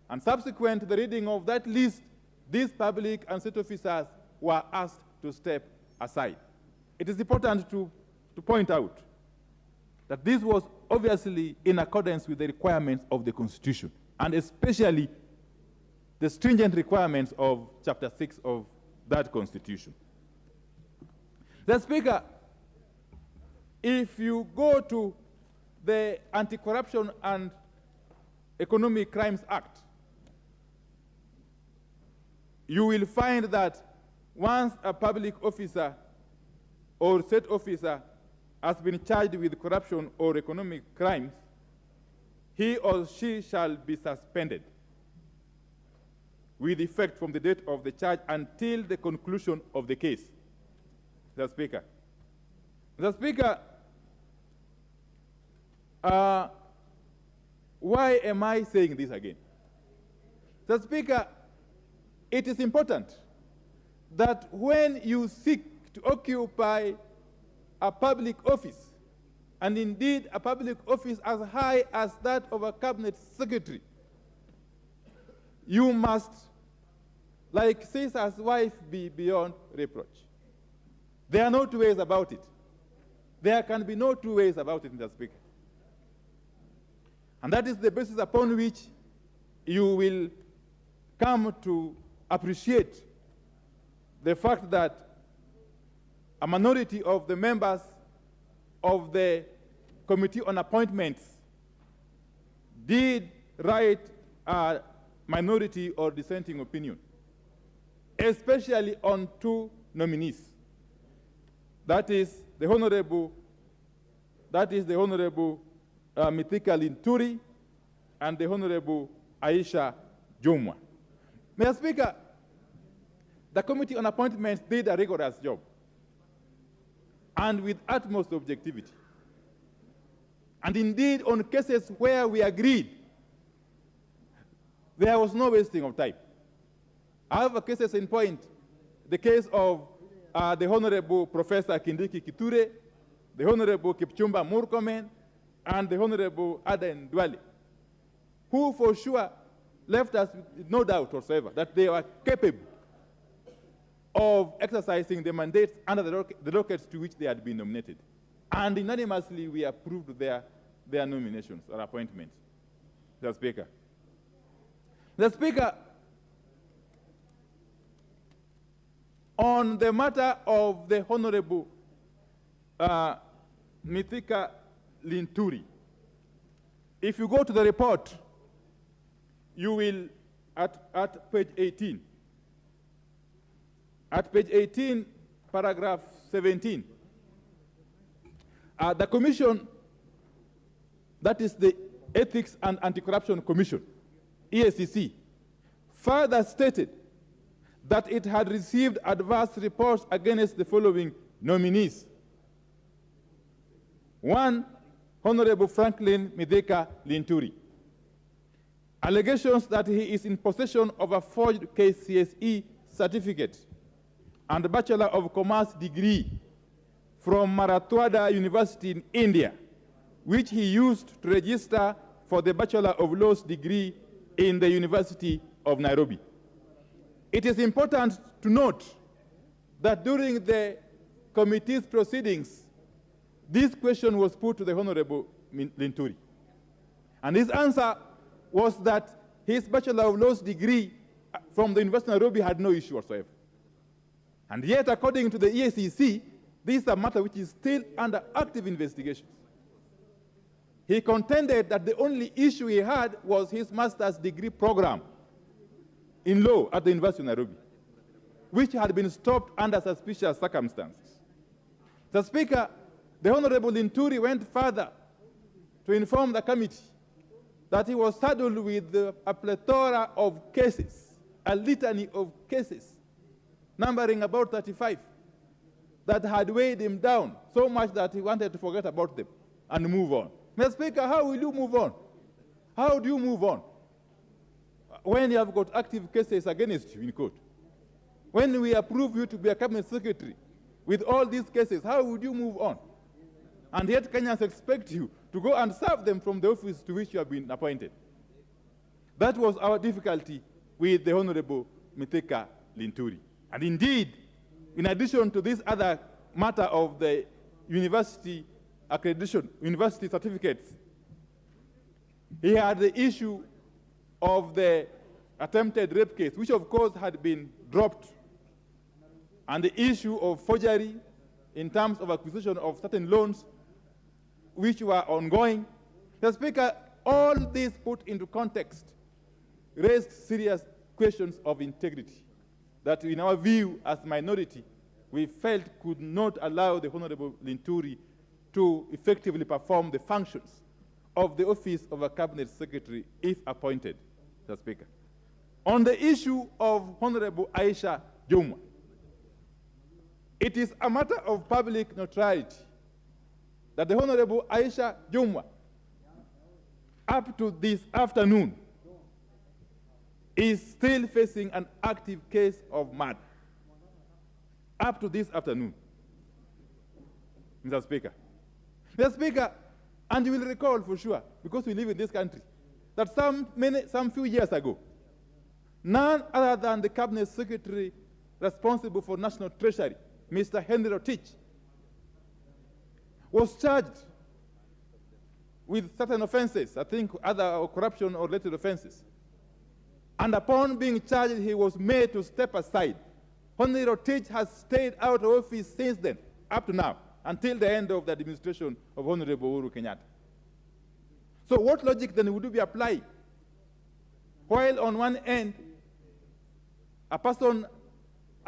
And subsequent to the reading of that list, these public and state officers were asked to step aside. It is important to point out that this was obviously in accordance with the requirements of the Constitution, and especially the stringent requirements of Chapter 6 of that Constitution. The Speaker, if you go to the Anti-Corruption and Economic Crimes Act, you will find that once a public officer or state officer has been charged with corruption or economic crimes, he or she shall be suspended with effect from the date of the charge until the conclusion of the case. The Speaker. The Speaker, why am I saying this again? The Speaker, it is important that when you seek to occupy a public office, and indeed a public office as high as that of a cabinet secretary, you must, like Caesar's wife, be beyond reproach. There are no two ways about it. There can be no two ways about it, Mr. Speaker. And that is the basis upon which you will come to appreciate the fact that a minority of the members of the Committee on Appointments did write a minority or dissenting opinion, especially on two nominees. That is the Honorable Mithika Linturi and the Honorable Aisha Jumwa. Mr. Speaker, the Committee on Appointments did a rigorous job and with utmost objectivity. And indeed, on cases where we agreed, there was no wasting of time. I have a cases in point, the case of the Honorable Professor Kindiki Kiture, the Honorable Kipchumba Murkomen, and the Honorable Aden Dwale, who for sure left us with no doubt whatsoever that they were capable of exercising the mandates under the dockets to which they had been nominated. And unanimously, we approved their nominations or appointments. The Speaker. The Speaker, on the matter of the Honorable Mithika Linturi, if you go to the report, you will, at page 18, paragraph 17, the commission, that is the Ethics and Anti-Corruption Commission, EACC, further stated that it had received adverse reports against the following nominees. 1, Honorable Franklin Mithika Linturi. Allegations that he is in possession of a forged KCSE certificate and a Bachelor of Commerce degree from Marathwada University in India, which he used to register for the Bachelor of Laws degree in the University of Nairobi. It is important to note that during the committee's proceedings, this question was put to the Honorable Linturi. And his answer was that his Bachelor of Laws degree from the University of Nairobi had no issue whatsoever. And yet, according to the EACC, this is a matter which is still under active investigation. He contended that the only issue he had was his master's degree program in law at the University of Nairobi, which had been stopped under suspicious circumstances. The Speaker, the Honorable Linturi went further to inform the committee that he was saddled with a plethora of cases, a litany of cases, numbering about 35, that had weighed him down so much that he wanted to forget about them and move on. Mr. Speaker, how will you move on? How do you move on when you have got active cases against you in court? When we approve you to be a cabinet secretary with all these cases, how would you move on? And yet Kenyans expect you to go and serve them from the office to which you have been appointed. That was our difficulty with the Honorable Mithika Linturi. And indeed, in addition to this other matter of the university accreditation, university certificates, he had the issue of the attempted rape case, which of course had been dropped, and the issue of forgery in terms of acquisition of certain loans, which were ongoing. The Speaker, all this put into context raised serious questions of integrity that, in our view as minority, we felt could not allow the Honorable Linturi to effectively perform the functions of the office of a cabinet secretary if appointed, Mr. Speaker. On the issue of Honorable Aisha Jumwa, it is a matter of public notoriety that the Honorable Aisha Jumwa, up to this afternoon, is still facing an active case of murder. Up to this afternoon, Mr. Speaker. Mr. Speaker, and you will recall for sure, because we live in this country, that some few years ago, none other than the cabinet secretary responsible for national treasury, Mr. Henry Rotich, was charged with certain offenses, I think other corruption or related offenses. And upon being charged, he was made to step aside. Henry Rotich has stayed out of office since then, up to now, until the end of the administration of Honorable Uhuru Kenyatta. So what logic then would we apply? While on one end, a person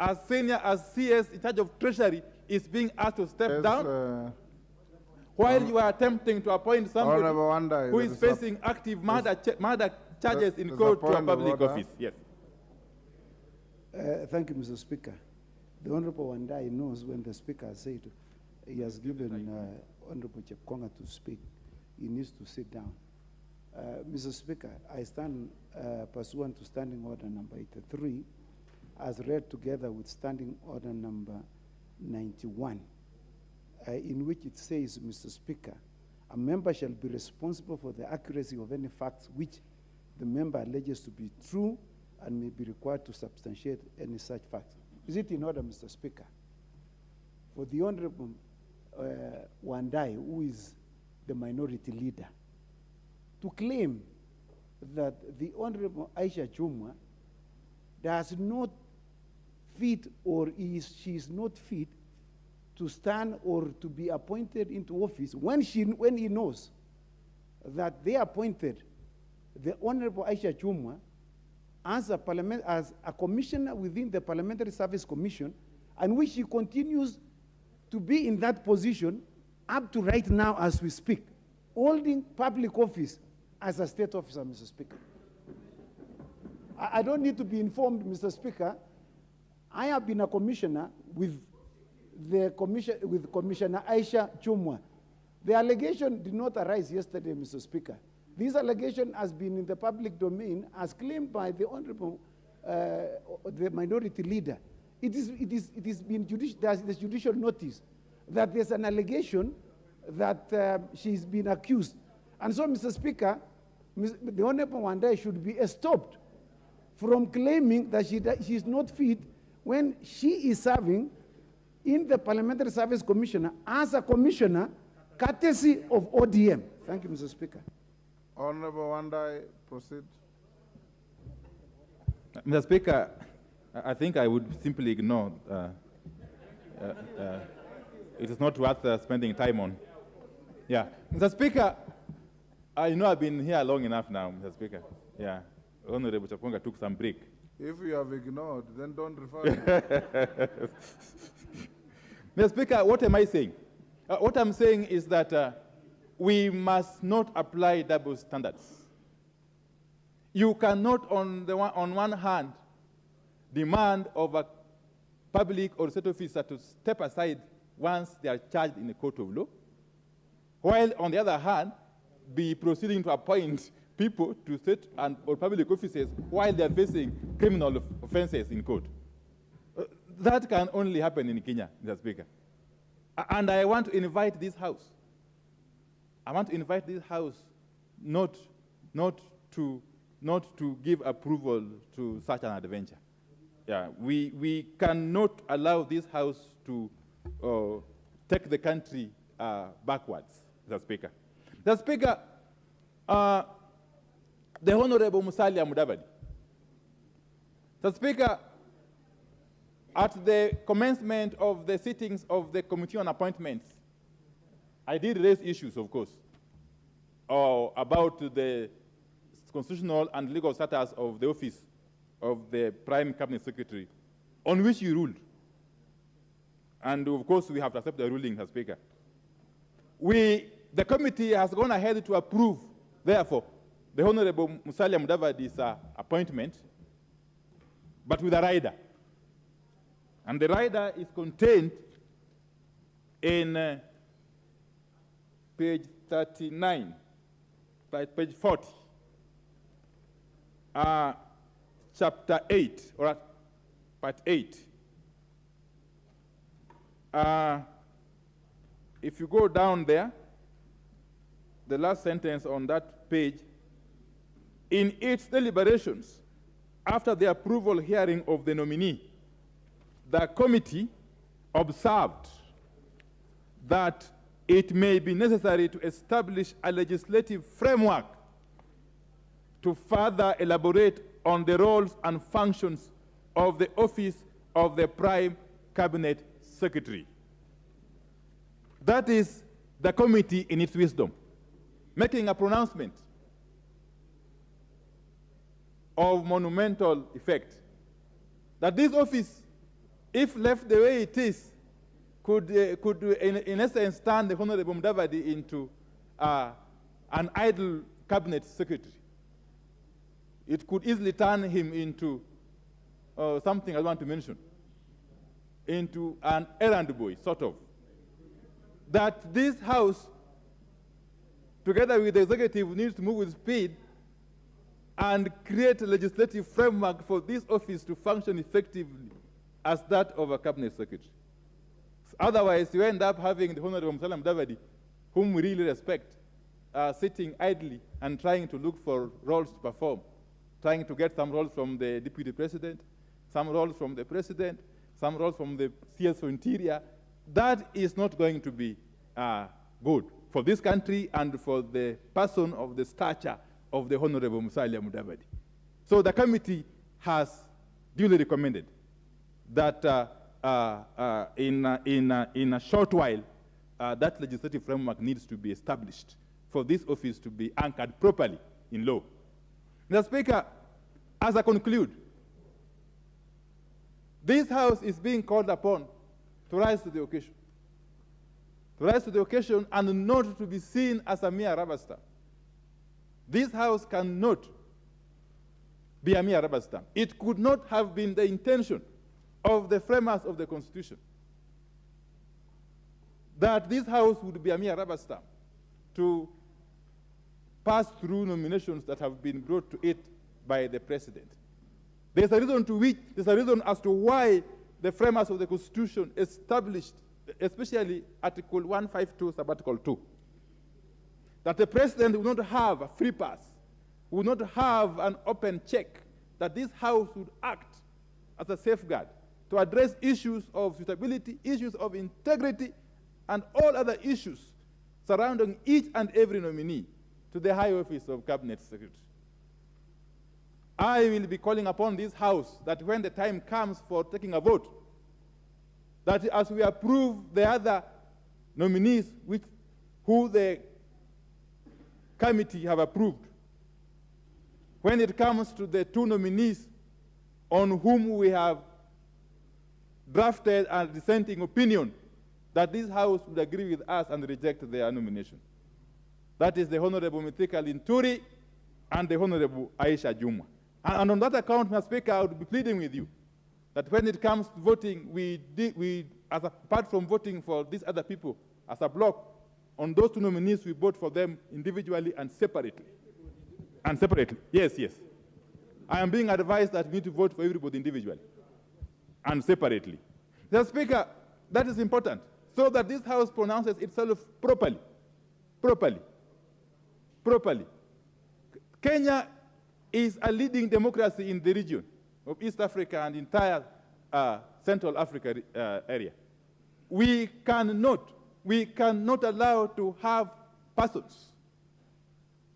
as senior as CS in charge of treasury is being asked to step down, while you are attempting to appoint somebody who is facing active murder charges in court to a public office. Yes. Thank you, Mr. Speaker. The Honorable Wandai knows when the Speaker has said he has given Honorable Chepkonga to speak, he needs to sit down. Mr. Speaker, I stand pursuant to Standing Order number 83, as read together with Standing Order number 91, in which it says, Mr. Speaker, a member shall be responsible for the accuracy of any facts which the member alleges to be true and may be required to substantiate any such facts. Is it in order, Mr. Speaker, for the Honorable Wandai, who is the minority leader, to claim that the Honorable Aisha Jumwa does not fit or she is not fit to stand or to be appointed into office when he knows that they appointed the Honorable Aisha Jumwa as a commissioner within the Parliamentary Service Commission, and which she continues to be in that position up to right now as we speak, holding public office as a state officer, Mr. Speaker. I don't need to be informed, Mr. Speaker. I have been a commissioner with Commissioner Aisha Jumwa. The allegation did not arise yesterday, Mr. Speaker. This allegation has been in the public domain as claimed by the Honorable, the minority leader. There's judicial notice that there's an allegation that she's been accused. And so, Mr. Speaker, the Honorable Wandai should be stopped from claiming that she is not fit when she is serving in the Parliamentary Service Commission as a commissioner, courtesy of ODM. Thank you, Mr. Speaker. Honorable Wandai, proceed. Mr. Speaker, I think I would simply ignore. It is not worth spending time on. Yeah. Mr. Speaker, I know I've been here long enough now, Mr. Speaker. Yeah. Honorable Chepkonga took some break. If you have ignored, then don't refer. Mr. Speaker, what am I saying? What I'm saying is that we must not apply double standards. You cannot, on one hand, demand of a public or state officer to step aside once they are charged in a court of law, while on the other hand, be proceeding to appoint people to state or public offices while they are facing criminal offenses in court. That can only happen in Kenya, Mr. Speaker. And I want to invite this House. I want to invite this House not to give approval to such an adventure. Yeah, we cannot allow this House to take the country backwards, Mr. Speaker. Mr. Speaker, the Honorable Musalia Mudavadi. Mr. Speaker, at the commencement of the sittings of the Committee on Appointments, I did raise issues, of course, about the constitutional and legal status of the office of the Prime Cabinet Secretary, on which you ruled. And of course, we have to accept the ruling, Mr. Speaker. The committee has gone ahead to approve, therefore, the Honorable Musalia Mudavadi's appointment, but with a rider. And the rider is contained in page 39, page 40, chapter 8, or part 8. If you go down there, the last sentence on that page, in its deliberations, after the approval hearing of the nominee, the committee observed that it may be necessary to establish a legislative framework to further elaborate on the roles and functions of the office of the Prime Cabinet Secretary. That is the committee in its wisdom, making a pronouncement of monumental effect, that this office, if left the way it is, could in essence turn the Honorable Mudavadi into an idle cabinet secretary. It could easily turn him into something I want to mention, into an errand boy, sort of. That this House, together with the executive, needs to move with speed and create a legislative framework for this office to function effectively as that of a cabinet secretary. Otherwise, you end up having the Honorable Musalia Mudavadi, whom we really respect, sitting idly and trying to look for roles to perform, trying to get some roles from the Deputy President, some roles from the President, some roles from the CS for Interior. That is not going to be good for this country and for the person of the stature of the Honorable Musalia Mudavadi. So the committee has duly recommended that in a short while, that legislative framework needs to be established for this office to be anchored properly in law. Mr. Speaker, as I conclude, this House is being called upon to rise to the occasion. To rise to the occasion and not to be seen as a mere rubber stamp. This House cannot be a mere rubber stamp. It could not have been the intention of the framers of the Constitution that this House would be a mere rubber stamp to pass through nominations that have been brought to it by the President. There's a reason as to why the framers of the Constitution established, especially Article 152, Sub-Article 2, that the President would not have a free pass, would not have an open check, that this House would act as a safeguard to address issues of suitability, issues of integrity, and all other issues surrounding each and every nominee to the high office of Cabinet Secretary. I will be calling upon this House that when the time comes for taking a vote, that as we approve the other nominees who the committee have approved, when it comes to the two nominees on whom we have drafted a dissenting opinion, that this House would agree with us and reject their nomination. That is the Honorable Mithika Linturi and the Honorable Aisha Jumwa. And on that account, Mr. Speaker, I would be pleading with you that when it comes to voting, apart from voting for these other people as a block, on those two nominees, we vote for them individually and separately. And separately, yes. I am being advised that we need to vote for everybody individually and separately. Mr. Speaker, that is important, so that this House pronounces itself properly. Kenya is a leading democracy in the region of East Africa and entire Central Africa area. We cannot allow to have persons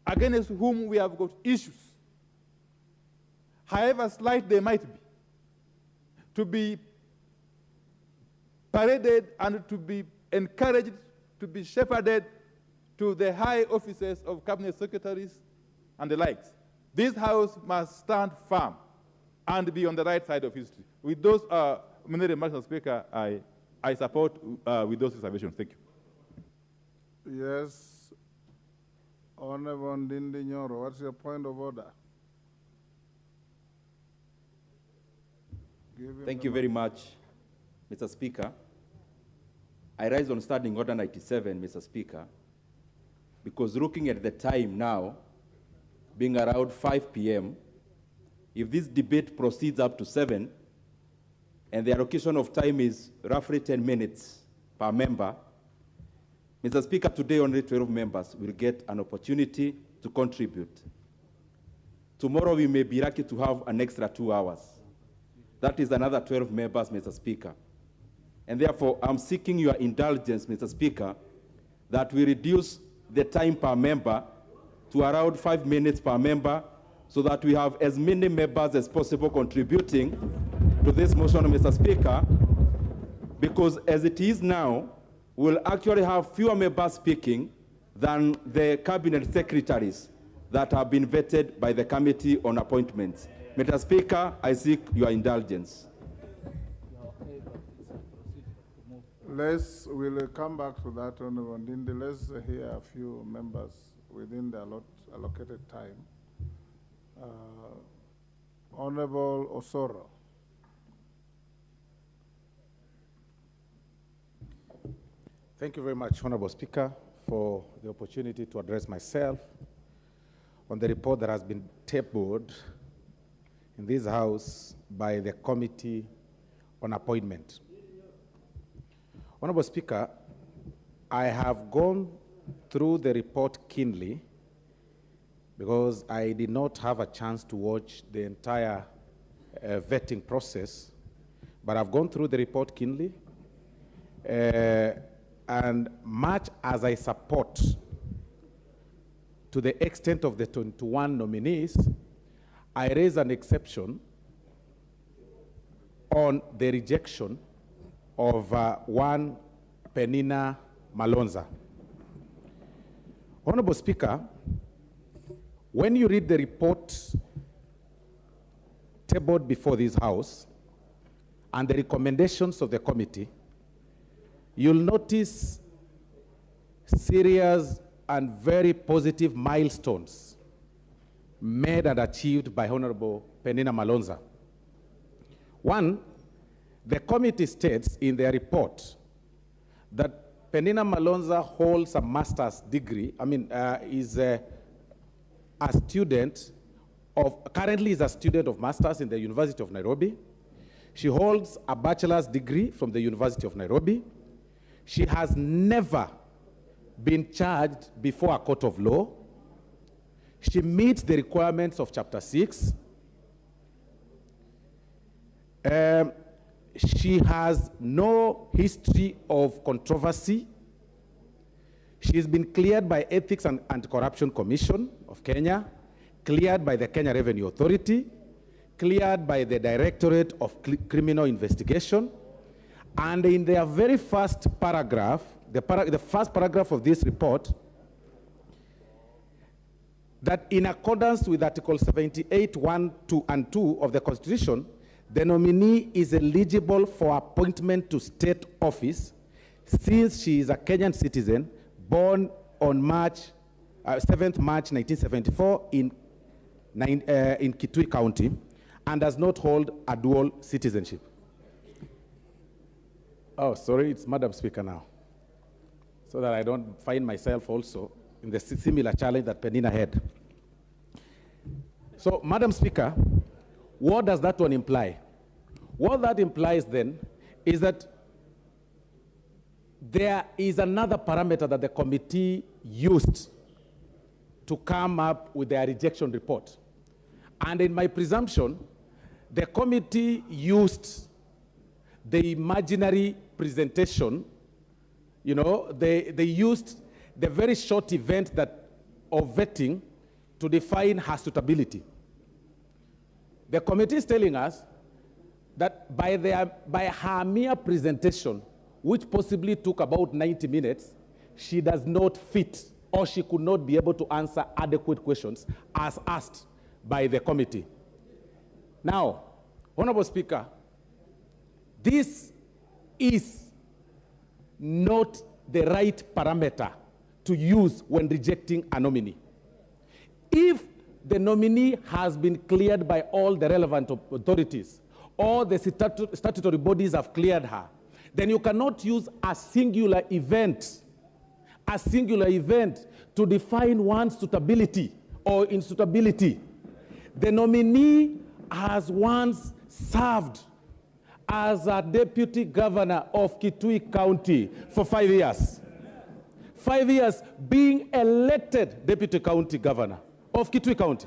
against whom we have got issues, however slight they might be, to be paraded and to be encouraged, to be shepherded to the high offices of cabinet secretaries and the likes. This House must stand firm and be on the right side of history. With those many remarks, Mr. Speaker, I support with those reservations. Thank you. Yes. Honorable Ndindi Nyoro, what's your point of order? Thank you very much, Mr. Speaker. I rise on Standing Order 97, Mr. Speaker, because looking at the time now, being around 5 p.m., if this debate proceeds up to 7, and the allocation of time is roughly 10 minutes per member, Mr. Speaker, today only 12 members will get an opportunity to contribute. Tomorrow we may be lucky to have an extra 2 hours. That is another 12 members, Mr. Speaker. And therefore, I'm seeking your indulgence, Mr. Speaker, that we reduce the time per member to around 5 minutes per member, so that we have as many members as possible contributing to this motion, Mr. Speaker, because as it is now, we'll actually have fewer members speaking than the cabinet secretaries that have been vetted by the Committee on Appointments. Mr. Speaker, I seek your indulgence. We'll come back to that, Honorable Ndindi. Let's hear a few members within the allocated time. Honorable Osoro. Thank you very much, Honorable Speaker, for the opportunity to address myself on the report that has been tabled in this House by the Committee on Appointment. Honorable Speaker, I have gone through the report keenly because I did not have a chance to watch the entire vetting process, but I've gone through the report keenly. And much as I support, to the extent of the 21 nominees, I raise an exception on the rejection of one Penina Malonza. Honorable Speaker, when you read the report tabled before this House and the recommendations of the committee, you'll notice serious and very positive milestones made and achieved by Honorable Penina Malonza. One, the committee states in their report that Penina Malonza holds a master's degree, is a student of, currently is a student of master's in the University of Nairobi. She holds a bachelor's degree from the University of Nairobi. She has never been charged before a court of law. She meets the requirements of Chapter 6. She has no history of controversy. She's been cleared by Ethics and Anti-Corruption Commission of Kenya, cleared by the Kenya Revenue Authority, cleared by the Directorate of Criminal Investigation, and in their very first paragraph, the first paragraph of this report, that in accordance with Article 78, 1, 2, and 2 of the Constitution, the nominee is eligible for appointment to state office since she is a Kenyan citizen born on 7th March 1974 in Kitui County and does not hold a dual citizenship. Oh, sorry, it's Madam Speaker now, so that I don't find myself also in the similar challenge that Penina had. So, Madam Speaker, what does that one imply? What that implies then is that there is another parameter that the committee used to come up with their rejection report. And in my presumption, the committee used the imaginary presentation, you know, they used the very short event of vetting to define her suitability. The committee is telling us that by her mere presentation, which possibly took about 90 minutes, she does not fit, or she could not be able to answer adequate questions as asked by the committee. Now, Honorable Speaker, this is not the right parameter to use when rejecting a nominee. If the nominee has been cleared by all the relevant authorities, or the statutory bodies have cleared her, then you cannot use a singular event to define one's suitability or insuitability. The nominee has once served as a deputy governor of Kitui County for 5 years. 5 years being elected deputy county governor of Kitui County.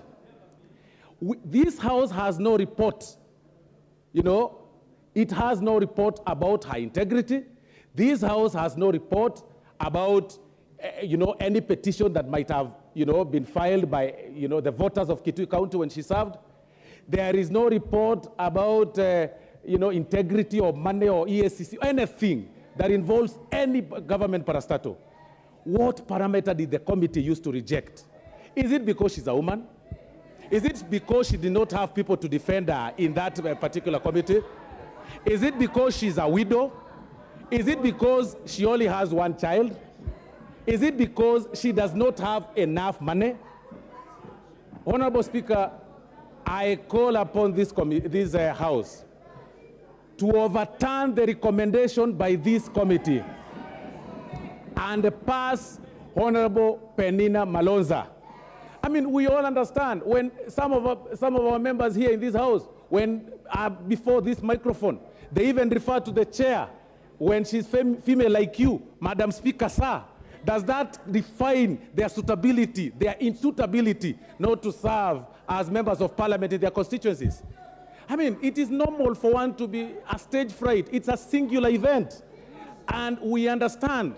This house has no report, you know, it has no report about her integrity. This house has no report about, you know, any petition that might have, you know, been filed by, you know, the voters of Kitui County when she served. There is no report about, you know, integrity or money or ESCC, anything that involves any government parastatal. What parameter did the committee use to reject? Is it because she's a woman? Is it because she did not have people to defend her in that particular committee? Is it because she's a widow? Is it because she only has one child? Is it because she does not have enough money? Honorable Speaker, I call upon this House to overturn the recommendation by this committee and pass Honorable Penina Malonza. I mean, we all understand when some of our members here in this house, when before this microphone, they even refer to the chair when she's female like you, Madam Speaker, sir. Does that define their suitability, their insuitability, not to serve as members of parliament in their constituencies? I mean, it is normal for one to be a stage fright. It's a singular event. And we understand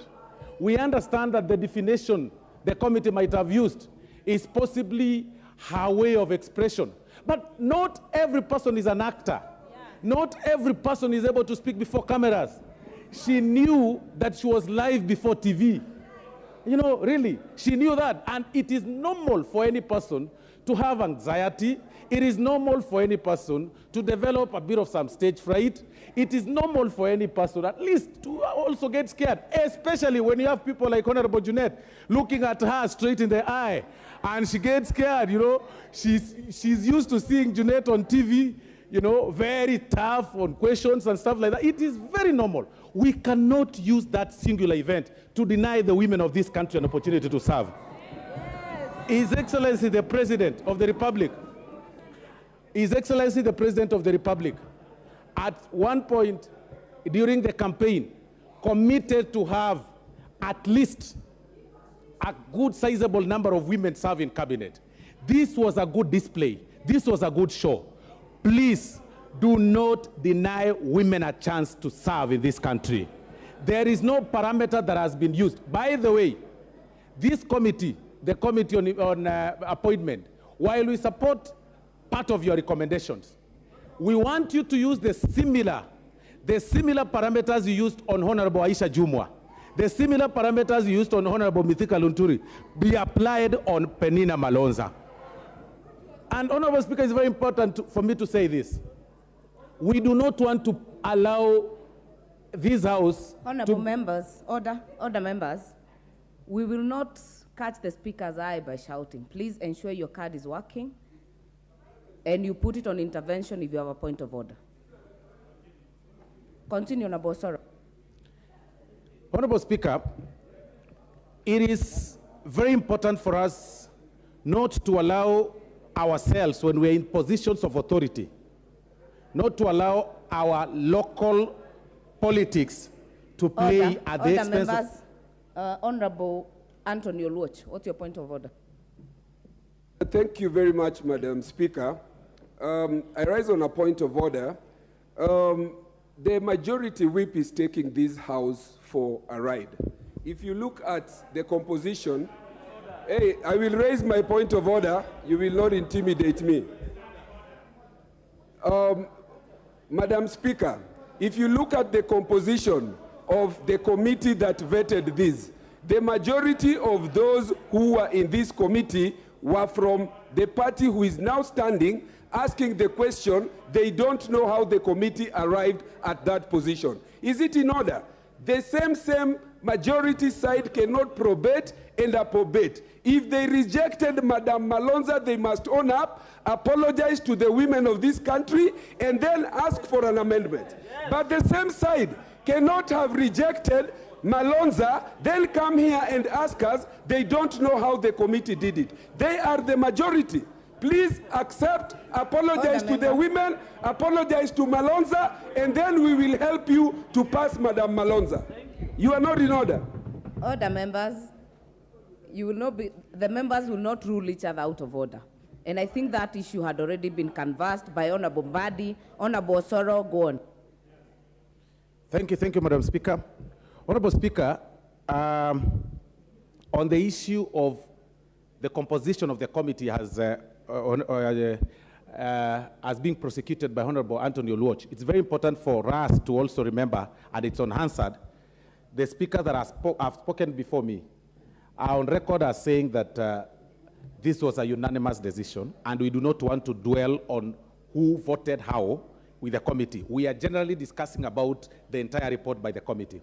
that the definition the committee might have used is possibly her way of expression. But not every person is an actor. Yeah. Not every person is able to speak before cameras. She knew that she was live before TV. You know, really, she knew that. And it is normal for any person to have anxiety. It is normal for any person to develop a bit of some stage fright. It is normal for any person at least to also get scared, especially when you have people like Honorable Junet looking at her straight in the eye and she gets scared, you know. She's used to seeing Junet on TV, you know, very tough on questions and stuff like that. It is very normal. We cannot use that singular event to deny the women of this country an opportunity to serve. Yes. His Excellency the President of the Republic, His Excellency the President of the Republic, at one point during the campaign, committed to have at least a good sizable number of women serve in cabinet. This was a good display. This was a good show. Please do not deny women a chance to serve in this country. There is no parameter that has been used. By the way, this committee, the committee on appointment, while we support part of your recommendations, we want you to use the similar parameters you used on Honorable Aisha Jumwa, the similar parameters you used on Honorable Mithika Lunturi, be applied on Penina Malonza. And Honorable Speaker, it's very important for me to say this. We do not want to allow this House Honorable members, order members, we will not catch the Speaker's eye by shouting. Please ensure your card is working and you put it on intervention if you have a point of order. Continue, Honorable Soro. Honorable Speaker, it is very important for us not to allow ourselves, when we're in positions of authority, not to allow our local politics to play at the expense members, Honorable Anthony Oluoch, what's your point of order? Thank you very much, Madam Speaker. I rise on a point of order. The majority whip is taking this House for a ride. If you look at the composition, hey, I will raise my point of order. You will not intimidate me. Madam Speaker, if you look at the composition of the committee that vetted this, the majority of those who were in this committee were from the party who is now standing, asking the question. They don't know how the committee arrived at that position. Is it in order? The same majority side cannot probate and approbate. If they rejected Madam Malonza, they must own up, apologize to the women of this country, and then ask for an amendment. But the same side cannot have rejected Malonza, then come here and ask us. They don't know how the committee did it. They are the majority. Please accept, apologize to the women, apologize to Malonza, and then we will help you to pass Madam Malonza. You are not in order. Order, members. You will not be, the members will not rule each other out of order. And I think that issue had already been canvassed by Honorable Mbadi. Honorable Osoro, go on. Thank you, Madam Speaker. Honorable Speaker, on the issue of the composition of the committee as being prosecuted by Honorable Anthony Oluoch, it's very important for us to also remember, and it's unanswered, the speakers that have spoken before me are on record as saying that this was a unanimous decision, and we do not want to dwell on who voted how with the committee. We are generally discussing about the entire report by the committee.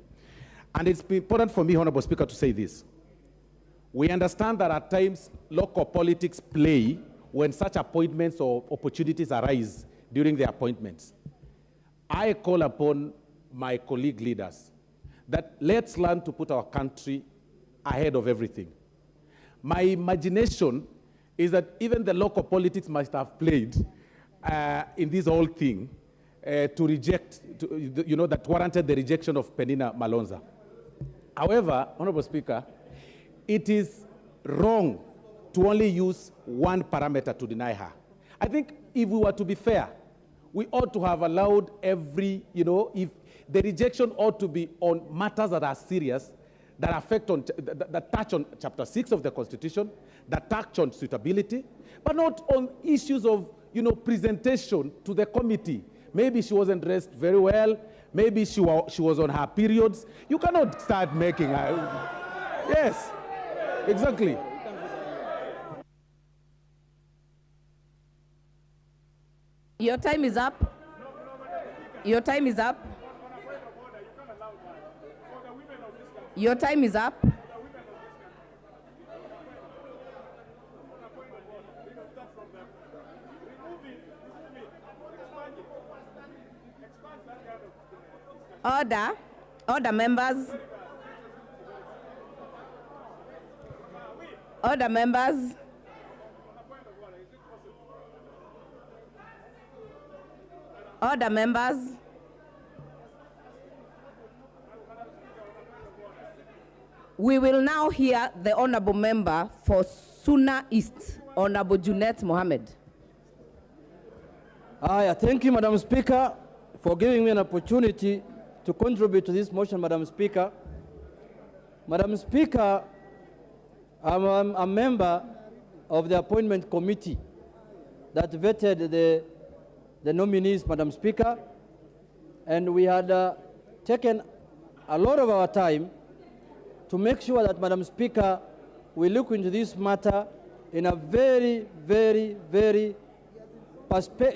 And it's important for me, Honorable Speaker, to say this. We understand that at times local politics play when such appointments or opportunities arise during the appointments. I call upon my colleague leaders that let's learn to put our country ahead of everything. My imagination is that even the local politics must have played in this whole thing to reject, that warranted the rejection of Penina Malonza. However, Honorable Speaker, it is wrong to only use one parameter to deny her. I think if we were to be fair, we ought to have allowed every, if the rejection ought to be on matters that are serious, that affect that touch on Chapter 6 of the Constitution, that touch on suitability, but not on issues of, presentation to the committee. Maybe she wasn't dressed very well. Maybe she was on her periods. You cannot start making her. Yes, exactly. Your time is up. Your time is up. Your time is up. Order. Order, members. Order, members. Order, members. We will now hear the Honorable Member for Suna East, Honorable Junet Mohammed. Thank you, Madam Speaker, for giving me an opportunity to contribute to this motion, Madam Speaker. Madam Speaker, I'm a member of the appointment committee that vetted the nominees, Madam Speaker, and we had taken a lot of our time to make sure that, Madam Speaker, we look into this matter in a very, very, very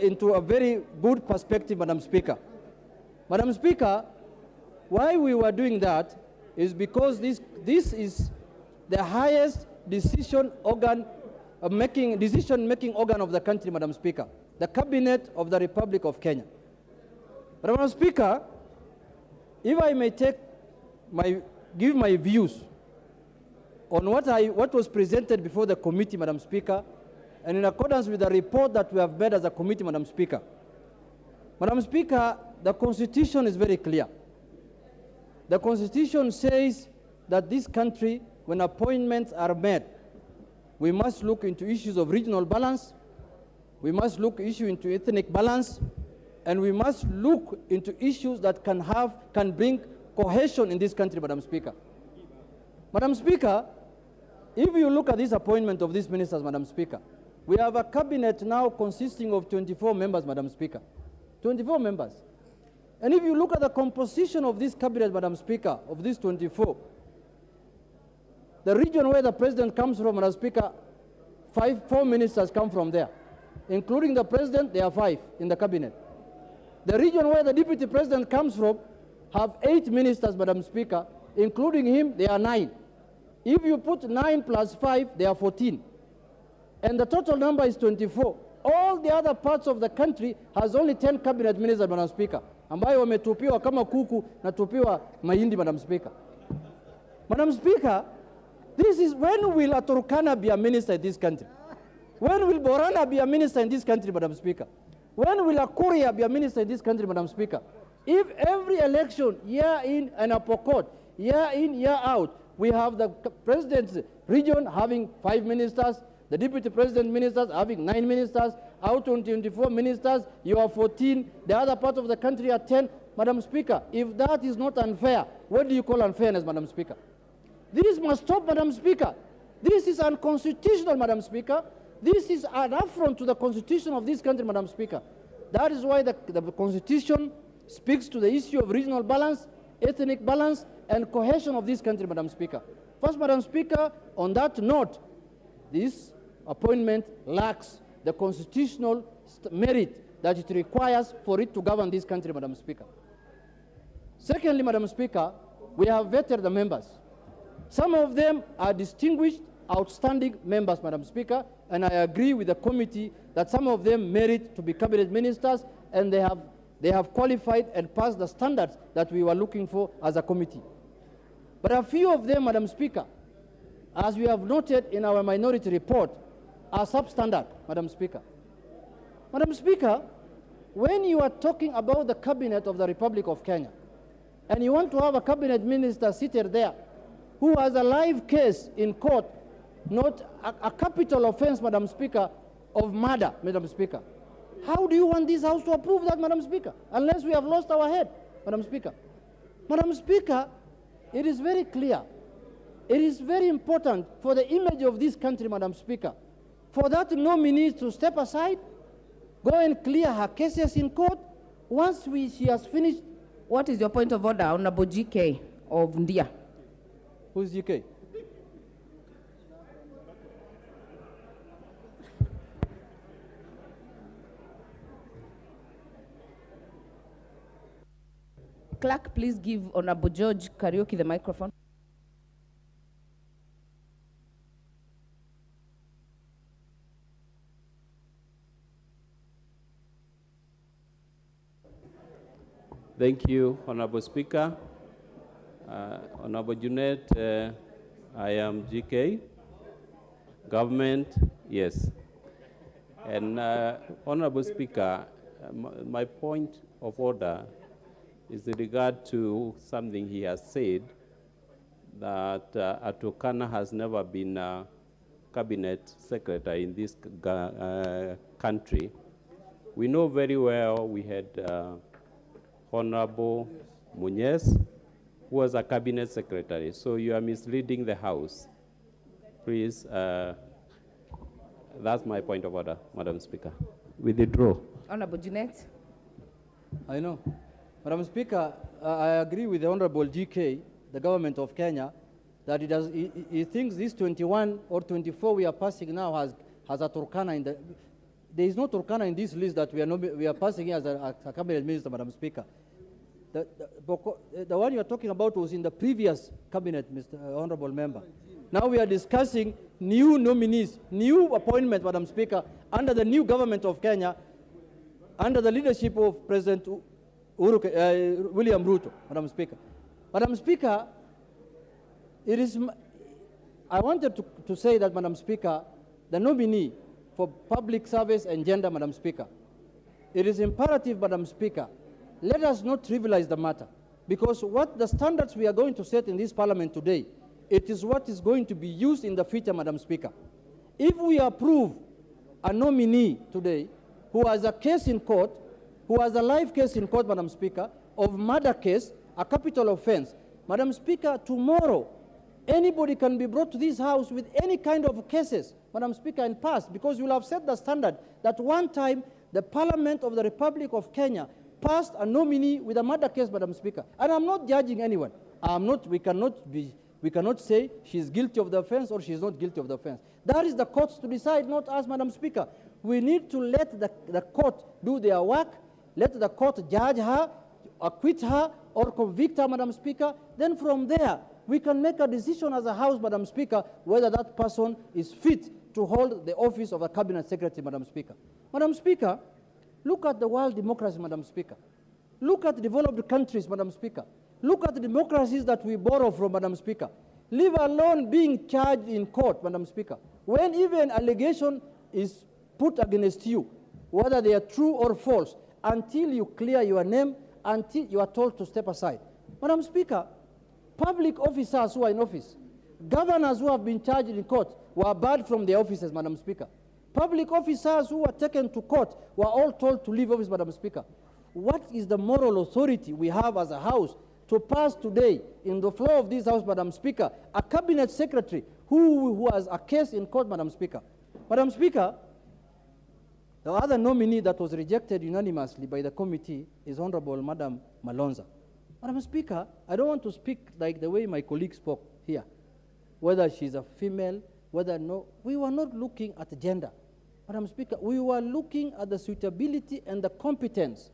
into a very good perspective, Madam Speaker. Madam Speaker, why we were doing that is because this is the highest decision-making organ of the country, Madam Speaker, the Cabinet of the Republic of Kenya. But, Madam Speaker, if I may give my views on what was presented before the committee, Madam Speaker, and in accordance with the report that we have made as a committee, Madam Speaker. Madam Speaker, the Constitution is very clear. The Constitution says that this country, when appointments are made, we must look into issues of regional balance, we must look into ethnic balance, and we must look into issues that can bring cohesion in this country, Madam Speaker. Madam Speaker, if you look at this appointment of these ministers, Madam Speaker, we have a cabinet now consisting of 24 members, Madam Speaker. 24 members. And if you look at the composition of this cabinet, Madam Speaker, of these 24, the region where the president comes from, Madam Speaker, 4 ministers come from there. Including the president, there are 5 in the cabinet. The region where the deputy president comes from have 8 ministers, Madam Speaker. Including him, there are 9. If you put 9 plus 5, there are 14. And the total number is 24. All the other parts of the country has only 10 cabinet ministers, Madam Speaker, ambayo wametupiwa kama kuku na tupiwa mahindi, Madam Speaker. Madam Speaker, this is when will a Turkana be a minister in this country? When will Borana be a minister in this country, Madam Speaker? When will a Korea be a minister in this country, Madam Speaker? If every election, year in and a Pokot, year in, year out, we have the president's region having 5 ministers, the deputy president ministers having 9 ministers, out on 24 ministers, you have 14, the other part of the country are 10. Madam Speaker, if that is not unfair, what do you call unfairness, Madam Speaker? This must stop, Madam Speaker. This is unconstitutional, Madam Speaker. This is an affront to the constitution of this country, Madam Speaker. That is why the constitution speaks to the issue of regional balance, ethnic balance, and cohesion of this country, Madam Speaker. First, Madam Speaker, on that note, this appointment lacks the constitutional merit that it requires for it to govern this country, Madam Speaker. Secondly, Madam Speaker, we have vetted the members. Some of them are distinguished, outstanding members, Madam Speaker, and I agree with the committee that some of them merit to be cabinet ministers, and they have qualified and passed the standards that we were looking for as a committee. But a few of them, Madam Speaker, as we have noted in our minority report, are substandard, Madam Speaker. Madam Speaker, when you are talking about the cabinet of the Republic of Kenya, and you want to have a cabinet minister seated there who has a live case in court, not a capital offense, Madam Speaker, of murder, Madam Speaker, how do you want this House to approve that, Madam Speaker, unless we have lost our head, Madam Speaker? Madam Speaker, it is very clear. It is very important for the image of this country, Madam Speaker, for that nominee to step aside, go and clear her cases in court. Once she has finished. What is your point of order, Honorable GK of Ndia? Who is GK? Clerk, please give Honorable George Karaoke the microphone. Thank you, Honorable Speaker. Honorable Junet, I am GK. Government, yes. And Honorable Speaker, my point of order is in regard to something he has said, that Atokana has never been a cabinet secretary in this country. We know very well we had Honorable Munez, who was a cabinet secretary. So you are misleading the House. Please, that's my point of order, Madam Speaker. Withdraw. Honorable Junet. I know. Madam Speaker, I agree with the Honorable GK, the government of Kenya, that he thinks this 21 or 24 we are passing now has a Turkana in the. There is no Turkana in this list that we are passing as a cabinet minister, Madam Speaker. The one you are talking about was in the previous cabinet, Mr. Honorable Member. Now we are discussing new nominees, new appointments, Madam Speaker, under the new government of Kenya, under the leadership of President William Ruto, Madam Speaker. Madam Speaker, I wanted to say that, Madam Speaker, the nominee for public service and gender, Madam Speaker, it is imperative, Madam Speaker, let us not trivialize the matter. Because what the standards we are going to set in this parliament today, it is what is going to be used in the future, Madam Speaker. If we approve a nominee today who has a case in court, who has a live case in court, Madam Speaker, of murder case, a capital offense, Madam Speaker, tomorrow, anybody can be brought to this house with any kind of cases, Madam Speaker, and passed, because you will have set the standard that one time the Parliament of the Republic of Kenya passed a nominee with a murder case, Madam Speaker. And I'm not judging anyone. We cannot say she's guilty of the offense or she's not guilty of the offense. That is the courts to decide, not us, Madam Speaker. We need to let the court do their work, let the court judge her, acquit her, or convict her, Madam Speaker. Then from there, we can make a decision as a House, Madam Speaker, whether that person is fit to hold the office of a Cabinet Secretary, Madam Speaker. Madam Speaker, look at the world democracy, Madam Speaker. Look at developed countries, Madam Speaker. Look at the democracies that we borrow from, Madam Speaker. Leave alone being charged in court, Madam Speaker. When even allegation is put against you, whether they are true or false, until you clear your name, until you are told to step aside. Madam Speaker, public officers who are in office, governors who have been charged in court were barred from their offices, Madam Speaker. Public officers who were taken to court were all told to leave office, Madam Speaker. What is the moral authority we have as a House to pass today in the floor of this House, Madam Speaker, a Cabinet Secretary who has a case in court, Madam Speaker? Madam Speaker, the other nominee that was rejected unanimously by the committee is Honorable Madam Malonza. Madam Speaker, I don't want to speak like the way my colleague spoke here, whether she's a female, whether no. We were not looking at gender. Madam Speaker, we were looking at the suitability and the competence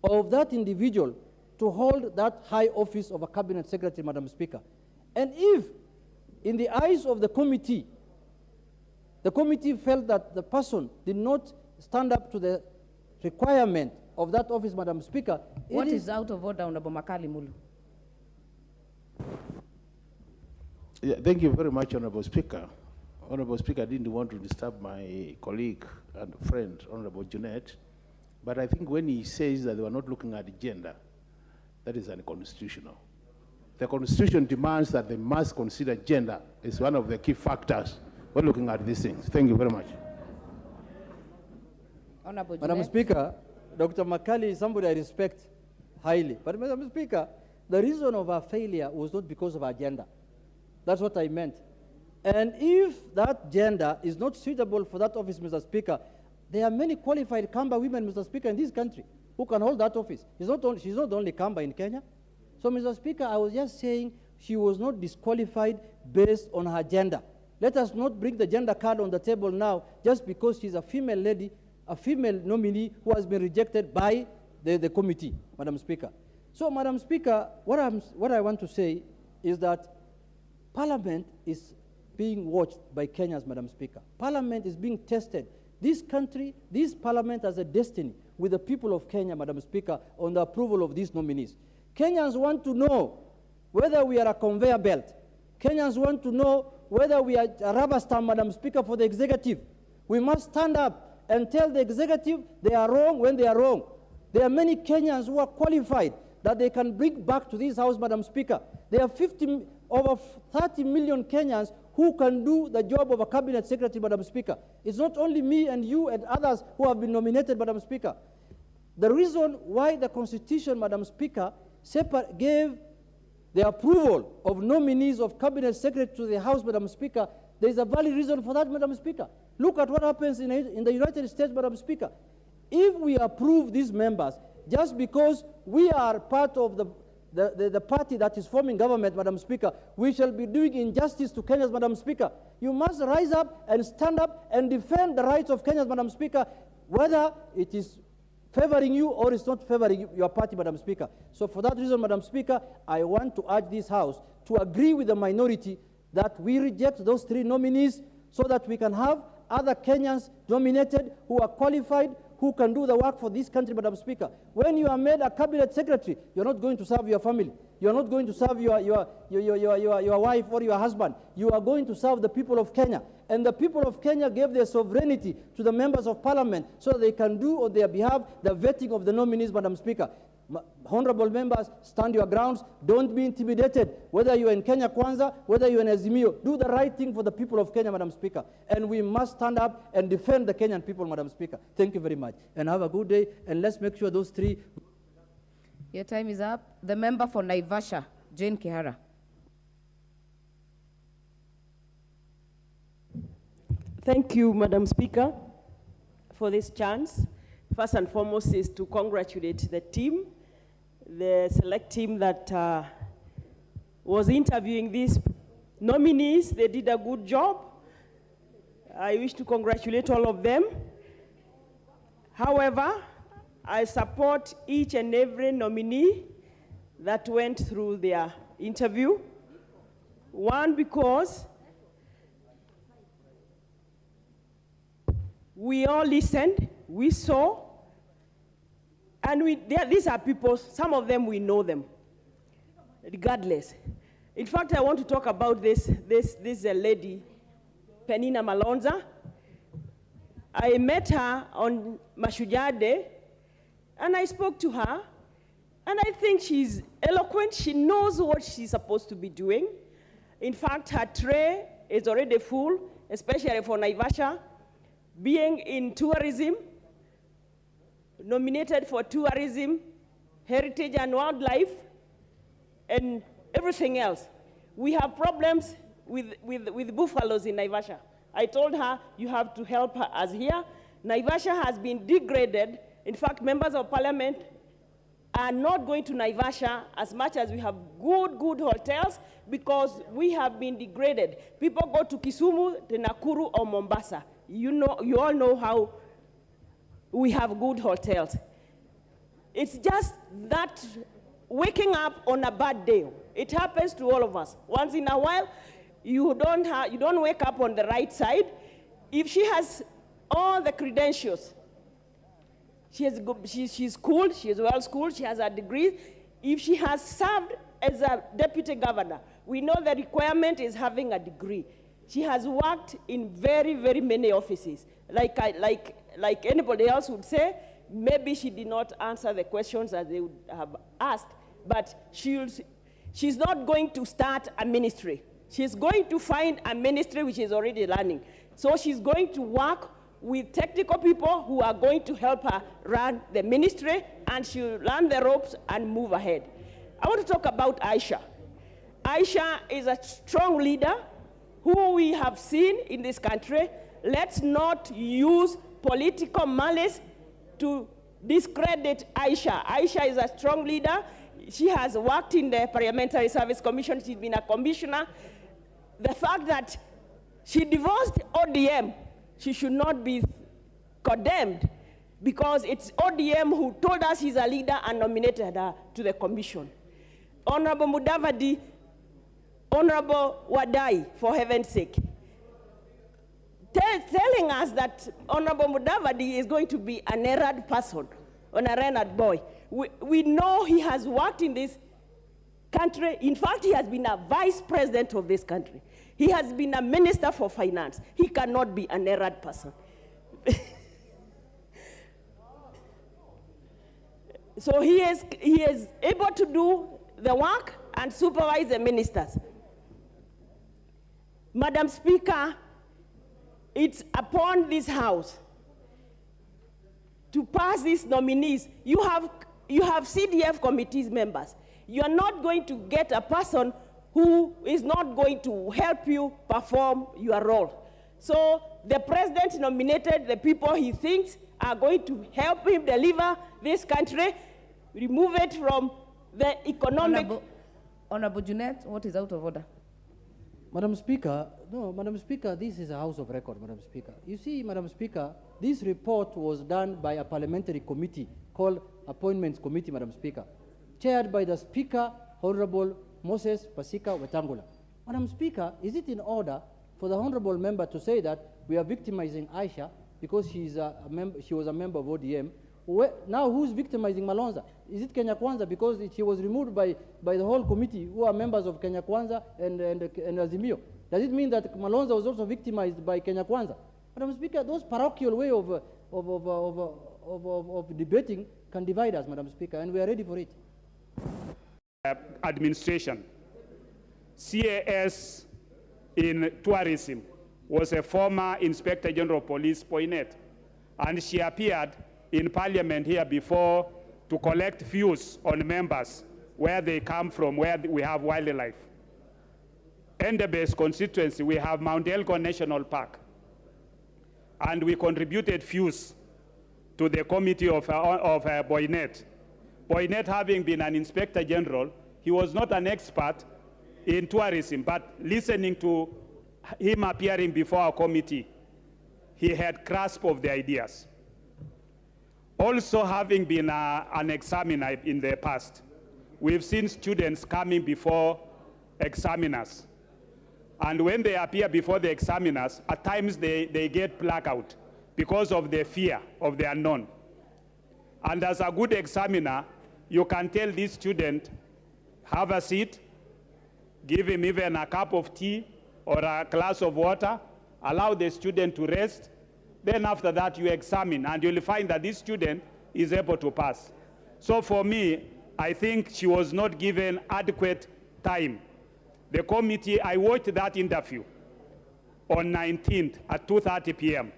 of that individual to hold that high office of a Cabinet Secretary, Madam Speaker. And if, in the eyes of the committee felt that the person did not stand up to the requirement of that office, Madam Speaker. What is out of order, Honorable Makali Mulu? Yeah, thank you very much, Honorable Speaker. Honorable Speaker, I didn't want to disturb my colleague and friend, Honorable Junet, but I think when he says that they were not looking at gender, that is unconstitutional. The Constitution demands that they must consider gender as one of the key factors when looking at these things. Thank you very much. Honorable Madam Junet. Speaker, Dr. Makali is somebody I respect highly. But Madam Speaker, the reason of our failure was not because of our gender. That's what I meant. And if that gender is not suitable for that office, Mr. Speaker, there are many qualified Kamba women, Mr. Speaker, in this country who can hold that office. She's not the only Kamba in Kenya. So, Mr. Speaker, I was just saying she was not disqualified based on her gender. Let us not bring the gender card on the table now just because she's a female lady, a female nominee who has been rejected by the committee, Madam Speaker. So, Madam Speaker, what I want to say is that Parliament is being watched by Kenyans, Madam Speaker. Parliament is being tested. This country, this Parliament has a destiny with the people of Kenya, Madam Speaker, on the approval of these nominees. Kenyans want to know whether we are a conveyor belt. Kenyans want to know whether we are a rubber stamp, Madam Speaker, for the executive. We must stand up and tell the executive they are wrong when they are wrong. There are many Kenyans who are qualified that they can bring back to this House, Madam Speaker. There are over 30 million Kenyans who can do the job of a Cabinet Secretary, Madam Speaker. It's not only me and you and others who have been nominated, Madam Speaker. The reason why the Constitution, Madam Speaker, gave the approval of nominees of Cabinet Secretary to the House, Madam Speaker, there is a valid reason for that, Madam Speaker. Look at what happens in the United States, Madam Speaker. If we approve these members just because we are part of the party that is forming government, Madam Speaker, we shall be doing injustice to Kenyans, Madam Speaker. You must rise up and stand up and defend the rights of Kenyans, Madam Speaker, whether it is favoring you or it's not favoring your party, Madam Speaker. So for that reason, Madam Speaker, I want to urge this House to agree with the minority that we reject those 3 nominees so that we can have other Kenyans nominated who are qualified, who can do the work for this country, Madam Speaker. When you are made a Cabinet Secretary, you're not going to serve your family. You're not going to serve your wife or your husband. You are going to serve the people of Kenya. And the people of Kenya gave their sovereignty to the members of Parliament so that they can do on their behalf the vetting of the nominees, Madam Speaker. Honorable members, stand your grounds. Don't be intimidated. Whether you're in Kenya Kwanza, whether you're in Azimio, do the right thing for the people of Kenya, Madam Speaker. And we must stand up and defend the Kenyan people, Madam Speaker. Thank you very much. And have a good day. And let's make sure those three. Your time is up. The member for Naivasha, Jane Kihara. Thank you, Madam Speaker, for this chance. First and foremost is to congratulate the team, the select team that was interviewing these nominees. They did a good job. I wish to congratulate all of them. However, I support each and every nominee that went through their interview. One, because we all listened, we saw, and these are people, some of them we know them, regardless. In fact, I want to talk about this lady, Penina Malonza. I met her on Mashujaa Day, and I spoke to her, and I think she's eloquent. She knows what she's supposed to be doing. In fact, her tray is already full, especially for Naivasha, being in tourism, nominated for tourism, heritage and wildlife, and everything else. We have problems with buffaloes in Naivasha. I told her, you have to help us here. Naivasha has been degraded. In fact, members of parliament are not going to Naivasha as much as we have good hotels because we have been degraded. People go to Kisumu, to Nakuru, or Mombasa. You all know how we have good hotels. It's just that waking up on a bad day. It happens to all of us. Once in a while, you don't wake up on the right side. If she has all the credentials, she's schooled, she is well schooled, she has a degree. If she has served as a deputy governor, we know the requirement is having a degree. She has worked in very many offices. Like anybody else would say, maybe she did not answer the questions that they would have asked, but she's not going to start a ministry. She's going to find a ministry which is already running. So she's going to work with technical people who are going to help her run the ministry, and she'll learn the ropes and move ahead. I want to talk about Aisha. Aisha is a strong leader who we have seen in this country. Let's not use political malice to discredit Aisha. Aisha is a strong leader. She has worked in the Parliamentary Service Commission. She's been a commissioner. The fact that she divorced ODM, she should not be condemned because it's ODM who told us he's a leader and nominated her to the commission. Honorable Mudavadi, Honorable Wadai, for heaven's sake, telling us that Honorable Mudavadi is going to be an errand person, an errand boy. We know he has worked in this country. In fact, he has been a vice president of this country. He has been a minister for finance. He cannot be an errand person. So he is able to do the work and supervise the ministers. Madam Speaker, it's upon this House to pass these nominees. You have CDF committees members. You are not going to get a person who is not going to help you perform your role. So the president nominated the people he thinks are going to help him deliver this country, remove it from the economic... Honorable Jeanette, what is out of order? Madam Speaker, Madam Speaker, this is a House of Record, Madam Speaker. You see, Madam Speaker, this report was done by a parliamentary committee called Appointments Committee, Madam Speaker, chaired by the Speaker, Honorable Moses Pasika Wetangula. Madam Speaker, is it in order for the Honorable member to say that we are victimizing Aisha because she was a member of ODM? Now who's victimizing Malonza? Is it Kenya Kwanza because she was removed by the whole committee who are members of Kenya Kwanza and Azimio? Does it mean that Malonza was also victimized by Kenya Kwanza? Madam Speaker, those parochial way of debating can divide us, Madam Speaker, and we are ready for it. Administration. CAS in tourism was a former Inspector General of Police, Poinet, and she appeared in Parliament here before to collect views on members, where they come from, where we have wildlife. Endebess constituency, we have Mount Elgon National Park, and we contributed views to the committee of Poinet. Poinet, having been an Inspector General, he was not an expert in tourism, but listening to him appearing before our committee, he had grasp of the ideas. Also, having been an examiner in the past, we've seen students coming before examiners. And when they appear before the examiners, at times they get blackout because of the fear of the unknown. And as a good examiner, you can tell this student, have a seat, give him even a cup of tea or a glass of water, allow the student to rest. Then after that, you examine, and you'll find that this student is able to pass. So for me, I think she was not given adequate time. The committee, I watched that interview on 19th at 2:30 p.m.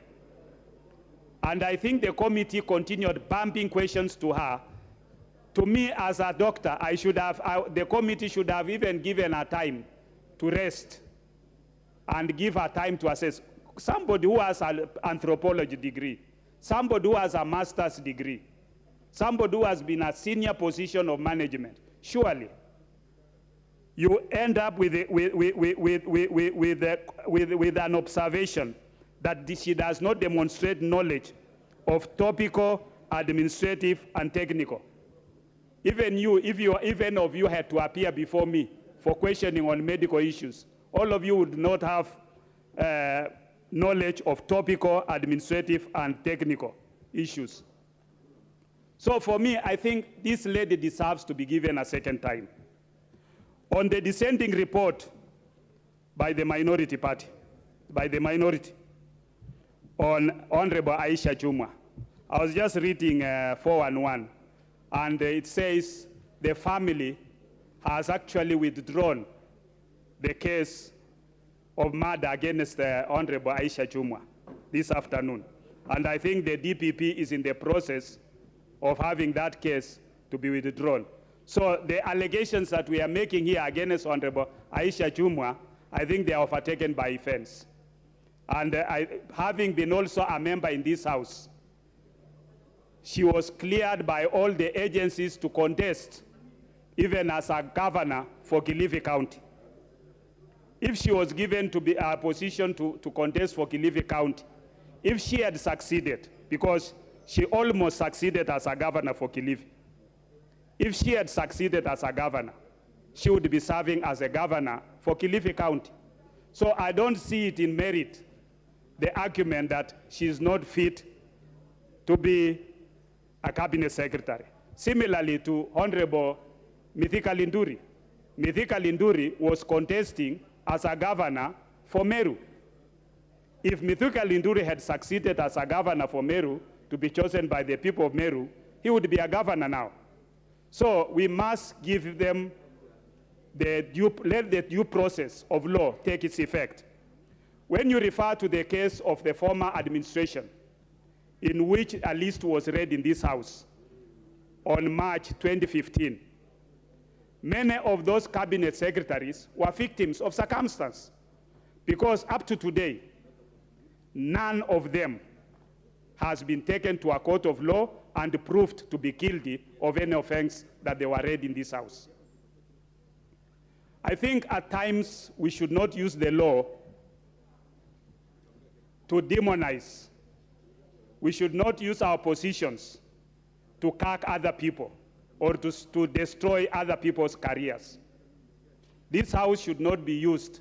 And I think the committee continued bumping questions to her. To me, as a doctor, the committee should have even given her time to rest and give her time to assess. Somebody who has an anthropology degree, somebody who has a master's degree, somebody who has been a senior position of management, surely you end up with an observation that she does not demonstrate knowledge of topical, administrative, and technical. Even you, if even of you had to appear before me for questioning on medical issues, all of you would not have knowledge of topical, administrative, and technical issues. So for me, I think this lady deserves to be given a second time. On the dissenting report by the minority party, on Honorable Aisha Jumwa, I was just reading 411, and it says the family has actually withdrawn the case of murder against Honorable Aisha Jumwa this afternoon. And I think the DPP is in the process of having that case to be withdrawn. So the allegations that we are making here against Honorable Aisha Jumwa, I think they are overtaken by offense. And having been also a member in this House, she was cleared by all the agencies to contest, even as a governor for Kilifi County. If she was given to be a position to contest for Kilifi County, if she had succeeded, because she almost succeeded as a governor for Kilifi, if she had succeeded as a governor, she would be serving as a governor for Kilifi County. So I don't see it in merit, the argument that she is not fit to be a cabinet secretary. Similarly to Honorable Mithika Linduri. Mithika Linduri was contesting as a governor for Meru. If Mithika Linduri had succeeded as a governor for Meru to be chosen by the people of Meru, he would be a governor now. So we must give them let the due process of law take its effect. When you refer to the case of the former administration, in which a list was read in this House on March 2015, many of those cabinet secretaries were victims of circumstance, because up to today, none of them has been taken to a court of law and proved to be guilty of any offense that they were read in this House. I think at times we should not use the law to demonize. We should not use our positions to cark other people or to destroy other people's careers. This House should not be used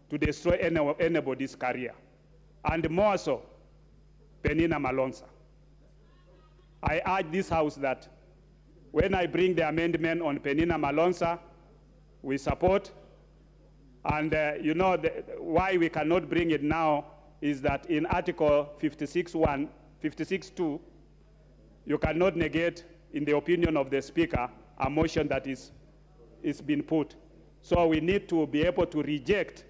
to destroy anybody's career, and more so, Penina Malonza. I urge this House that when I bring the amendment on Penina Malonza, we support. And you know why we cannot bring it now is that in Article 56.1, 56.2, you cannot negate in the opinion of the Speaker, a motion that is been put. So we need to be able to reject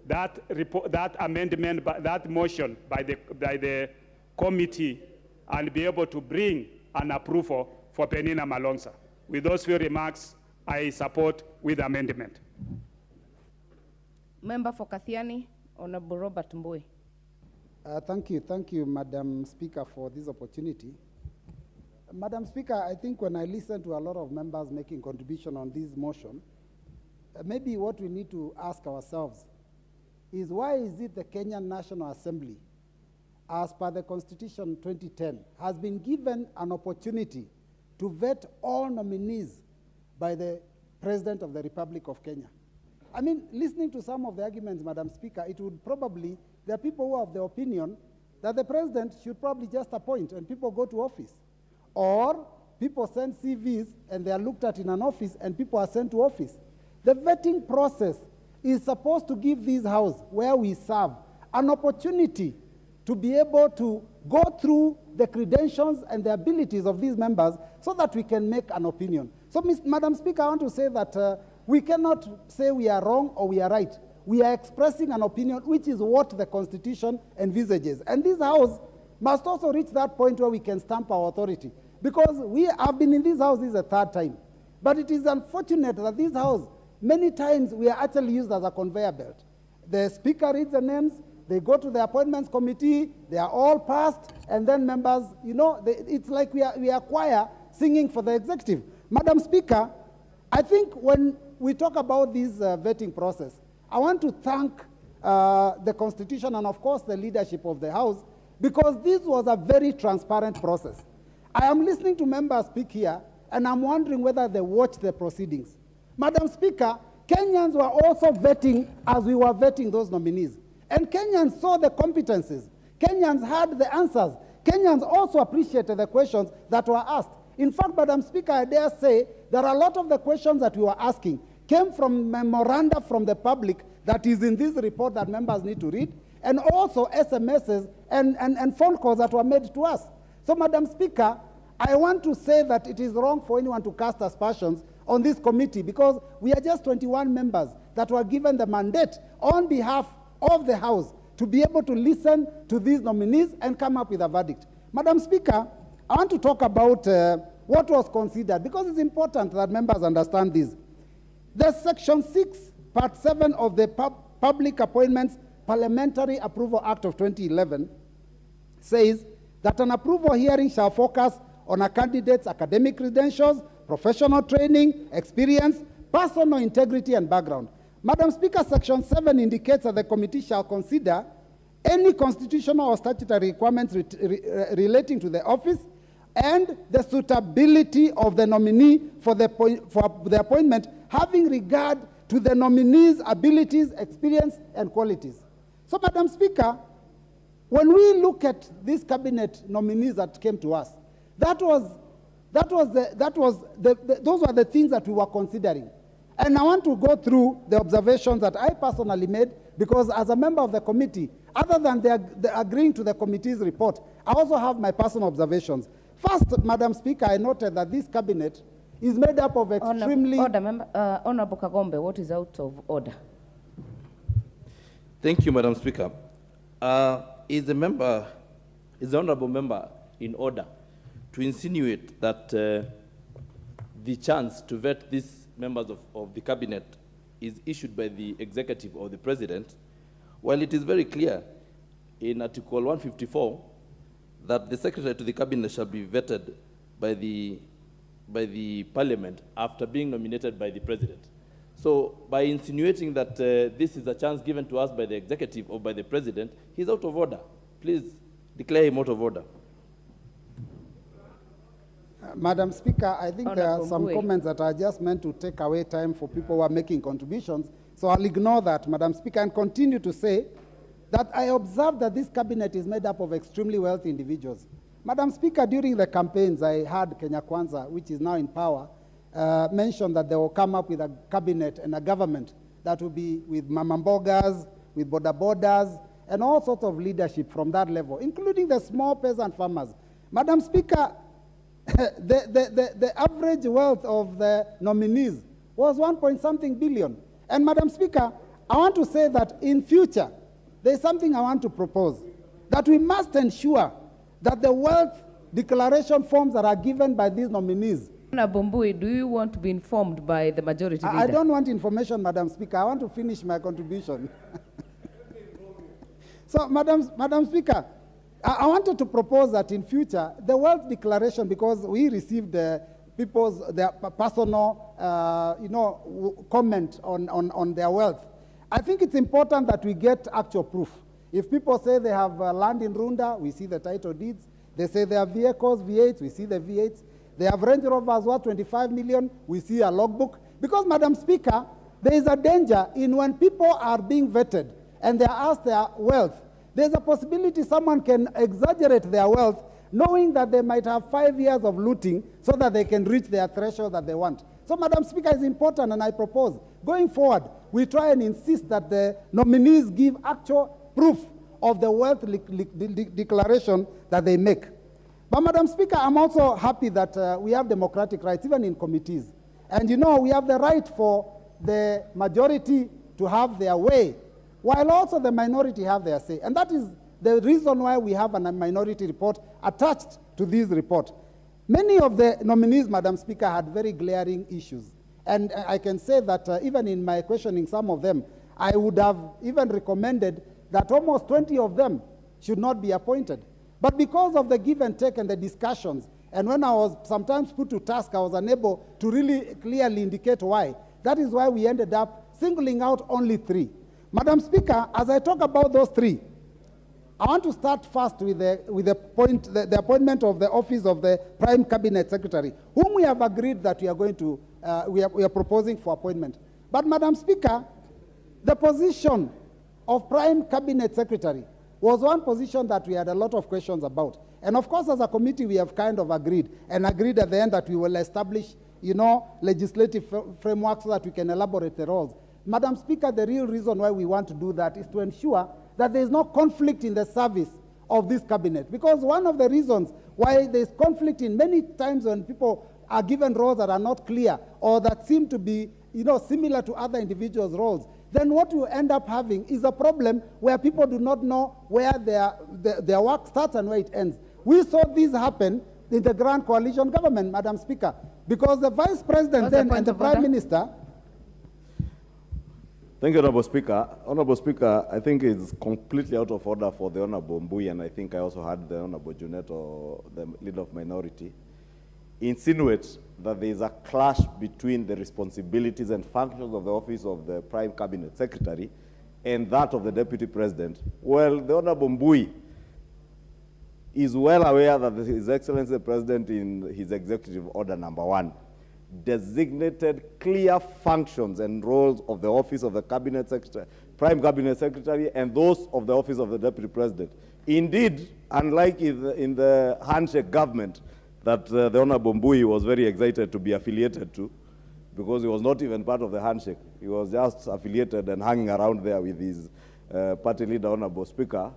that amendment, that motion by the committee, and be able to bring an approval for Penina Malonza. With those few remarks, I support with amendment. Member for Kathiani, Honorable Robert Mbui. Thank you, Madam Speaker, for this opportunity. Madam Speaker, I think when I listen to a lot of members making contribution on this motion, maybe what we need to ask ourselves is why is it the Kenyan National Assembly, as per the Constitution 2010, has been given an opportunity to vet all nominees by the President of the Republic of Kenya? I mean, listening to some of the arguments, Madam Speaker, it would probably, there are people who have the opinion that the President should probably just appoint and people go to office. Or people send CVs and they are looked at in an office and people are sent to office. The vetting process is supposed to give this house where we serve an opportunity to be able to go through the credentials and the abilities of these members so that we can make an opinion. So, Madam Speaker, I want to say that we cannot say we are wrong or we are right. We are expressing an opinion, which is what the Constitution envisages. And this house must also reach that point where we can stamp our authority. Because we have been in this house, this is the third time. But it is unfortunate that this house, many times we are actually used as a conveyor belt. The Speaker reads the names, they go to the appointments committee, they are all passed, and then members, you know, it's like we are choir singing for the executive. Madam Speaker, I think when we talk about this vetting process, I want to thank the Constitution and, of course, the leadership of the House, because this was a very transparent process. I am listening to members speak here, and I'm wondering whether they watched the proceedings. Madam Speaker, Kenyans were also vetting as we were vetting those nominees. And Kenyans saw the competencies. Kenyans heard the answers. Kenyans also appreciated the questions that were asked. In fact, Madam Speaker, I dare say that a lot of the questions that we were asking came from memoranda from the public that is in this report that members need to read, and also SMSs and phone calls that were made to us. So, Madam Speaker, I want to say that it is wrong for anyone to cast aspersions on this committee because we are just 21 members that were given the mandate on behalf of the House to be able to listen to these nominees and come up with a verdict. Madam Speaker, I want to talk about what was considered because it's important that members understand this. The Section 6, Part 7 of the Public Appointments Parliamentary Approval Act of 2011 says that an approval hearing shall focus on a candidate's academic credentials, professional training, experience, personal integrity, and background. Madam Speaker, Section 7 indicates that the committee shall consider any constitutional or statutory requirements relating to the office and the suitability of the nominee for the appointment, having regard to the nominee's abilities, experience, and qualities. So, Madam Speaker, when we look at these cabinet nominees that came to us, those were the things that we were considering. And I want to go through the observations that I personally made, because as a member of the committee, other than the agreeing to the committee's report, I also have my personal observations. First, Madam Speaker, I noted that this cabinet is made up of extremely... Honorable Kagombe, what is out of order? Thank you, Madam Speaker. Is the honorable member in order to insinuate that the chance to vet these members of the cabinet is issued by the executive or the president, while it is very clear in Article 154 that the secretary to the cabinet shall be vetted by the parliament after being nominated by the president. So by insinuating that this is a chance given to us by the executive or by the president, he's out of order. Please declare him out of order. Madam Speaker, I think there are some comments that are just meant to take away time for people who are making contributions. So I'll ignore that, Madam Speaker, and continue to say that I observed that this cabinet is made up of extremely wealthy individuals. Madam Speaker, during the campaigns, I heard Kenya Kwanza, which is now in power, mention that they will come up with a cabinet and a government that will be with mamambogas, with boda-bodas, and all sorts of leadership from that level, including the small peasant farmers. Madam Speaker, the average wealth of the nominees was 1-point-something billion. And Madam Speaker, I want to say that in future, there's something I want to propose, that we must ensure that the wealth declaration forms that are given by these nominees. Bombui, do you want to be informed by the majority leader? I don't want information, Madam Speaker. I want to finish my contribution. So, Madam Speaker, I wanted to propose that in future, the wealth declaration, because we received their personal, comment on their wealth. I think it's important that we get actual proof. If people say they have land in Runda, we see the title deeds. They say they have vehicles, V8s, we see the V8s. They have Range Rovers worth 25 million, we see a logbook. Because, Madam Speaker, there is a danger in when people are being vetted and they are asked their wealth, there's a possibility someone can exaggerate their wealth knowing that they might have 5 years of looting so that they can reach their threshold that they want. So, Madam Speaker, it's important, and I propose, going forward, we try and insist that the nominees give actual proof of the wealth declaration that they make. But, Madam Speaker, I'm also happy that we have democratic rights, even in committees. And we have the right for the majority to have their way, while also the minority have their say. And that is the reason why we have a minority report attached to this report. Many of the nominees, Madam Speaker, had very glaring issues. And I can say that even in my questioning some of them, I would have even recommended that almost 20 of them should not be appointed. But because of the give and take and the discussions, and when I was sometimes put to task, I was unable to really clearly indicate why. That is why we ended up singling out only 3. Madam Speaker, as I talk about those 3, I want to start first with the appointment of the office of the Prime Cabinet Secretary, whom we have agreed that we are going to, we are proposing for appointment. But, Madam Speaker, the position of Prime Cabinet Secretary was one position that we had a lot of questions about. And of course, as a committee, we have kind of agreed at the end that we will establish, legislative framework so that we can elaborate the roles. Madam Speaker, the real reason why we want to do that is to ensure that there is no conflict in the service of this cabinet. Because one of the reasons why there is conflict in many times when people are given roles that are not clear or that seem to be, similar to other individuals' roles, then what you end up having is a problem where people do not know where their work starts and where it ends. We saw this happen in the Grand Coalition government, Madam Speaker, because the Vice President then and the Prime Minister. Thank you, Honorable Speaker. Honorable Speaker, I think it's completely out of order for the Honorable Mbui, and I think I also heard the Honorable Junet, or the Leader of Minority, insinuate that there is a clash between the responsibilities and functions of the office of the Prime Cabinet Secretary and that of the Deputy President. Well, the Honorable Mbui is well aware that His Excellency the President, in his Executive Order number 1, designated clear functions and roles of the office of the Cabinet Secretary, Prime Cabinet Secretary, and those of the office of the Deputy President. Indeed, unlike in the handshake government that the Honorable Mbui was very excited to be affiliated to, because he was not even part of the handshake. He was just affiliated and hanging around there with his party leader, Honorable Speaker.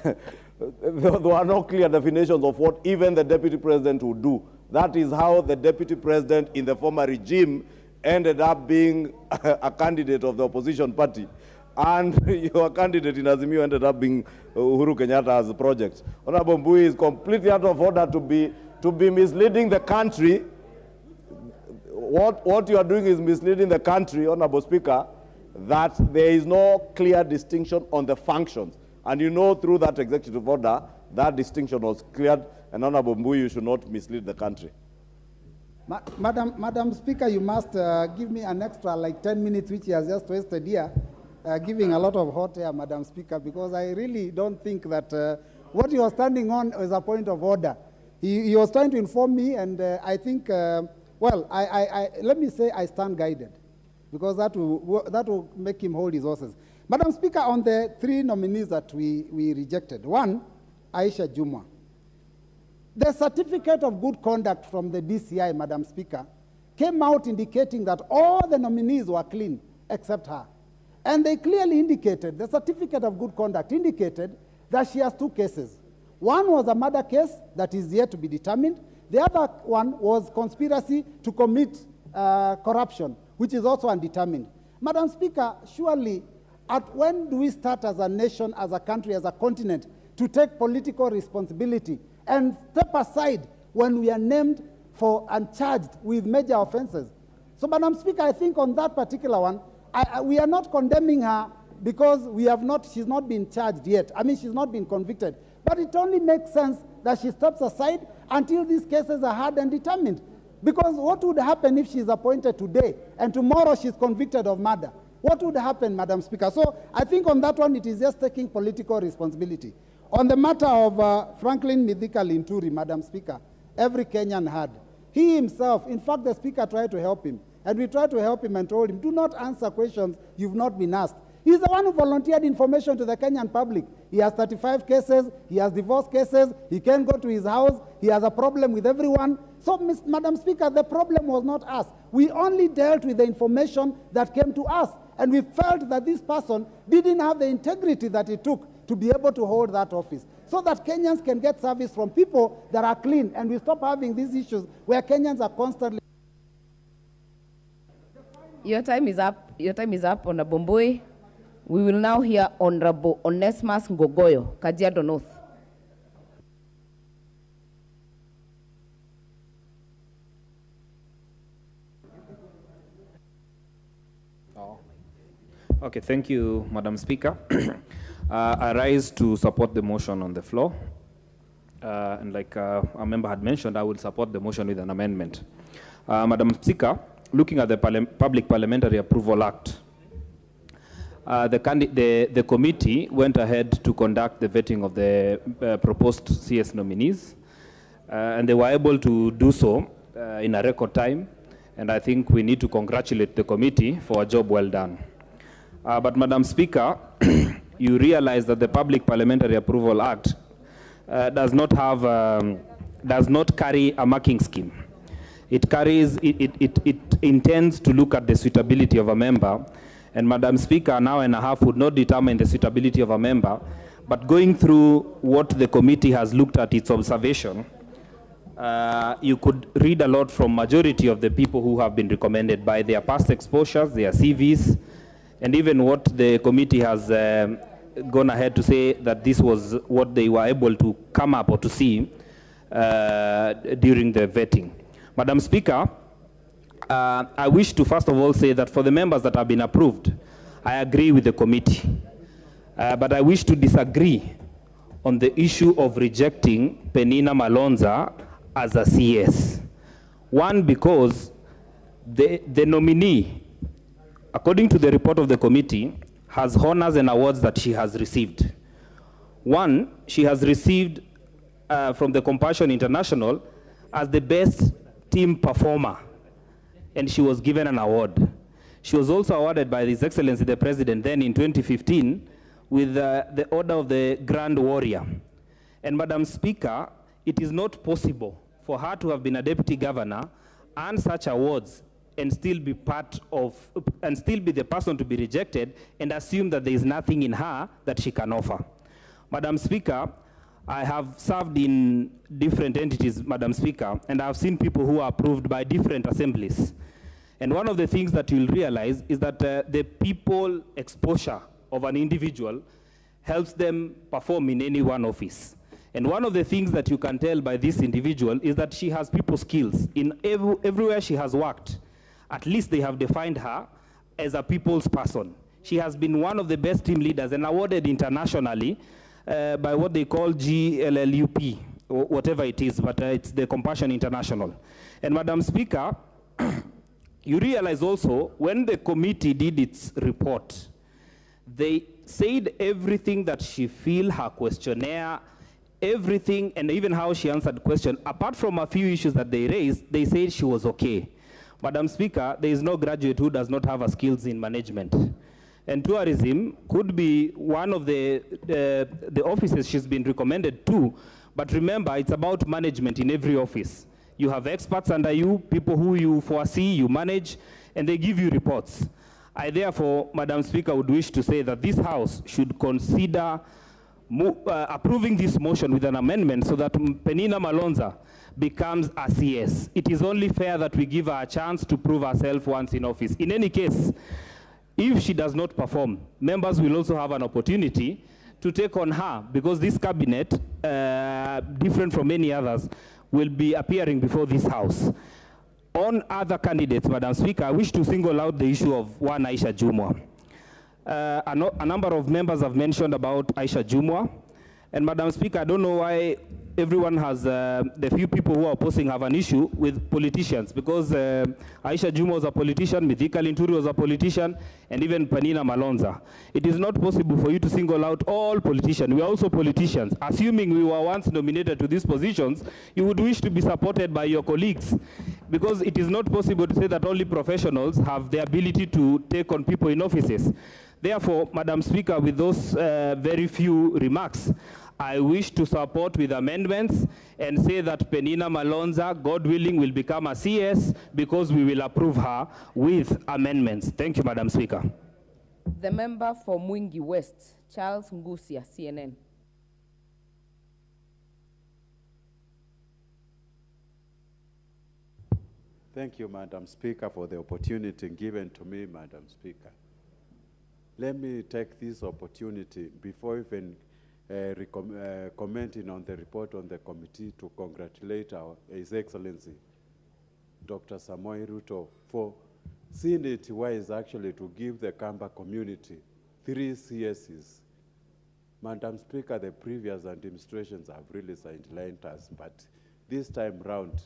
There were no clear definitions of what even the Deputy President would do. That is how the Deputy President in the former regime ended up being a candidate of the opposition party. And your candidate in Azimio ended up being Uhuru Kenyatta's project. Honorable Mbui is completely out of order to be misleading the country. What you are doing is misleading the country, Honorable Speaker, that there is no clear distinction on the functions. And through that executive order, that distinction was cleared. And Honorable Mbui, you should not mislead the country. Madam Speaker, you must give me an extra 10 minutes, which he has just wasted here, giving a lot of hot air, Madam Speaker, because I really don't think that what you are standing on is a point of order. He was trying to inform me, and I think, let me say I stand guided, because that will make him hold his horses. Madam Speaker, on the 3 nominees that we rejected, 1, Aisha Jumwa. The certificate of good conduct from the DCI, Madam Speaker, came out indicating that all the nominees were clean except her. And they clearly indicated, the certificate of good conduct indicated that she has 2 cases. One was a murder case that is yet to be determined. The other one was conspiracy to commit corruption, which is also undetermined. Madam Speaker, surely, when do we start as a nation, as a country, as a continent, to take political responsibility and step aside when we are named for and charged with major offenses? So, Madam Speaker, I think on that particular one, we are not condemning her because she's not been charged yet. I mean, she's not been convicted. But it only makes sense that she steps aside until these cases are heard and determined. Because what would happen if she's appointed today and tomorrow she's convicted of murder? What would happen, Madam Speaker? So I think on that one, it is just taking political responsibility. On the matter of Franklin Mithika Linturi, Madam Speaker, every Kenyan heard. He himself, in fact, the Speaker tried to help him. And we tried to help him and told him, do not answer questions you've not been asked. He's the one who volunteered information to the Kenyan public. He has 35 cases, he has divorce cases, he can't go to his house, he has a problem with everyone. So, Madam Speaker, the problem was not us. We only dealt with the information that came to us. And we felt that this person didn't have the integrity that it took to be able to hold that office, so that Kenyans can get service from people that are clean, and we stop having these issues where Kenyans are constantly... Your time is up. Your time is up, Honorable Mbui. We will now hear Honorable Onesmus Ngogoyo, Kajiado North. Okay, thank you, Madam Speaker. I rise to support the motion on the floor. And like a member had mentioned, I will support the motion with an amendment. Madam Speaker, looking at the Public Parliamentary Approval Act, the committee went ahead to conduct the vetting of the proposed CS nominees, and they were able to do so in a record time, and I think we need to congratulate the committee for a job well done. But Madam Speaker, you realize that the Public Parliamentary Approval Act does not carry a marking scheme. It intends to look at the suitability of a member, and Madam Speaker, an hour and a half would not determine the suitability of a member, but going through what the committee has looked at its observation, you could read a lot from majority of the people who have been recommended by their past exposures, their CVs, and even what the committee has gone ahead to say that this was what they were able to come up or to see during the vetting. Madam Speaker, I wish to first of all say that for the members that have been approved, I agree with the committee. But I wish to disagree on the issue of rejecting Penina Malonza as a CS. One, because the nominee, according to the report of the committee, has honors and awards that she has received. One, she has received from the Compassion International as the best team performer, and she was given an award. She was also awarded by His Excellency the President then in 2015 with the Order of the Grand Warrior. And Madam Speaker, it is not possible for her to have been a deputy governor, earn such awards, and still be the person to be rejected and assume that there is nothing in her that she can offer. Madam Speaker, I have served in different entities, Madam Speaker, and I've seen people who are approved by different assemblies. And one of the things that you'll realize is that the people exposure of an individual helps them perform in any one office. And one of the things that you can tell by this individual is that she has people skills. In everywhere she has worked, at least they have defined her as a people's person. She has been one of the best team leaders and awarded internationally by what they call GLLUP, or whatever it is, but it's the Compassion International. And Madam Speaker, you realize also when the committee did its report, they said everything that she feel, her questionnaire, everything, and even how she answered the question, apart from a few issues that they raised, they said she was okay. Madam Speaker, there is no graduate who does not have a skills in management. And tourism could be one of the offices she's been recommended to, but remember, it's about management in every office. You have experts under you, people who you foresee, you manage, and they give you reports. I therefore, Madam Speaker, would wish to say that this House should consider approving this motion with an amendment so that Penina Malonza becomes a CS. It is only fair that we give her a chance to prove herself once in office. In any case, if she does not perform, members will also have an opportunity to take on her, because this cabinet, different from many others, will be appearing before this House. On other candidates, Madam Speaker, I wish to single out the issue of one Aisha Jumwa. A number of members have mentioned about Aisha Jumwa. And Madam Speaker, I don't know why everyone has, the few people who are opposing have an issue with politicians, because Aisha Jumwa was a politician, Mithika Linturi was a politician, and even Penina Malonza. It is not possible for you to single out all politicians. We are also politicians. Assuming we were once nominated to these positions, you would wish to be supported by your colleagues, because it is not possible to say that only professionals have the ability to take on people in offices. Therefore, Madam Speaker, with those very few remarks, I wish to support with amendments and say that Penina Malonza, God willing, will become a CS because we will approve her with amendments. Thank you, Madam Speaker. The member for Mwingi West, Charles Ngusia, CNN. Thank you, Madam Speaker, for the opportunity given to me, Madam Speaker. Let me take this opportunity before even commenting on the report on the committee to congratulate His Excellency, Dr. Samoei Ruto, for seeing it wise actually to give the Kamba community 3 CSs. Madam Speaker, the previous administrations have really sidelined us, but this time round,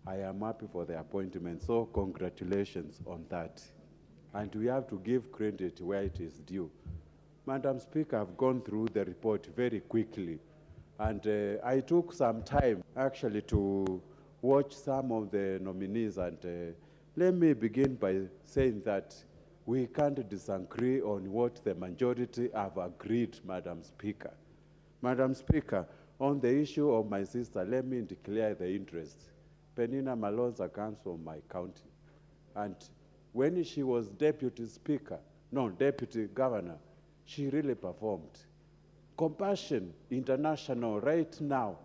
I am happy for the appointment, so congratulations on that. And we have to give credit where it is due. Madam Speaker, I've gone through the report very quickly, and I took some time actually to watch some of the nominees, and let me begin by saying that we can't disagree on what the majority have agreed, Madam Speaker. Madam Speaker, on the issue of my sister, let me declare the interest. Penina Malonza comes from my county, and when she was deputy governor, she really performed. Compassion International right now,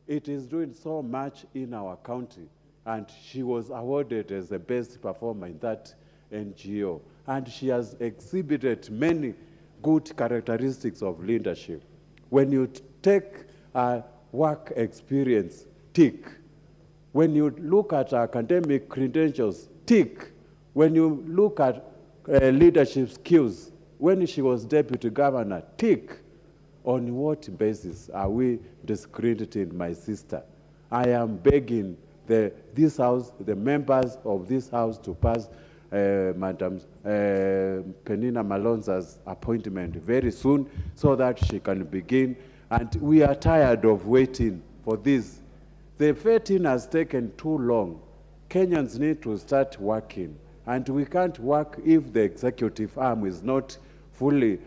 it is doing so much in our county, and she was awarded as the best performer in that NGO, and she has exhibited many good characteristics of leadership. When you take work experience, tick. When you look at academic credentials, tick. When you look at leadership skills, when she was deputy governor, tick. On what basis are we discrediting my sister? I am begging this House, the members of this House, to pass Madam Penina Malonza's appointment very soon so that she can begin. And we are tired of waiting for this. The vetting has taken too long. Kenyans need to start working. And we can't work if the executive arm is not fully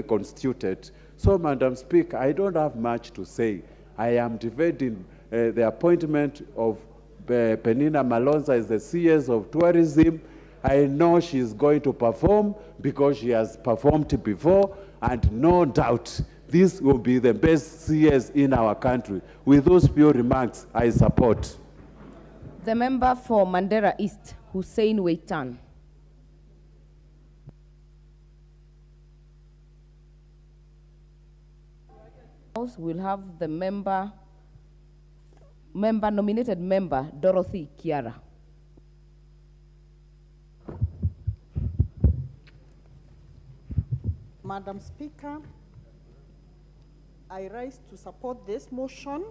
constituted. So, Madam Speaker, I don't have much to say. I am defending the appointment of Penina Malonza as the CS of tourism. I know she's going to perform because she has performed before, and no doubt this will be the best CS in our country. With those few remarks, I support. The member for Mandera East, Hussein Weitan. We'll have the nominated member, Dorothy Kiara. Madam Speaker, I rise to support this motion.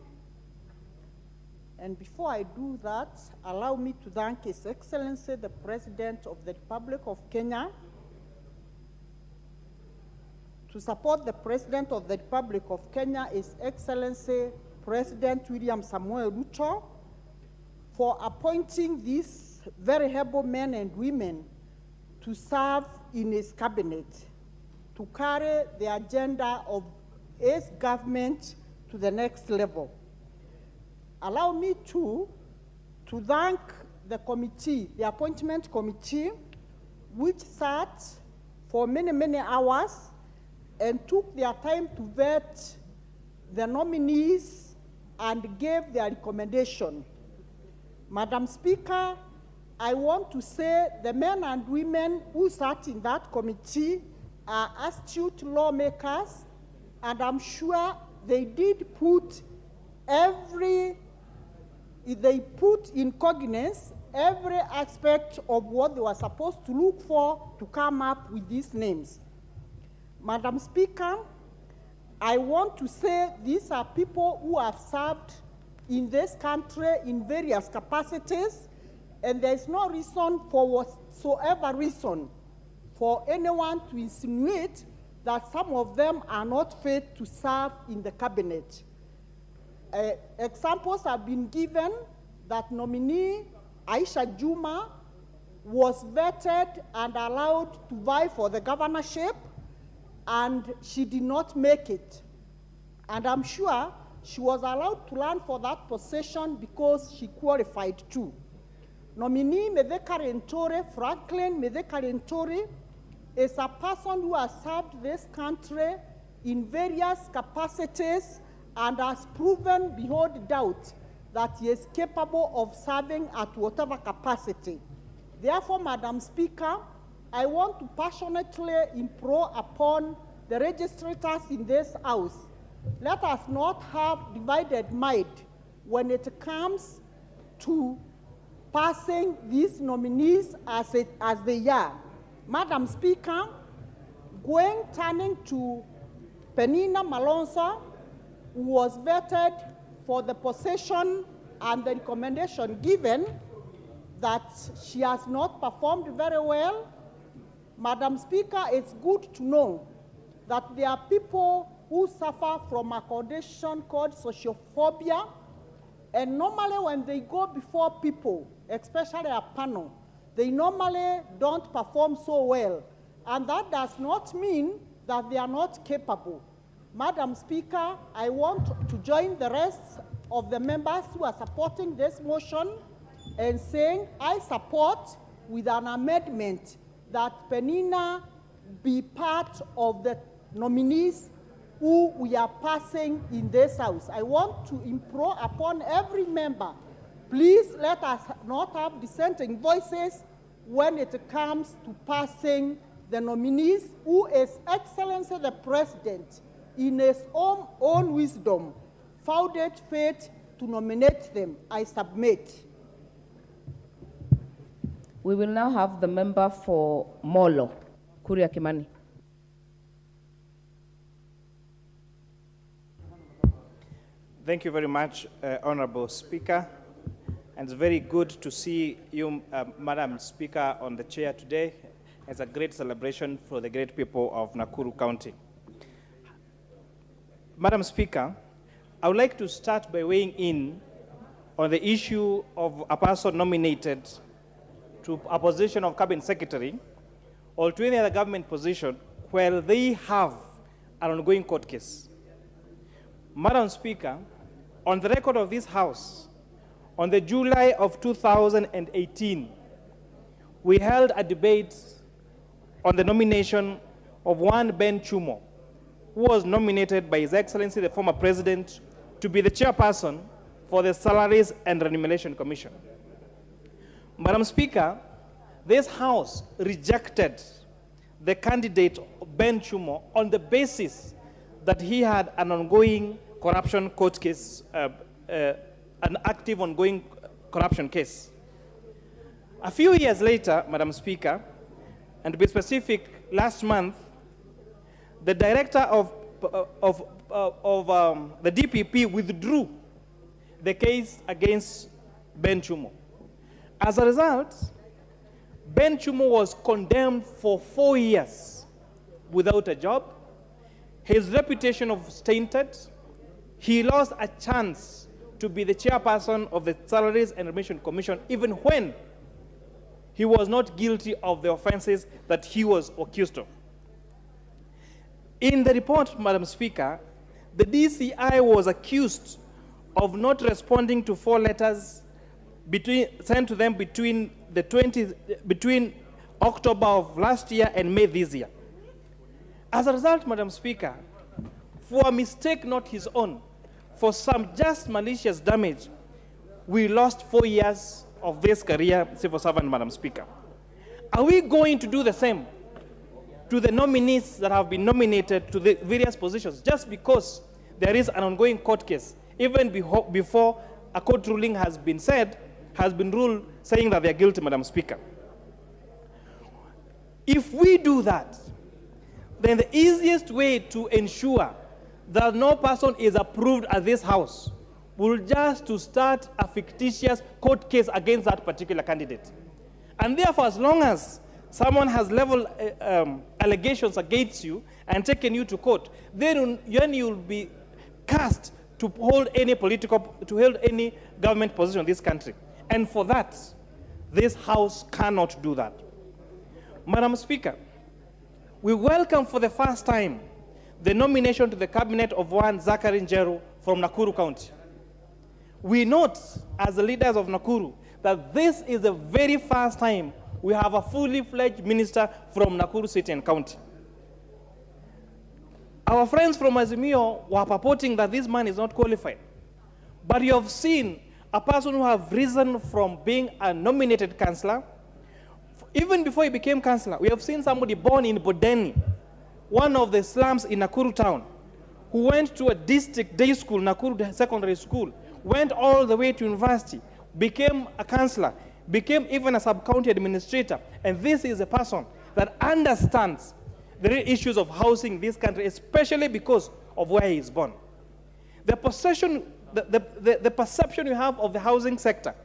And before I do that, allow me to thank His Excellency, the President of the Republic of Kenya. To support the President of the Republic of Kenya, His Excellency President William Samoei Ruto, for appointing these very able men and women to serve in his cabinet, to carry the agenda of his government to the next level. Allow me to thank the committee, the appointment committee, which sat for many, many hours and took their time to vet the nominees and gave their recommendation. Madam Speaker, I want to say the men and women who sat in that committee are astute lawmakers, and I'm sure they did put in cognizance every aspect of what they were supposed to look for to come up with these names. Madam Speaker, I want to say these are people who have served in this country in various capacities, and there is no reason for whatsoever reason for anyone to insinuate that some of them are not fit to serve in the cabinet. Examples have been given that nominee Aisha Juma was vetted and allowed to vie for the governorship, and she did not make it. And I'm sure she was allowed to run for that position because she qualified too. Nominee Medeka Rentore, Franklin Medeka Rentore, is a person who has served this country in various capacities and has proven beyond doubt that he is capable of serving at whatever capacity. Therefore, Madam Speaker, I want to passionately implore upon the registrators in this House, let us not have divided mind when it comes to passing these nominees as they are. Madam Speaker, turning to Penina Malonza, who was vetted for the position and the recommendation given that she has not performed very well. Madam Speaker, it's good to know that there are people who suffer from a condition called sociophobia, and normally when they go before people, especially a panel, they normally don't perform so well, and that does not mean that they are not capable. Madam Speaker, I want to join the rest of the members who are supporting this motion and saying I support with an amendment that Penina be part of the nominees who we are passing in this House. I want to implore upon every member, please let us not have dissenting voices when it comes to passing the nominees who His Excellency the President, in his own wisdom, found it fit to nominate them. I submit. We will now have the member for Molo, Kuria Kimani. Thank you very much, Honorable Speaker. And it's very good to see you, Madam Speaker, on the chair today. It's a great celebration for the great people of Nakuru County. Madam Speaker, I would like to start by weighing in on the issue of a person nominated to a position of cabinet secretary or to any other government position where they have an ongoing court case. Madam Speaker, on the record of this House, on the July of 2018, we held a debate on the nomination of one Ben Chumo, who was nominated by His Excellency the former President to be the chairperson for the Salaries and Remuneration Commission. Madam Speaker, this House rejected the candidate Ben Chumo on the basis that he had an ongoing corruption court case, an active ongoing corruption case. A few years later, Madam Speaker, and to be specific, last month, the director of the DPP withdrew the case against Ben Chumo. As a result, Ben Chumo was condemned for 4 years without a job. His reputation was tainted. He lost a chance to be the chairperson of the Salaries and Remuneration Commission, even when he was not guilty of the offenses that he was accused of. In the report, Madam Speaker, the DCI was accused of not responding to 4 letters sent to them between October of last year and May this year. As a result, Madam Speaker, for a mistake not his own, for some just malicious damage, we lost 4 years of this career civil servant, Madam Speaker. Are we going to do the same to the nominees that have been nominated to the various positions just because there is an ongoing court case, even before a court ruling has been ruled saying that they are guilty, Madam Speaker? If we do that, then the easiest way to ensure that no person is approved at this House will just to start a fictitious court case against that particular candidate. And therefore, as long as someone has leveled allegations against you and taken you to court, then you'll be cast to hold any government position in this country. And for that, this House cannot do that. Madam Speaker, we welcome for the first time the nomination to the cabinet of one Zachary Njeru from Nakuru County. We note, as the leaders of Nakuru, that this is the very first time we have a fully fledged minister from Nakuru City and County. Our friends from Azimio were purporting that this man is not qualified. But you have seen a person who have risen from being a nominated councillor. Even before he became councillor, we have seen somebody born in Bodeni, one of the slums in Nakuru town, who went to a district day school, Nakuru Secondary School, went all the way to university, became a councillor, became even a sub-county administrator. And this is a person that understands the real issues of housing in this country, especially because of where he is born. The perception you have of the housing sector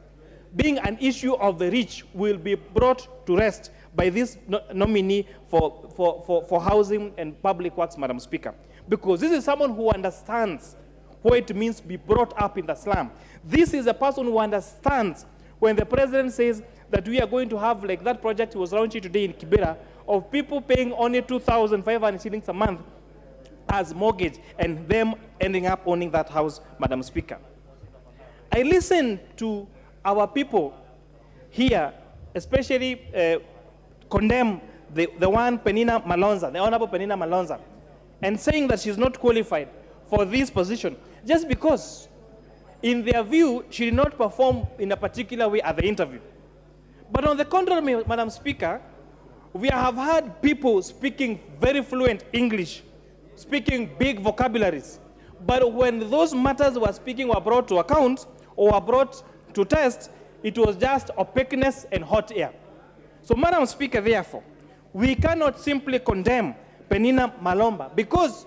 being an issue of the rich will be brought to rest by this nominee for housing and public works, Madam Speaker. Because this is someone who understands what it means to be brought up in the slum. This is a person who understands when the president says that we are going to have, like that project he was launching today in Kibera, of people paying only 2,500 shillings a month as mortgage and them ending up owning that house, Madam Speaker. I listened to our people here, especially condemn the one Penina Malonza, the Honorable Penina Malonza, and saying that she's not qualified for this position just because, in their view, she did not perform in a particular way at the interview. But on the contrary, Madam Speaker, we have had people speaking very fluent English, speaking big vocabularies. But when those matters were brought to account or were brought to test, it was just opaqueness and hot air. So, Madam Speaker, therefore, we cannot simply condemn Penina Malomba because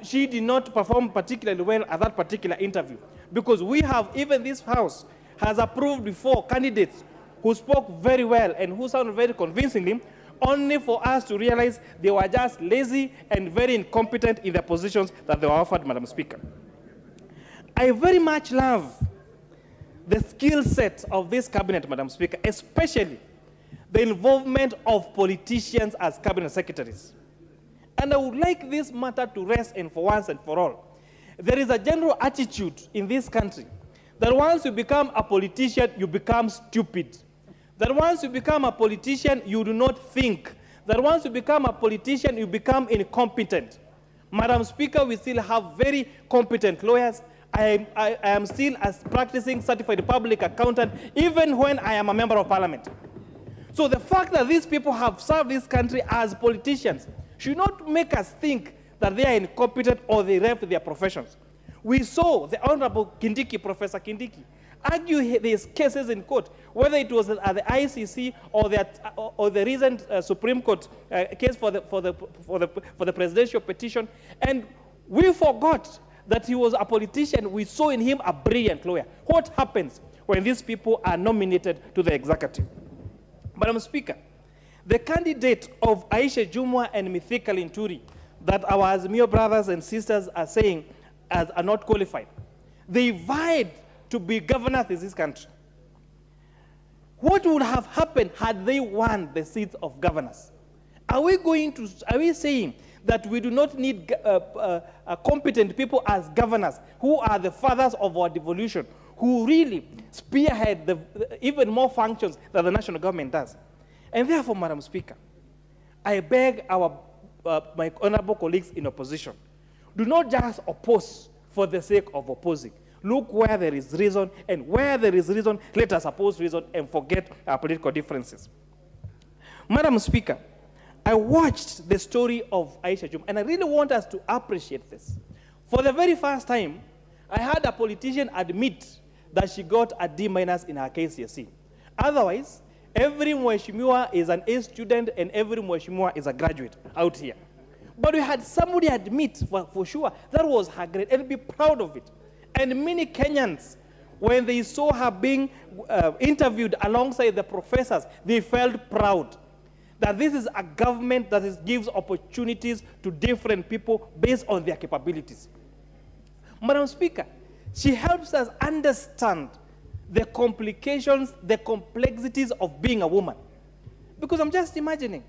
she did not perform particularly well at that particular interview. Because we have, even this House has approved before candidates who spoke very well and who sounded very convincingly, only for us to realize they were just lazy and very incompetent in the positions that they were offered, Madam Speaker. I very much love the skill set of this cabinet, Madam Speaker, especially the involvement of politicians as cabinet secretaries. And I would like this matter to rest and for once and for all. There is a general attitude in this country that once you become a politician, you become stupid. That once you become a politician, you do not think. That once you become a politician, you become incompetent. Madam Speaker, we still have very competent lawyers. I am still a practicing certified public accountant, even when I am a member of parliament. So the fact that these people have served this country as politicians should not make us think that they are incompetent or they left their professions. We saw the Honorable Kindiki, Professor Kindiki, argue these cases in court, whether it was at the ICC or the recent Supreme Court case for the presidential petition, and we forgot that he was a politician. We saw in him a brilliant lawyer. What happens when these people are nominated to the executive? Madam Speaker, the candidate of Aisha Jumwa and Mithika Linturi that our Azimio brothers and sisters are saying are not qualified, they vied to be governors in this country. What would have happened had they won the seats of governors? Are we saying that we do not need competent people as governors who are the fathers of our devolution, who really spearhead even more functions that the national government does? And therefore, Madam Speaker, I beg our my honorable colleagues in opposition, do not just oppose for the sake of opposing. Look where there is reason, and where there is reason, let us oppose reason and forget our political differences. Madam Speaker, I watched the story of Aisha Juma, and I really want us to appreciate this. For the very first time, I had a politician admit that she got a D- in her KCSE. Otherwise, every Mheshimiwa is an A student and every Mheshimiwa is a graduate out here. But we had somebody admit for sure that was her grade and be proud of it. And many Kenyans, when they saw her being interviewed alongside the professors, they felt proud that this is a government that gives opportunities to different people based on their capabilities. Madam Speaker, she helps us understand the complications, the complexities of being a woman. Because I'm just imagining,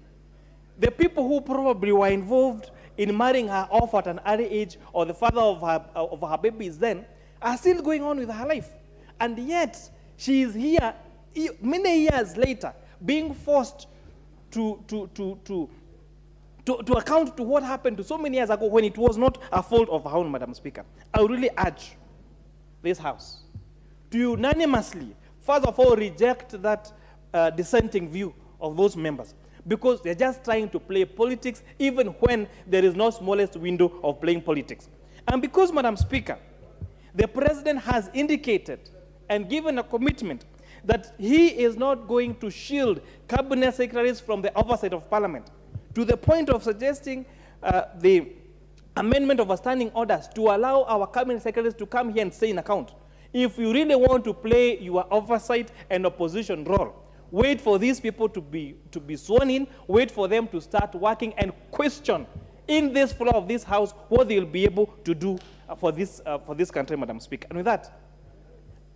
the people who probably were involved in marrying her off at an early age, or the father of her babies then, are still going on with her life. And yet, she is here many years later, being forced to account to what happened to so many years ago when it was not a fault of her own, Madam Speaker. I would really urge this House to unanimously, first of all, reject that dissenting view of those members, because they're just trying to play politics even when there is no smallest window of playing politics. And because, Madam Speaker, the President has indicated and given a commitment that he is not going to shield cabinet secretaries from the oversight of Parliament, to the point of suggesting the amendment of a standing orders to allow our cabinet secretaries to come here and stay in account. If you really want to play your oversight and opposition role, wait for these people to be sworn in, wait for them to start working, and question in this floor of this House what they'll be able to do for this country, Madam Speaker. And with that,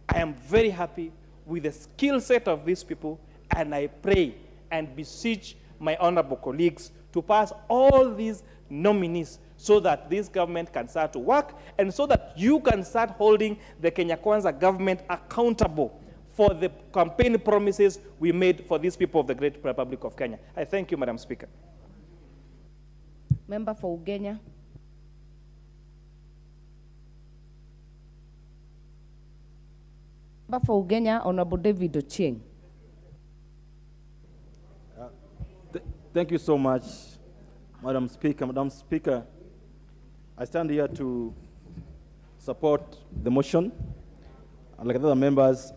I am very happy with the skill set of these people, and I pray and beseech my honorable colleagues to pass all these nominees so that this government can start to work, and so that you can start holding the Kenya Kwanza government accountable for the campaign promises we made for these people of the great Republic of Kenya. I thank you, Madam Speaker. Member for Ugenya. Member for Ugenya, Honorable David Ochieng. Thank you so much, Madam Speaker. Madam Speaker, I stand here to support the motion, like other members,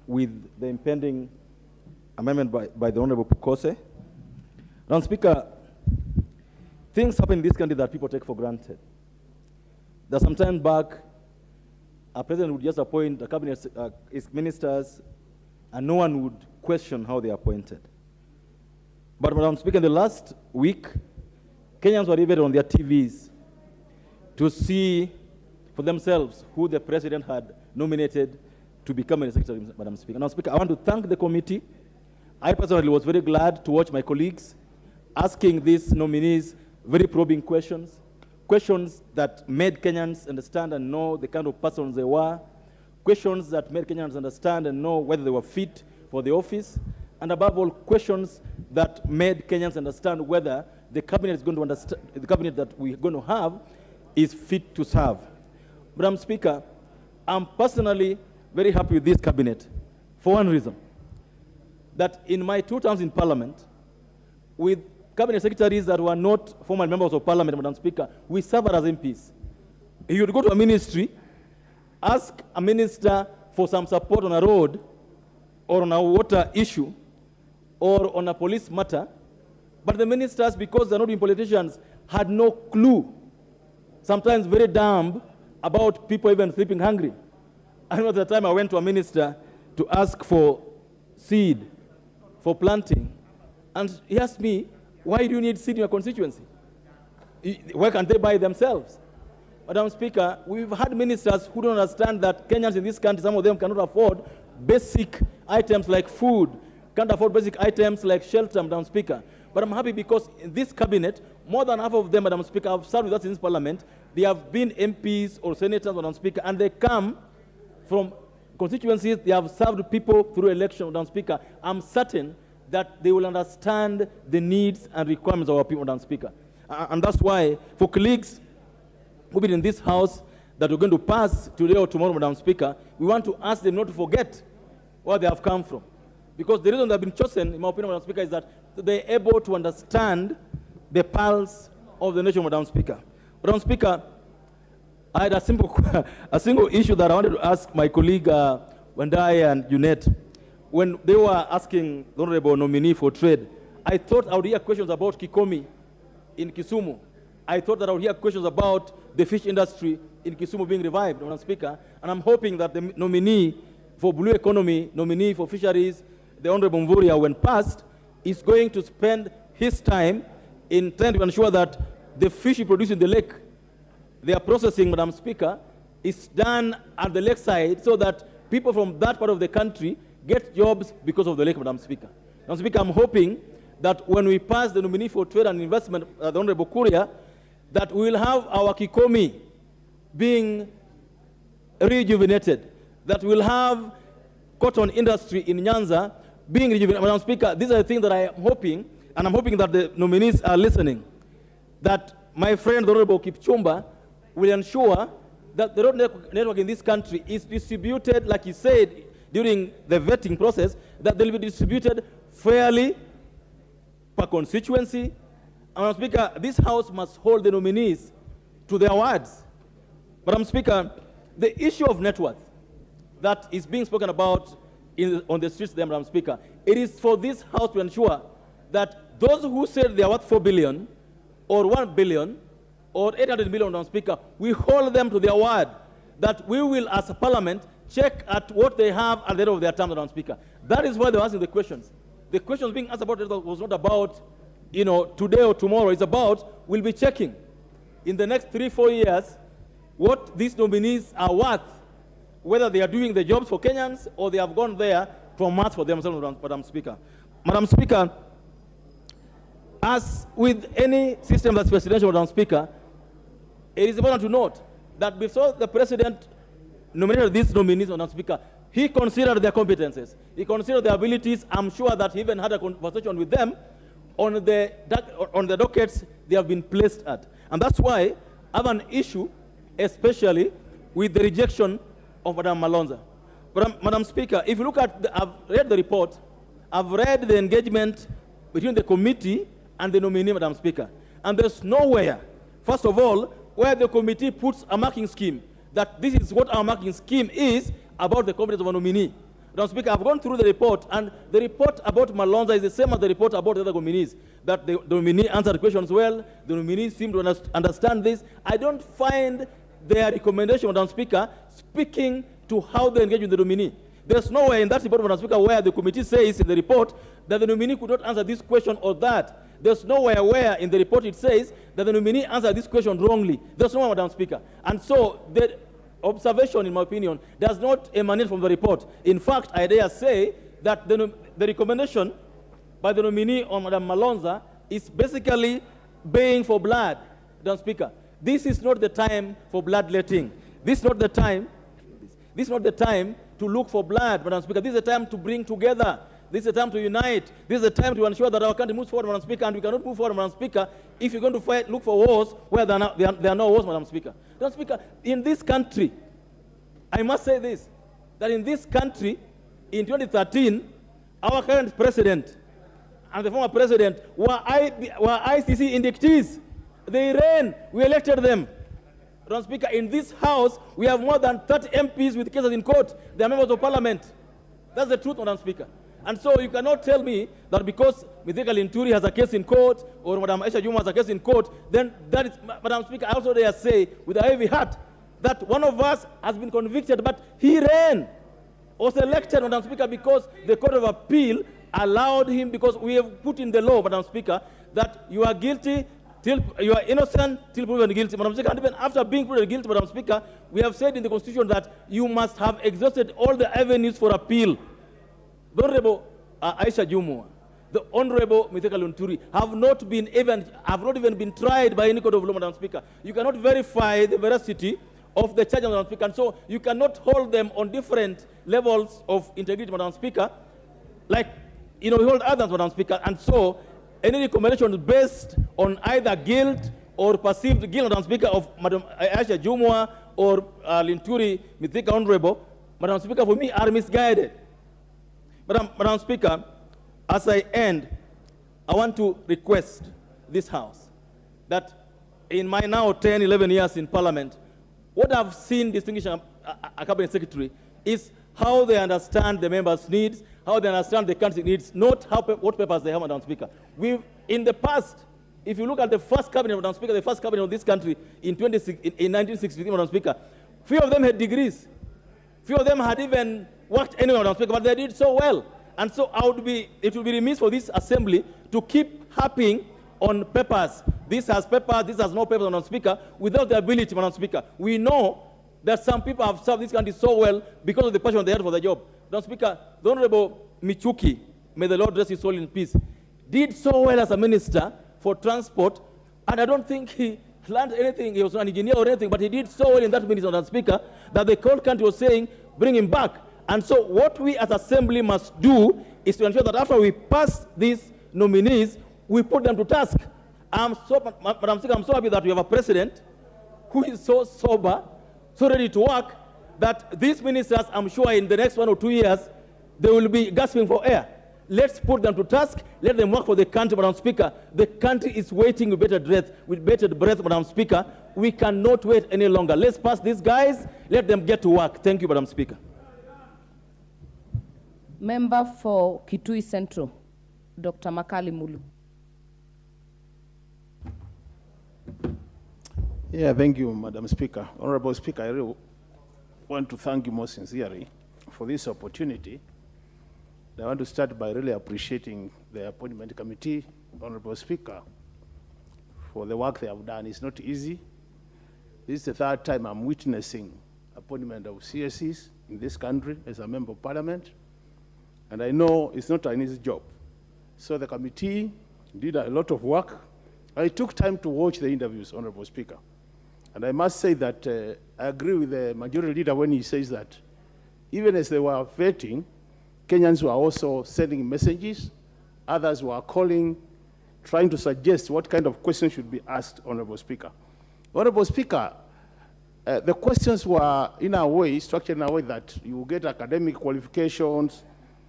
with the impending amendment by the Honorable Pukose. Madam Speaker, things happen in this country that people take for granted. That some time back, a president would just appoint a cabinet, his ministers, and no one would question how they are appointed. But Madam Speaker, in the last week, Kenyans were riveted on their TVs to see for themselves who the president had nominated to become a secretary, Madam Speaker. Madam Speaker, I want to thank the committee. I personally was very glad to watch my colleagues asking these nominees very probing questions, questions that made Kenyans understand and know the kind of persons they were, questions that made Kenyans understand and know whether they were fit for the office, and above all, questions that made Kenyans understand whether the cabinet is going to understand, the cabinet that we're going to have is fit to serve. Madam Speaker, I'm personally very happy with this cabinet for one reason, that in my 2 terms in Parliament, with cabinet secretaries that were not former members of Parliament, Madam Speaker, we served as MPs. If you would go to a ministry, ask a minister for some support on a road or on a water issue or on a police matter, but the ministers, because they're not being politicians, had no clue, sometimes very dumb, about people even sleeping hungry. I remember at the time I went to a minister to ask for seed for planting, and he asked me, why do you need seed in your constituency? Why can't they buy themselves? Madam Speaker, we've had ministers who don't understand that Kenyans in this country, some of them cannot afford basic items like food, can't afford basic items like shelter, Madam Speaker. But I'm happy because in this cabinet, more than half of them, Madam Speaker, have served with us in this parliament. They have been MPs or senators, Madam Speaker, and they come from constituencies. They have served people through election, Madam Speaker. I'm certain that they will understand the needs and requirements of our people, Madam Speaker. And that's why, for colleagues who've been in this house that we're going to pass today or tomorrow, Madam Speaker, we want to ask them not to forget where they have come from. Because the reason they've been chosen, in my opinion, Madam Speaker, is that they're able to understand the pulse of the nation, Madam Speaker. Madam Speaker, I had a single issue that I wanted to ask my colleague Wandai and Junet. When they were asking the Honorable nominee for trade, I thought I would hear questions about Kikomi in Kisumu. I thought that I would hear questions about the fish industry in Kisumu being revived, Madam Speaker. And I'm hoping that the nominee for blue economy, nominee for fisheries, the Honorable Mvurya, when passed, is going to spend his time in trying to ensure that the fish you produce in the lake, their processing, Madam Speaker, is done at the lakeside so that people from that part of the country get jobs because of the lake, Madam Speaker. Madam Speaker, I'm hoping that when we pass the nominee for trade and investment, the Honorable Kuria, that we will have our Kikomi being rejuvenated, that we'll have cotton industry in Nyanza being rejuvenated. Madam Speaker, these are the things that I am hoping, and I'm hoping that the nominees are listening, that my friend, the Honorable Kipchumba, will ensure that the road network in this country is distributed, like he said during the vetting process, that they will be distributed fairly per constituency. And Madam Speaker, this House must hold the nominees to their words. Madam Speaker, the issue of net worth that is being spoken about on the streets there, Madam Speaker, it is for this House to ensure that those who said they are worth 4 billion or 1 billion or 800 million, Madam Speaker, we hold them to their word that we will, as a parliament, check at what they have at the end of their term, Madam Speaker. That is why they're asking the questions. The questions being asked about it was not about, today or tomorrow. It's about, we'll be checking in the next 3-4 years what these nominees are worth, whether they are doing the jobs for Kenyans or they have gone there to amass for themselves, Madam Speaker. Madam Speaker, as with any system that's presidential, Madam Speaker, it is important to note that before the President nominated these nominees, Madam Speaker, he considered their competences. He considered their abilities. I'm sure that he even had a conversation with them on the dockets they have been placed at. And that's why I have an issue, especially with the rejection of Madam Malonza. Madam Speaker, if you look at, I've read the report, I've read the engagement between the committee and the nominee, Madam Speaker. And there's nowhere, first of all, where the committee puts a marking scheme, that this is what our marking scheme is about the competence of a nominee. Madam Speaker, I've gone through the report, and the report about Malonza is the same as the report about the other nominees, that the nominee answered questions well, the nominees seem to understand this. I don't find their recommendation, Madam Speaker, speaking to how they engage with the nominee. There's nowhere in that report, Madam Speaker, where the committee says in the report that the nominee could not answer this question or that. There's nowhere where in the report it says that the nominee answered this question wrongly. There's nowhere, Madam Speaker. And so the observation, in my opinion, does not emanate from the report. In fact, I dare say that the recommendation by the nominee on Madam Malonza is basically baying for blood, Madam Speaker. This is not the time for bloodletting. This is not the time to look for blood, Madam Speaker. This is the time to bring together. This is the time to unite. This is the time to ensure that our country moves forward, Madam Speaker, and we cannot move forward, Madam Speaker, if you're going to look for wars where there are no wars, Madam Speaker. Madam Speaker, in this country, I must say this, that in this country, in 2013, our current president and the former president were ICC indictees. They ran, we elected them. Madam Speaker, in this House, we have more than 30 MPs with cases in court. They are members of parliament. That's the truth, Madam Speaker. And so you cannot tell me that because Mithika Linturi has a case in court or Madam Aisha Juma has a case in court, then that is, Madam Speaker, I also dare say with a heavy heart that one of us has been convicted, but he ran, was elected, Madam Speaker, because the Court of Appeal allowed him, because we have put in the law, Madam Speaker, that you are guilty till you are innocent till proven guilty, Madam Speaker. And even after being proven guilty, Madam Speaker, we have said in the Constitution that you must have exhausted all the avenues for appeal. The Honorable Aisha Jumwa, the Honorable Mithika Lunturi have not even been tried by any court of law, Madam Speaker. You cannot verify the veracity of the charge, Madam Speaker, and so you cannot hold them on different levels of integrity, Madam Speaker, like we hold others, Madam Speaker. And so any recommendation based on either guilt or perceived guilt, Madam Speaker, of Madam Aisha Jumwa or Linturi Mithika Honorable, Madam Speaker, for me are misguided. Madam Speaker, as I end, I want to request this House that in my now 10, 11 years in Parliament, what I've seen distinguish a Cabinet Secretary is how they understand the members' needs, how they understand the country needs, not what papers they have, Madam Speaker. In the past, if you look at the first cabinet, Madam Speaker, the first cabinet of this country in 1963, Madam Speaker, few of them had degrees. Few of them had even worked anywhere, Madam Speaker, but they did so well. And so it would be remiss for this assembly to keep harping on papers. This has papers, this has no papers, Madam Speaker, without the ability, Madam Speaker. We know that some people have served this country so well because of the passion they had for the job. Madam Speaker, the Honorable Michuki, may the Lord rest his soul in peace, did so well as a minister for transport, and I don't think he learned anything, he was an engineer or anything, but he did so well in that ministry, Madam Speaker, that the whole country was saying, bring him back. And so what we as Assembly must do is to ensure that after we pass these nominees, we put them to task. Madam Speaker, I'm so happy that we have a president who is so sober, so ready to work, that these ministers, I'm sure in the next 1 or 2 years, they will be gasping for air. Let's put them to task. Let them work for the country, Madam Speaker. The country is waiting with bated breath, Madam Speaker. We cannot wait any longer. Let's pass these guys. Let them get to work. Thank you, Madam Speaker. Member for Kitui Central, Dr. Makali Mulu. Yeah, thank you, Madam Speaker. Honorable Speaker, I really want to thank you most sincerely for this opportunity. I want to start by really appreciating the Appointment Committee, Honorable Speaker, for the work they have done. It's not easy. This is the third time I'm witnessing appointment of CSEs in this country as a member of Parliament, and I know it's not an easy job. So the committee did a lot of work. I took time to watch the interviews, Honorable Speaker, and I must say that I agree with the majority leader when he says that even as they were vetting, Kenyans were also sending messages. Others were calling, trying to suggest what kind of questions should be asked, Honorable Speaker. Honorable Speaker, the questions were in a way, structured in a way that you get academic qualifications,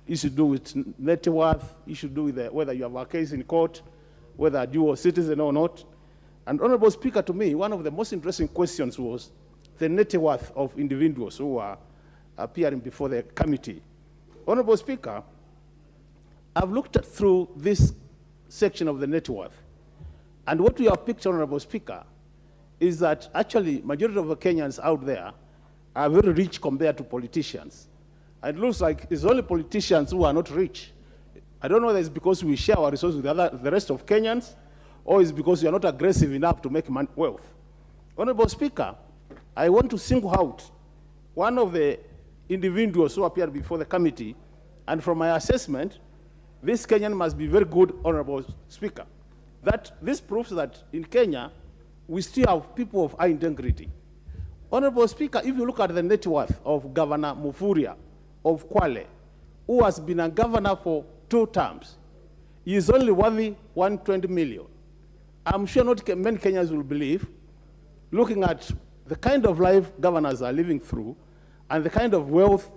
it should do with net worth, it should do with whether you have a case in court, whether you are a citizen or not. And Honorable Speaker, to me, one of the most interesting questions was the net worth of individuals who are appearing before the committee. Honorable Speaker, I've looked through this section of the net worth, and what we have picked, Honorable Speaker, is that actually majority of the Kenyans out there are very rich compared to politicians. And it looks like it's only politicians who are not rich. I don't know whether it's because we share our resources with the rest of Kenyans, or it's because we are not aggressive enough to make wealth. Honorable Speaker, I want to single out one of the individuals who appeared before the committee, and from my assessment, this Kenyan must be very good, Honorable Speaker. This proves that in Kenya, we still have people of high integrity. Honorable Speaker, if you look at the net worth of Governor Mufuria of Kwale, who has been a governor for 2 terms, he is only worthy 120 million. I'm sure not many Kenyans will believe, looking at the kind of life governors are living through and the kind of wealth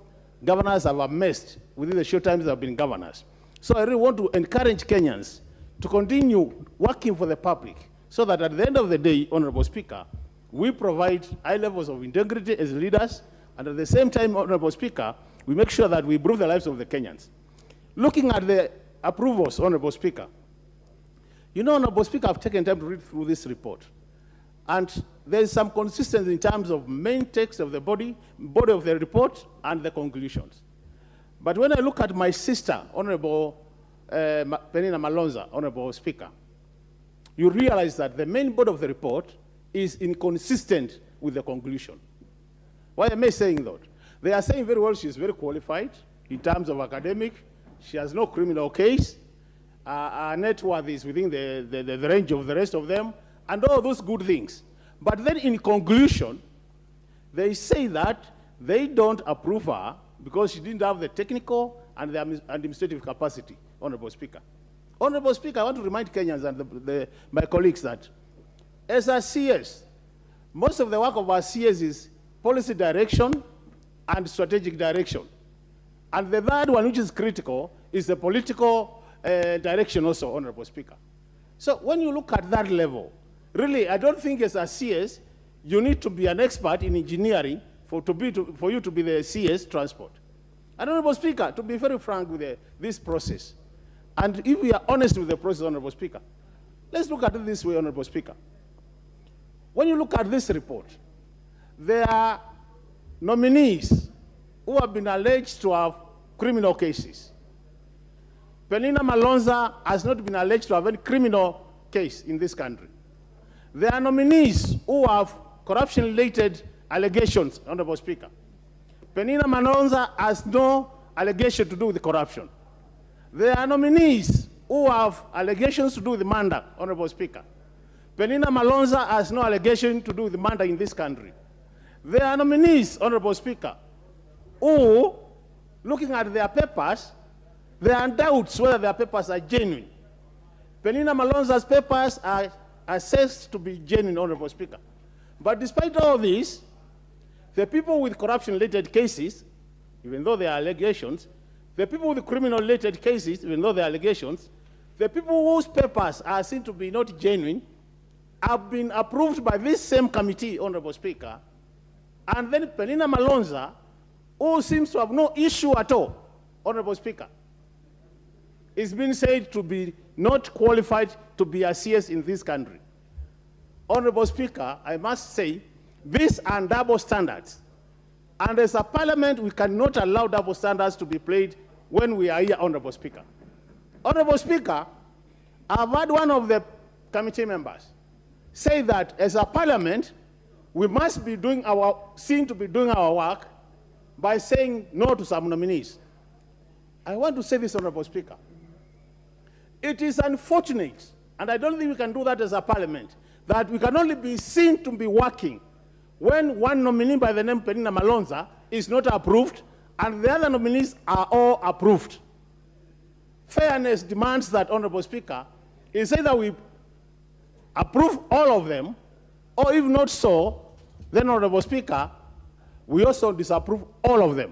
governors have amassed within the short times they have been governors. So I really want to encourage Kenyans to continue working for the public so that at the end of the day, Honorable Speaker, we provide high levels of integrity as leaders, and at the same time, Honorable Speaker, we make sure that we improve the lives of the Kenyans. Looking at the approvals, Honorable Speaker, you know, Honorable Speaker, I've taken time to read through this report, and there is some consistency in terms of main text of the body of the report and the conclusions. But when I look at my sister, Honorable Penina Malonza, Honorable Speaker, you realize that the main body of the report is inconsistent with the conclusion. Why am I saying that? They are saying very well she is very qualified in terms of academic, she has no criminal case, her net worth is within the range of the rest of them, and all those good things. But then in conclusion, they say that they don't approve her because she didn't have the technical and the administrative capacity, Honorable Speaker. Honorable Speaker, I want to remind Kenyans and my colleagues that as a CS, most of the work of our CS is policy direction and strategic direction. And the third one, which is critical, is the political direction also, Honorable Speaker. So when you look at that level, really, I don't think as a CS, you need to be an expert in engineering for you to be the CS transport. And Honorable Speaker, to be very frank with this process, and if we are honest with the process, Honorable Speaker, let's look at it this way, Honorable Speaker. When you look at this report, there are nominees who have been alleged to have criminal cases. Penina Malonza has not been alleged to have any criminal case in this country. There are nominees who have corruption-related allegations, Honorable Speaker. Penina Malonza has no allegation to do with corruption. There are nominees who have allegations to do with murder, Honorable Speaker. Penina Malonza has no allegation to do with murder in this country. There are nominees, Honorable Speaker, who, looking at their papers, there are doubts whether their papers are genuine. Penina Malonza's papers are assessed to be genuine, Honorable Speaker. But despite all this, the people with corruption-related cases, even though they are allegations, the people with criminal-related cases, even though they are allegations, the people whose papers are seen to be not genuine, have been approved by this same committee, Honorable Speaker, and then Penina Malonza, who seems to have no issue at all, Honorable Speaker, is being said to be not qualified to be a CS in this country. Honorable Speaker, I must say, these are double standards. And as a parliament, we cannot allow double standards to be played when we are here, Honorable Speaker. Honorable Speaker, I've had one of the committee members say that as a parliament, we must be seen to be doing our work by saying no to some nominees. I want to say this, Honorable Speaker. It is unfortunate, and I don't think we can do that as a parliament, that we can only be seen to be working when one nominee by the name Penina Malonza is not approved and the other nominees are all approved. Fairness demands that, Honorable Speaker, is either we approve all of them, or if not so, then, Honorable Speaker, we also disapprove all of them.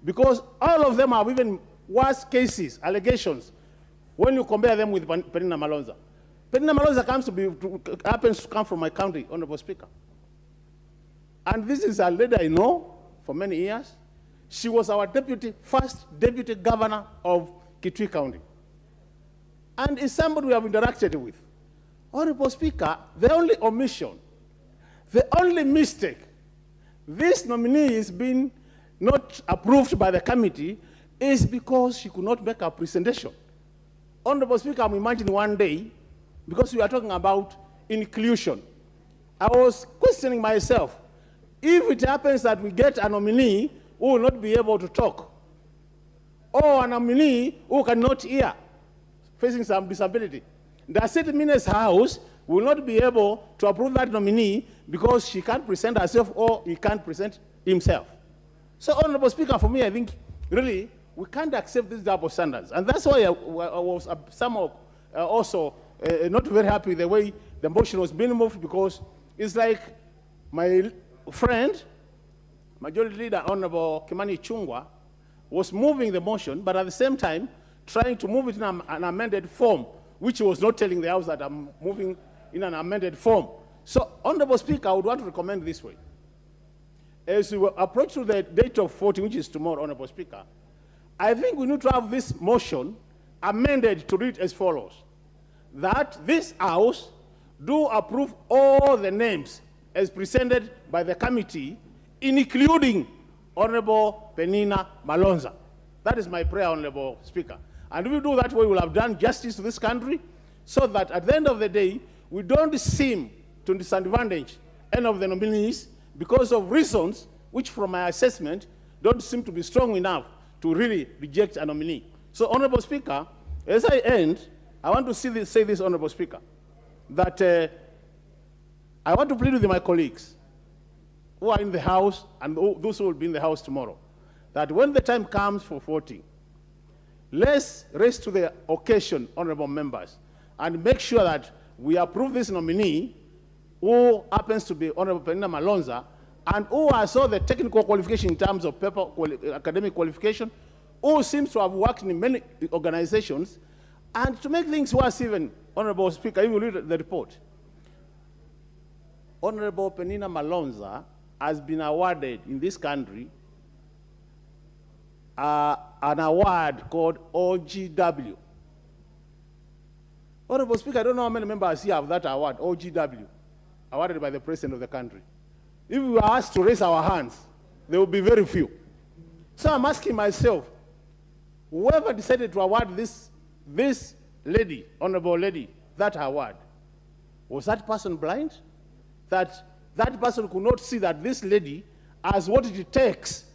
Because all of them have even worse cases, allegations, when you compare them with Penina Malonza. Penina Malonza happens to come from my county, Honorable Speaker. And this is a lady I know for many years. She was our first deputy governor of Kitui County. And is somebody we have interacted with. Honorable Speaker, the only omission, the only mistake, this nominee is being not approved by the committee is because she could not make a presentation. Honorable Speaker, I'm imagining one day, because we are talking about inclusion, I was questioning myself, if it happens that we get a nominee who will not be able to talk, or a nominee who cannot hear, facing some disability, the City Minister's House will not be able to approve that nominee because she can't present herself or he can't present himself. So, Honorable Speaker, for me, I think, really, we can't accept these double standards. And that's why I was somehow also not very happy with the way the motion was being moved, because it's like my friend, Majority Leader Honorable Kimani Ichung'wah, was moving the motion, but at the same time, trying to move it in an amended form, which he was not telling the House that I'm moving in an amended form. So, Honorable Speaker, I would want to recommend this way. As we approach to the date of 14, which is tomorrow, Honorable Speaker, I think we need to have this motion amended to read as follows: that this House do approve all the names as presented by the committee, including Honorable Penina Malonza. That is my prayer, Honorable Speaker. And if we do that way, we will have done justice to this country, so that at the end of the day, we don't seem to disadvantage any of the nominees because of reasons which, from my assessment, don't seem to be strong enough to really reject a nominee. So, Honorable Speaker, as I end, I want to say this, Honorable Speaker, that I want to plead with my colleagues who are in the House and those who will be in the House tomorrow, that when the time comes for voting, let's rise to the occasion, honorable members, and make sure that we approve this nominee who happens to be Honorable Penina Malonza and who has all the technical qualification in terms of academic qualification, who seems to have worked in many organizations. And to make things worse even, Honorable Speaker, you will read the report. Honorable Penina Malonza has been awarded in this country an award called OGW. Honorable Speaker, I don't know how many members here have that award, OGW, awarded by the President of the country. If we were asked to raise our hands, there will be very few. So I'm asking myself, whoever decided to award this lady, honorable lady, that award, was that person blind? That person could not see that this lady has what it takes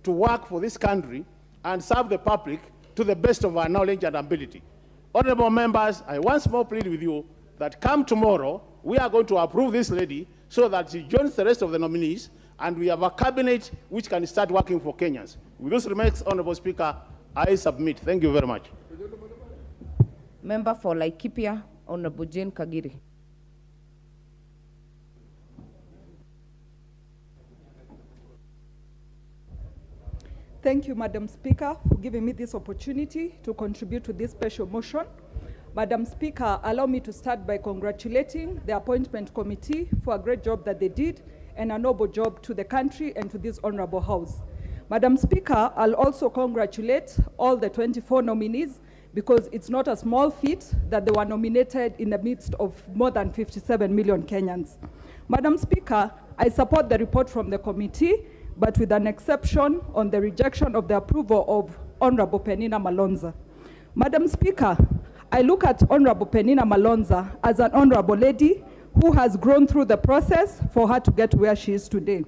to work for this country and serve the public to the best of our knowledge and ability. Honorable members, I once more plead with you that come tomorrow, we are going to approve this lady so that she joins the rest of the nominees and we have a cabinet which can start working for Kenyans. With those remarks, Honorable Speaker, I submit. Thank you very much. Member for Laikipia, Honorable Jane Kagiri. Thank you, Madam Speaker, for giving me this opportunity to contribute to this special motion. Madam Speaker, allow me to start by congratulating the appointment committee for a great job that they did and a noble job to the country and to this honorable house. Madam Speaker, I'll also congratulate all the 24 nominees because it's not a small feat that they were nominated in the midst of more than 57 million Kenyans. Madam Speaker, I support the report from the committee, but with an exception on the rejection of the approval of Honorable Penina Malonza. Madam Speaker, I look at Honorable Penina Malonza as an honorable lady who has grown through the process for her to get where she is today.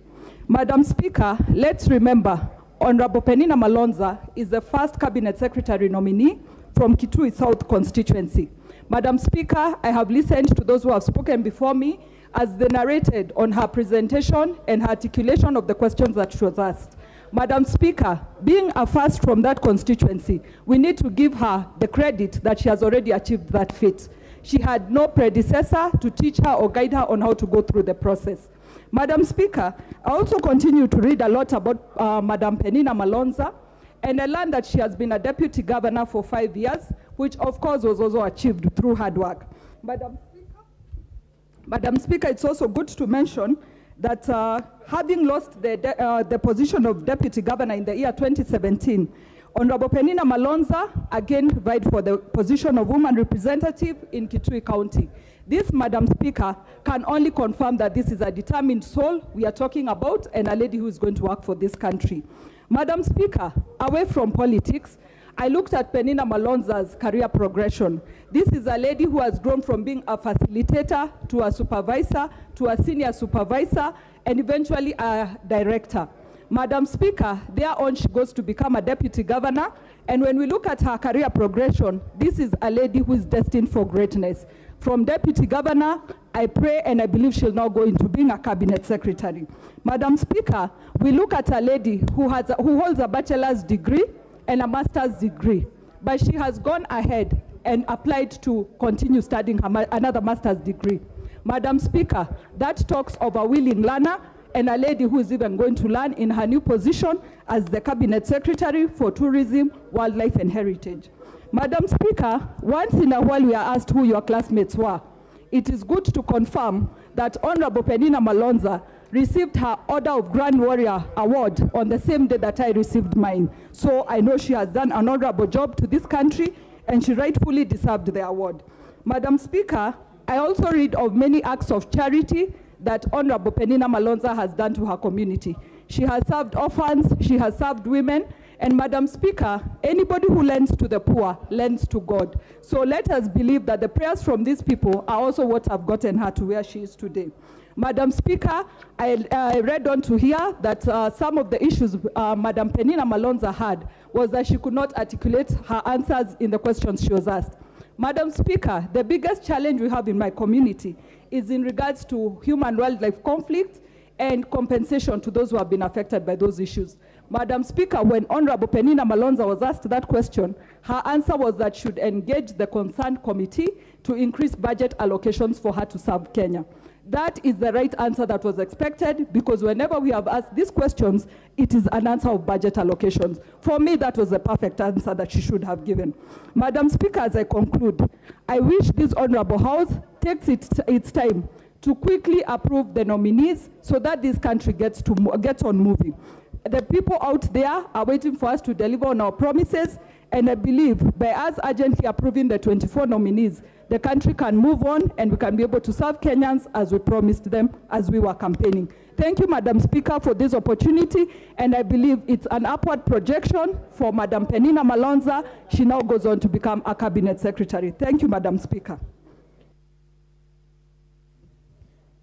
Madam Speaker, let's remember, Honorable Penina Malonza is the first Cabinet Secretary nominee from Kitui South constituency. Madam Speaker, I have listened to those who have spoken before me as they narrated on her presentation and her articulation of the questions that she was asked. Madam Speaker, being a first from that constituency, we need to give her the credit that she has already achieved that feat. She had no predecessor to teach her or guide her on how to go through the process. Madam Speaker, I also continue to read a lot about Madam Penina Malonza, and I learned that she has been a deputy governor for 5 years, which of course was also achieved through hard work. Madam Speaker, it's also good to mention that having lost the position of deputy governor in the year 2017, Honorable Penina Malonza again vied for the position of woman representative in Kitui County. This, Madam Speaker, can only confirm that this is a determined soul we are talking about and a lady who is going to work for this country. Madam Speaker, away from politics, I looked at Penina Malonza's career progression. This is a lady who has grown from being a facilitator to a supervisor, to a senior supervisor, and eventually a director. Madam Speaker, thereon she goes to become a deputy governor, and when we look at her career progression, this is a lady who is destined for greatness. From deputy governor, I pray and I believe she'll now go into being a cabinet secretary. Madam Speaker, we look at a lady who holds a bachelor's degree and a master's degree, but she has gone ahead and applied to continue studying another master's degree. Madam Speaker, that talks of a willing learner and a lady who is even going to learn in her new position as the Cabinet Secretary for Tourism, Wildlife and Heritage. Madam Speaker, once in a while we are asked who your classmates were. It is good to confirm that Honorable Penina Malonza received her Order of Grand Warrior Award on the same day that I received mine. So I know she has done an honorable job to this country and she rightfully deserved the award. Madam Speaker, I also read of many acts of charity that Honorable Penina Malonza has done to her community. She has served orphans, she has served women, and Madam Speaker, anybody who lends to the poor lends to God. So let us believe that the prayers from these people are also what have gotten her to where she is today. Madam Speaker, I read on to hear that some of the issues Madam Penina Malonza had was that she could not articulate her answers in the questions she was asked. Madam Speaker, the biggest challenge we have in my community is in regards to human-wildlife conflict and compensation to those who have been affected by those issues. Madam Speaker, when Honorable Penina Malonza was asked that question, her answer was that she should engage the concerned committee to increase budget allocations for her to serve Kenya. That is the right answer that was expected, because whenever we have asked these questions, it is an answer of budget allocations. For me, that was the perfect answer that she should have given. Madam Speaker, as I conclude, I wish this Honorable House takes its time to quickly approve the nominees so that this country gets on moving. The people out there are waiting for us to deliver on our promises, and I believe by us urgently approving the 24 nominees, the country can move on and we can be able to serve Kenyans as we promised them as we were campaigning. Thank you, Madam Speaker, for this opportunity, and I believe it's an upward projection for Madam Penina Malonza. She now goes on to become a Cabinet Secretary. Thank you, Madam Speaker.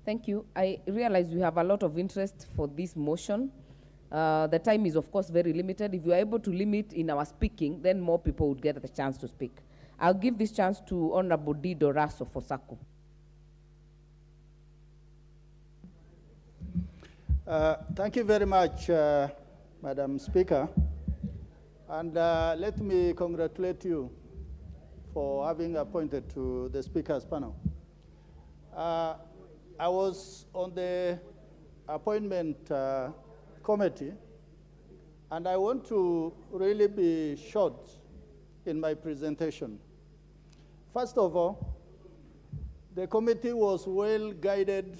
Thank you. I realize we have a lot of interest for this motion. The time is, of course, very limited. If you are able to limit in our speaking, then more people would get the chance to speak. I'll give this chance to Honorable Dido Raso for SACCO. Thank you very much, Madam Speaker. And let me congratulate you for having appointed to the Speaker's panel. I was on the appointment committee, and I want to really be short in my presentation. First of all, the committee was well guided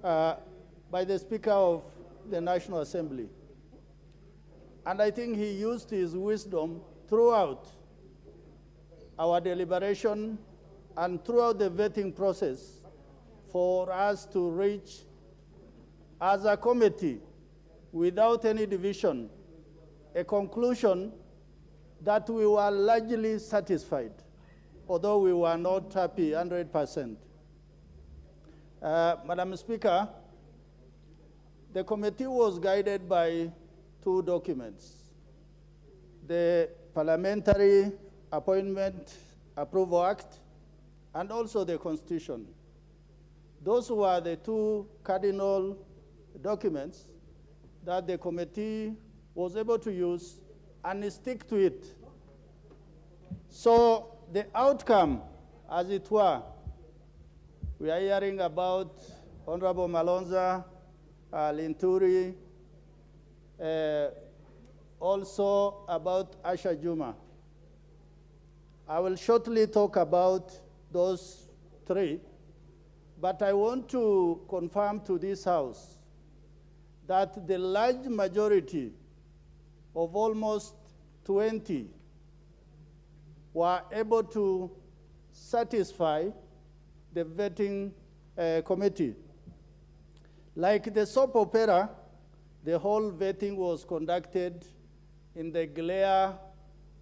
by the Speaker of the National Assembly. And I think he used his wisdom throughout our deliberation and throughout the vetting process for us to reach, as a committee, without any division, a conclusion that we were largely satisfied, although we were not happy 100%. Madam Speaker, the committee was guided by two documents: the Parliamentary Appointment Approval Act and also the Constitution. Those were the two cardinal documents that the committee was able to use and stick to it. So the outcome, as it were, we are hearing about Honorable Malonza, Linturi, also about Asha Juma. I will shortly talk about those three, but I want to confirm to this House that the large majority of almost 20 were able to satisfy the vetting committee. Like the soap opera, the whole vetting was conducted in the glare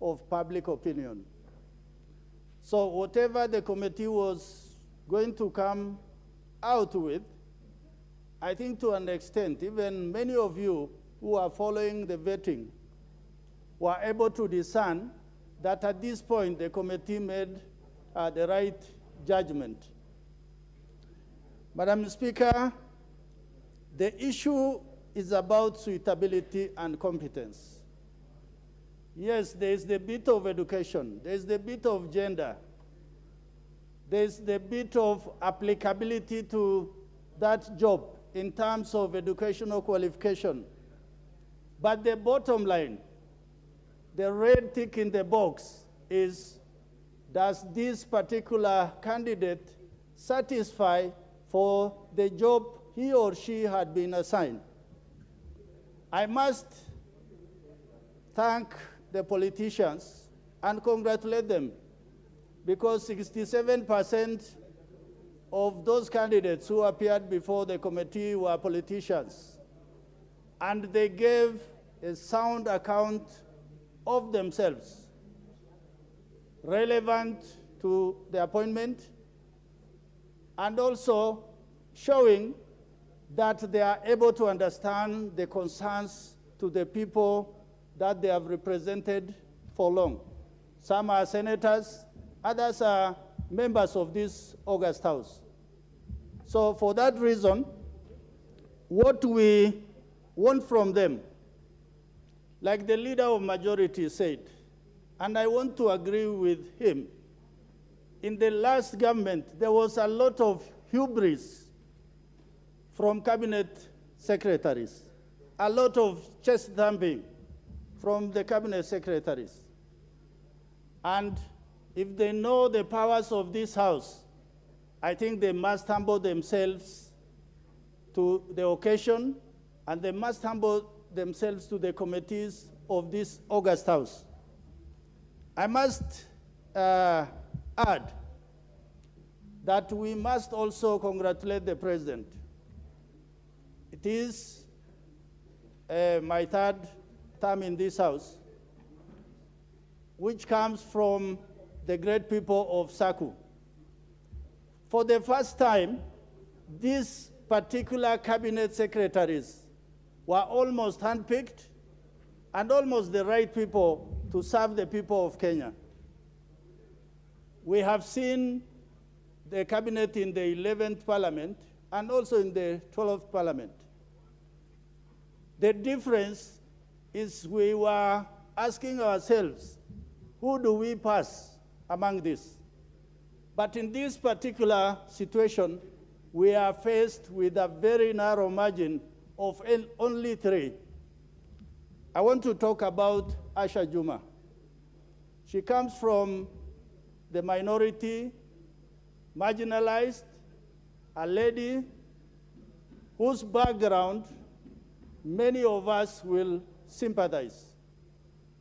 of public opinion. So whatever the committee was going to come out with, I think to an extent, even many of you who are following the vetting were able to discern that at this point the committee made the right judgment. Madam Speaker, the issue is about suitability and competence. Yes, there is the bit of education, there is the bit of gender, there is the bit of applicability to that job in terms of educational qualification. But the bottom line, the red tick in the box, is does this particular candidate satisfy for the job he or she had been assigned? I must thank the politicians and congratulate them, because 67% of those candidates who appeared before the committee were politicians, and they gave a sound account of themselves, relevant to the appointment, and also showing that they are able to understand the concerns to the people that they have represented for long. Some are senators, others are members of this august house. So for that reason, what we want from them like the leader of majority said, and I want to agree with him, in the last government, there was a lot of hubris from cabinet secretaries, a lot of chest thumping from the cabinet secretaries. And if they know the powers of this House, I think they must humble themselves to the occasion, and they must humble themselves to the committees of this august House. I must add that we must also congratulate the President. It is my third term in this House, which comes from the great people of Saku. For the first time, these particular cabinet secretaries were almost handpicked and almost the right people to serve the people of Kenya. We have seen the cabinet in the 11th Parliament and also in the 12th Parliament. The difference is we were asking ourselves, who do we pass among these? But in this particular situation, we are faced with a very narrow margin of only 3. I want to talk about Asha Juma. She comes from the minority, marginalized, a lady whose background many of us will sympathize.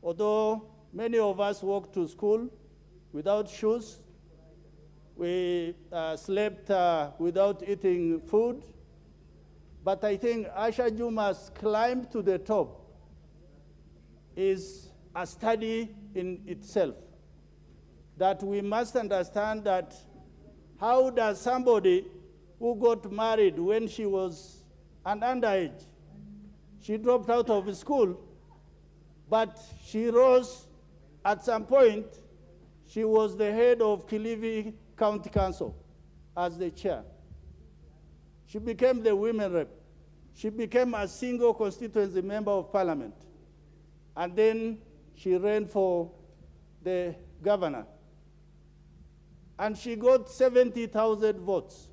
Although many of us walked to school without shoes, we slept without eating food, but I think Asha Juma's climb to the top is a study in itself, that we must understand that how does somebody who got married when she was an underage, she dropped out of school, but she rose at some point, she was the head of Kilifi County Council as the chair. She became the women rep. She became a single constituency member of parliament. And then she ran for the governor. And she got 70,000 votes.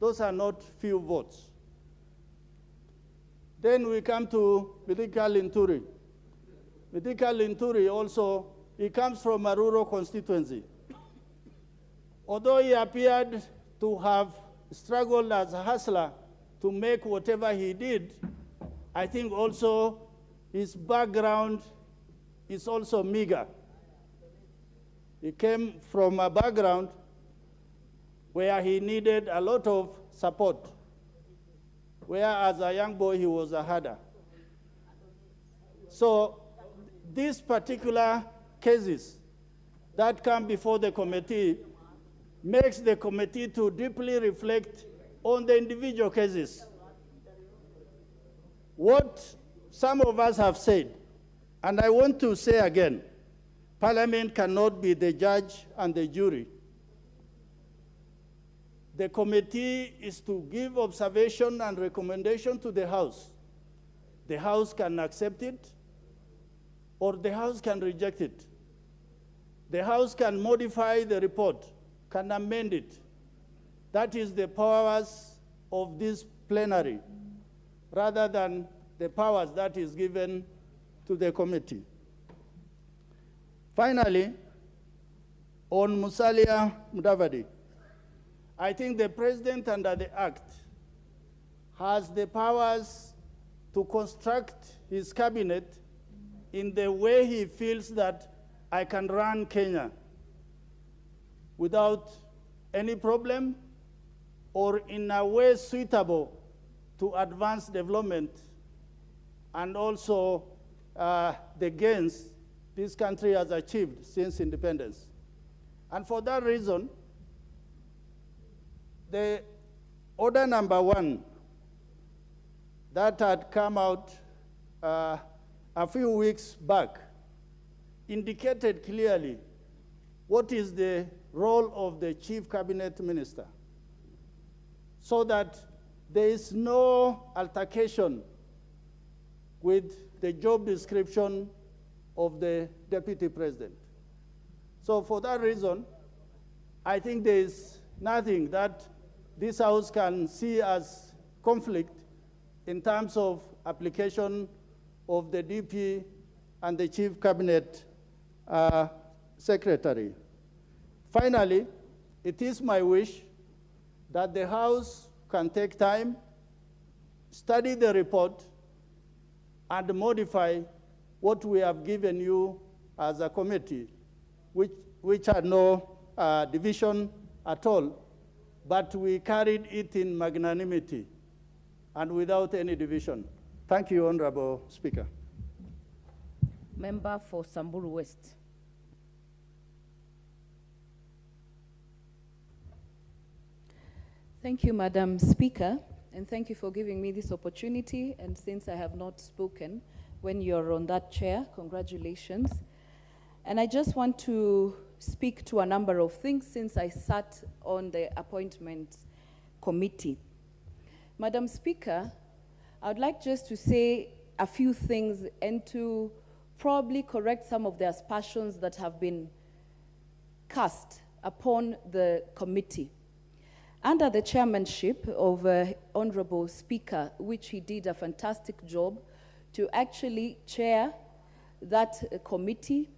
Those are not few votes. Then we come to Mithika Linturi. Mithika Linturi also, he comes from a rural constituency. Although he appeared to have struggled as a hustler to make whatever he did, I think also his background is also meager. He came from a background where he needed a lot of support, where as a young boy he was a herder. So these particular cases that come before the committee makes the committee to deeply reflect on the individual cases. What some of us have said, and I want to say again, Parliament cannot be the judge and the jury. The committee is to give observation and recommendation to the House. The House can accept it, or the House can reject it. The House can modify the report, can amend it. That is the powers of this plenary, rather than the powers that is given to the committee. Finally, on Musalia Mudavadi, I think the President under the Act has the powers to construct his cabinet in the way he feels that I can run Kenya without any problem or in a way suitable to advance development and also the gains this country has achieved since independence. And for that reason, the order number 1 that had come out a few weeks back indicated clearly what is the role of the chief cabinet minister, so that there is no altercation with the job description of the Deputy President. So for that reason, I think there is nothing that this House can see as conflict in terms of application of the DP and the Chief Cabinet Secretary. Finally, it is my wish that the House can take time, study the report, and modify what we have given you as a committee, which had no division at all, but we carried it in magnanimity and without any division. Thank you, Honorable Speaker. Member for Samburu West. Thank you, Madam Speaker, and thank you for giving me this opportunity. And since I have not spoken when you're on that chair, congratulations. And I just want to speak to a number of things since I sat on the Appointments Committee. Madam Speaker, I would like just to say a few things and to probably correct some of the aspersions that have been cast upon the committee. Under the chairmanship of Honorable Speaker, which he did a fantastic job to actually chair that committee,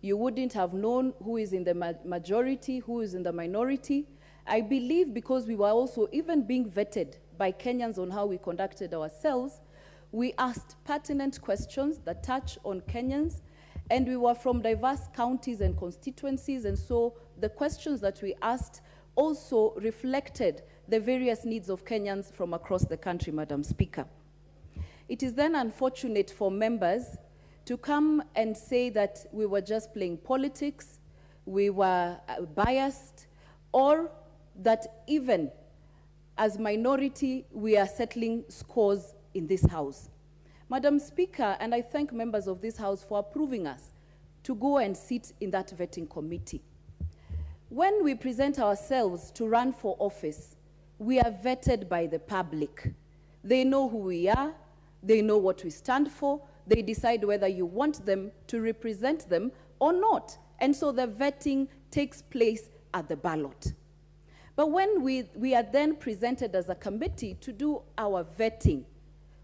you wouldn't have known who is in the majority, who is in the minority. I believe because we were also even being vetted by Kenyans on how we conducted ourselves, we asked pertinent questions that touch on Kenyans, and we were from diverse counties and constituencies, and so the questions that we asked also reflected the various needs of Kenyans from across the country, Madam Speaker. It is then unfortunate for members to come and say that we were just playing politics, we were biased, or that even as minority, we are settling scores in this House. Madam Speaker, and I thank members of this House for approving us to go and sit in that vetting committee. When we present ourselves to run for office, we are vetted by the public. They know who we are, they know what we stand for, they decide whether you want them to represent them or not. And so the vetting takes place at the ballot. But when we are then presented as a committee to do our vetting,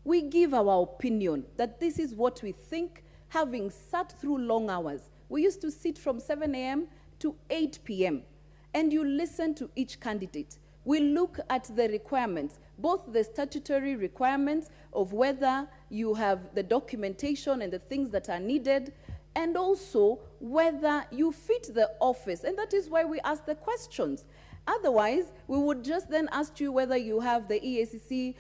we give our opinion that this is what we think, having sat through long hours. We used to sit from 7 a.m. to 8 p.m. and you listen to each candidate. We look at the requirements, both the statutory requirements of whether you have the documentation and the things that are needed, and also whether you fit the office. And that is why we ask the questions. Otherwise, we would just then ask you whether you have the EACC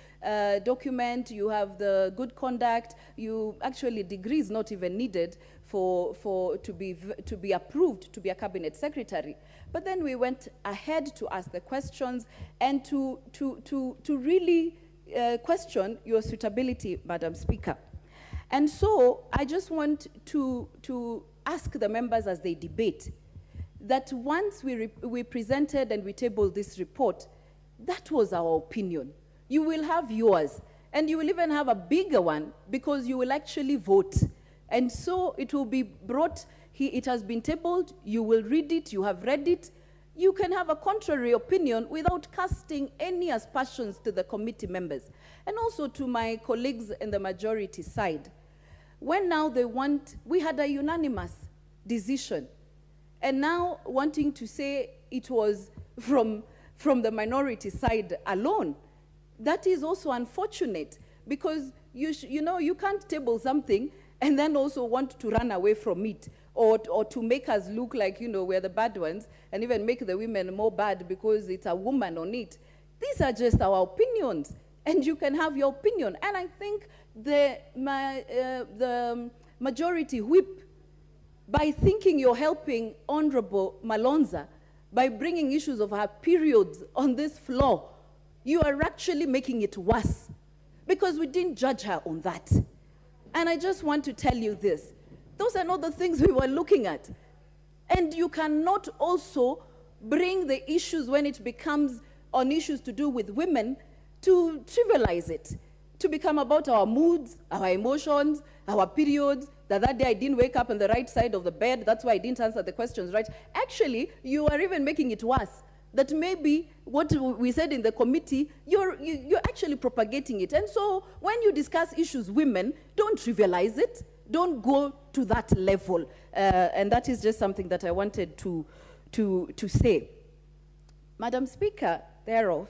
document, you have the good conduct, actually degrees not even needed to be approved to be a cabinet secretary. But then we went ahead to ask the questions and to really question your suitability, Madam Speaker. And so I just want to ask the members as they debate that once we presented and we tabled this report, that was our opinion. You will have yours, and you will even have a bigger one because you will actually vote. And so it will be brought, it has been tabled, you will read it, you have read it. You can have a contrary opinion without casting any aspersions to the committee members. And also to my colleagues in the majority side. When now they want, we had a unanimous decision. And now wanting to say it was from the minority side alone, that is also unfortunate because you can't table something and then also want to run away from it or to make us look like, we're the bad ones and even make the women more bad because it's a woman on it. These are just our opinions and you can have your opinion. And I think the majority whip, by thinking you're helping Honorable Malonza, by bringing issues of her periods on this floor, you are actually making it worse because we didn't judge her on that. And I just want to tell you this. Those are not the things we were looking at. And you cannot also bring the issues when it becomes on issues to do with women to trivialize it. to become about our moods, our emotions, our periods, that day I didn't wake up on the right side of the bed, that's why I didn't answer the questions right. Actually, you are even making it worse. That maybe what we said in the committee, you're actually propagating it. And so when you discuss issues, women, don't trivialize it. Don't go to that level. And that is just something that I wanted to say. Madam Speaker, thereof,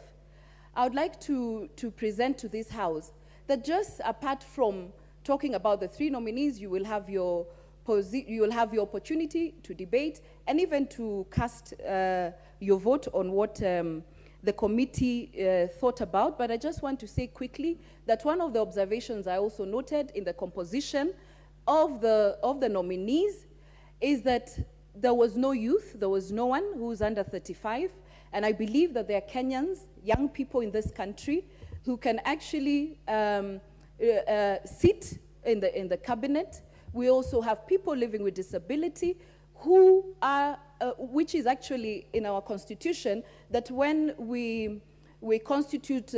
I would like to present to this House that just apart from talking about the 3 nominees, you will have your opportunity to debate and even to cast your vote on what the committee thought about. But I just want to say quickly that one of the observations I also noted in the composition of the nominees is that there was no youth, there was no one who's under 35, and I believe that there are Kenyans, young people in this country, who can actually sit in the cabinet. We also have people living with disability who are, which is actually in our constitution, that when we constitute,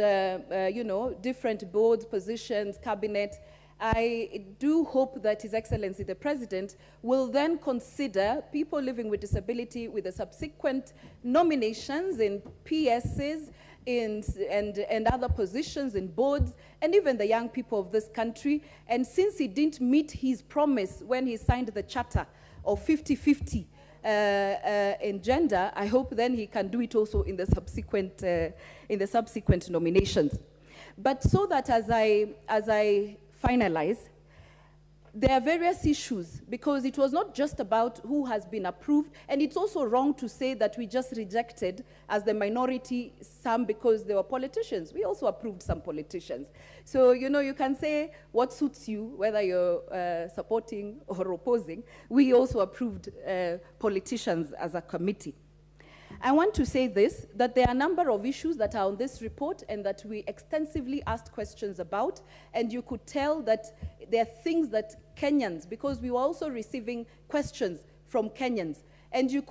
different boards, positions, cabinet, I do hope that His Excellency the President will then consider people living with disability with the subsequent nominations in PSs and other positions in boards, and even the young people of this country. And since he didn't meet his promise when he signed the charter of 50-50 in gender, I hope then he can do it also in the subsequent nominations. But so that as I finalize, there are various issues, because it was not just about who has been approved, and it's also wrong to say that we just rejected as the minority some because they were politicians. We also approved some politicians. So, you can say what suits you, whether you're supporting or opposing. We also approved politicians as a committee. I want to say this, that there are a number of issues that are on this report and that we extensively asked questions about, and you could tell that there are things that Kenyans, because we were also receiving questions from Kenyans, and you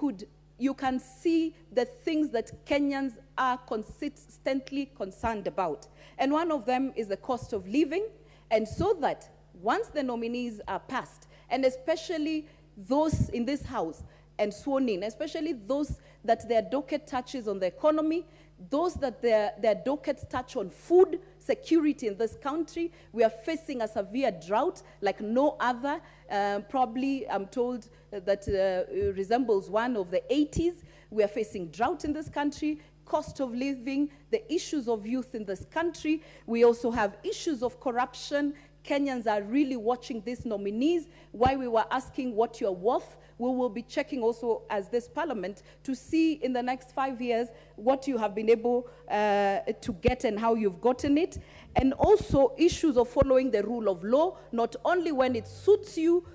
can see the things that Kenyans are consistently concerned about. And one of them is the cost of living, and so that once the nominees are passed, and especially those in this House and sworn in, especially those that their docket touches on the economy, those that their dockets touch on food security in this country. We are facing a severe drought like no other. Probably, I'm told that resembles one of the 80s. We are facing drought in this country, cost of living, the issues of youth in this country. We also have issues of corruption. Kenyans are really watching these nominees. Why we were asking what you're worth. We will be checking also as this parliament to see in the next 5 years what you have been able to get and how you've gotten it. And also issues of following the rule of law, not only when it suits you,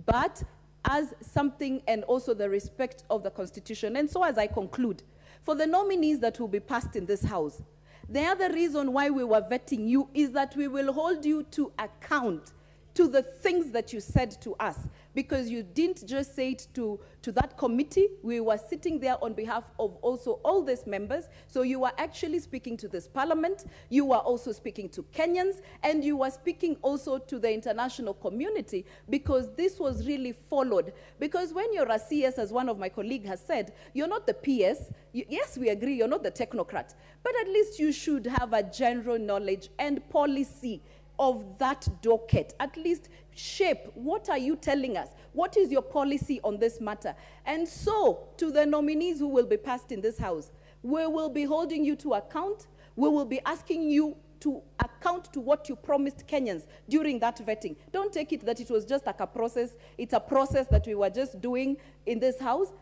but as something, and also the respect of the Constitution. And so as I conclude, for the nominees that will be passed in this House, the other reason why we were vetting you is that we will hold you to account to the things that you said to us, because you didn't just say it to that committee. We were sitting there on behalf of also all these members, so you were actually speaking to this parliament, you were also speaking to Kenyans, and you were speaking also to the international community, because this was really followed. Because when you're a CS, as one of my colleagues has said, you're not the PS. Yes, we agree, you're not the technocrat, but at least you should have a general knowledge and policy of that docket. At least shape, what are you telling us? What is your policy on this matter? And so, to the nominees who will be passed in this House, we will be holding you to account. We will be asking you to account to what you promised Kenyans during that vetting. Don't take it that it was just like a process. It's a process that we were just doing in this House.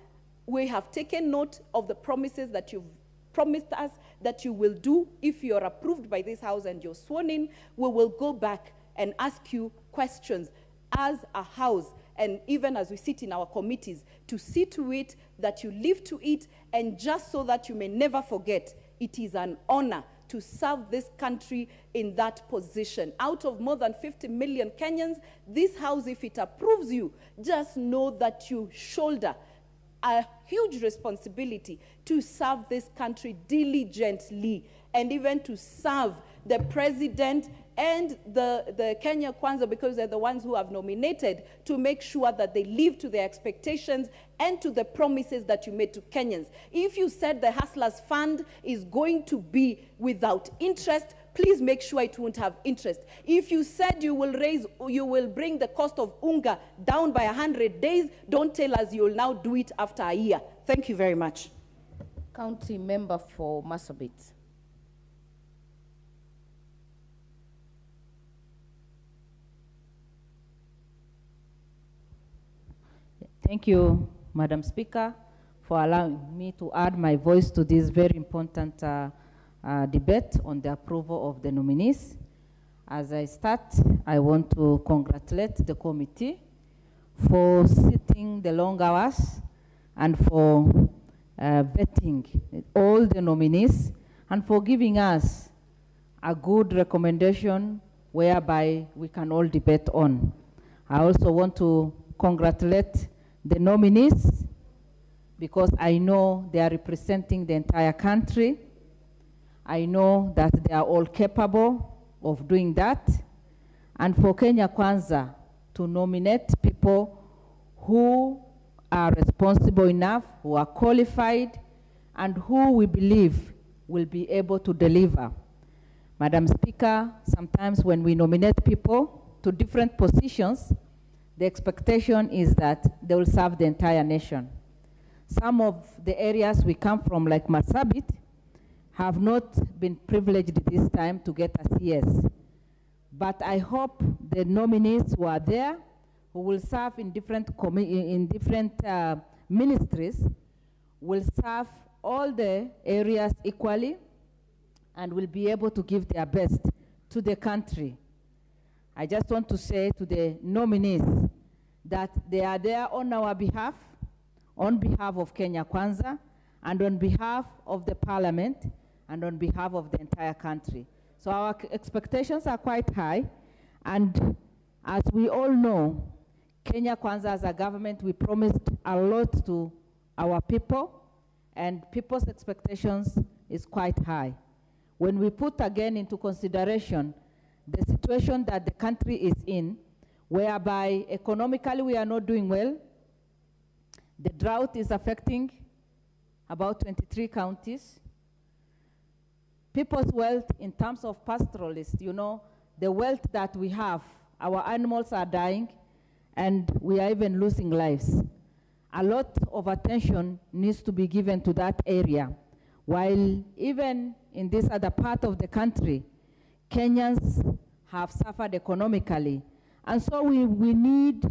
We have taken note of the promises that you've promised us that you will do. If you're approved by this House and you're sworn in, we will go back and ask you questions as a House, and even as we sit in our committees, to see to it that you live to it, and just so that you may never forget, it is an honor to serve this country in that position. Out of more than 50 million Kenyans, this House, if it approves you, just know that you shoulder a huge responsibility to serve this country diligently, and even to serve the president and the Kenya Kwanza, because they're the ones who have nominated, to make sure that they live to their expectations and to the promises that you made to Kenyans. If you said the Hustlers Fund is going to be without interest, please make sure it won't have interest. If you said you will bring the cost of unga down by 100 days, don't tell us you'll now do it after a year. Thank you very much. County member for Marsabit. Thank you, Madam Speaker, for allowing me to add my voice to this very important debate on the approval of the nominees. As I start, I want to congratulate the committee for sitting the long hours and for vetting all the nominees and for giving us a good recommendation whereby we can all debate on. I also want to congratulate the nominees because I know they are representing the entire country. I know that they are all capable of doing that. And for Kenya Kwanza to nominate people who are responsible enough, who are qualified, and who we believe will be able to deliver. Madam Speaker, sometimes when we nominate people to different positions, the expectation is that they will serve the entire nation. Some of the areas we come from, like Marsabit, have not been privileged this time to get a CS. But I hope the nominees who are there, who will serve in different ministries, will serve all the areas equally and will be able to give their best to the country. I just want to say to the nominees that they are there on our behalf, on behalf of Kenya Kwanza, and on behalf of the Parliament, and on behalf of the entire country. So our expectations are quite high, and as we all know, Kenya Kwanza as a government, we promised a lot to our people, and people's expectations is quite high. When we put again into consideration the situation that the country is in, whereby economically we are not doing well, the drought is affecting about 23 counties. People's wealth in terms of pastoralists, you know, the wealth that we have, our animals are dying, and we are even losing lives. A lot of attention needs to be given to that area, while even in this other part of the country, Kenyans have suffered economically. And so we need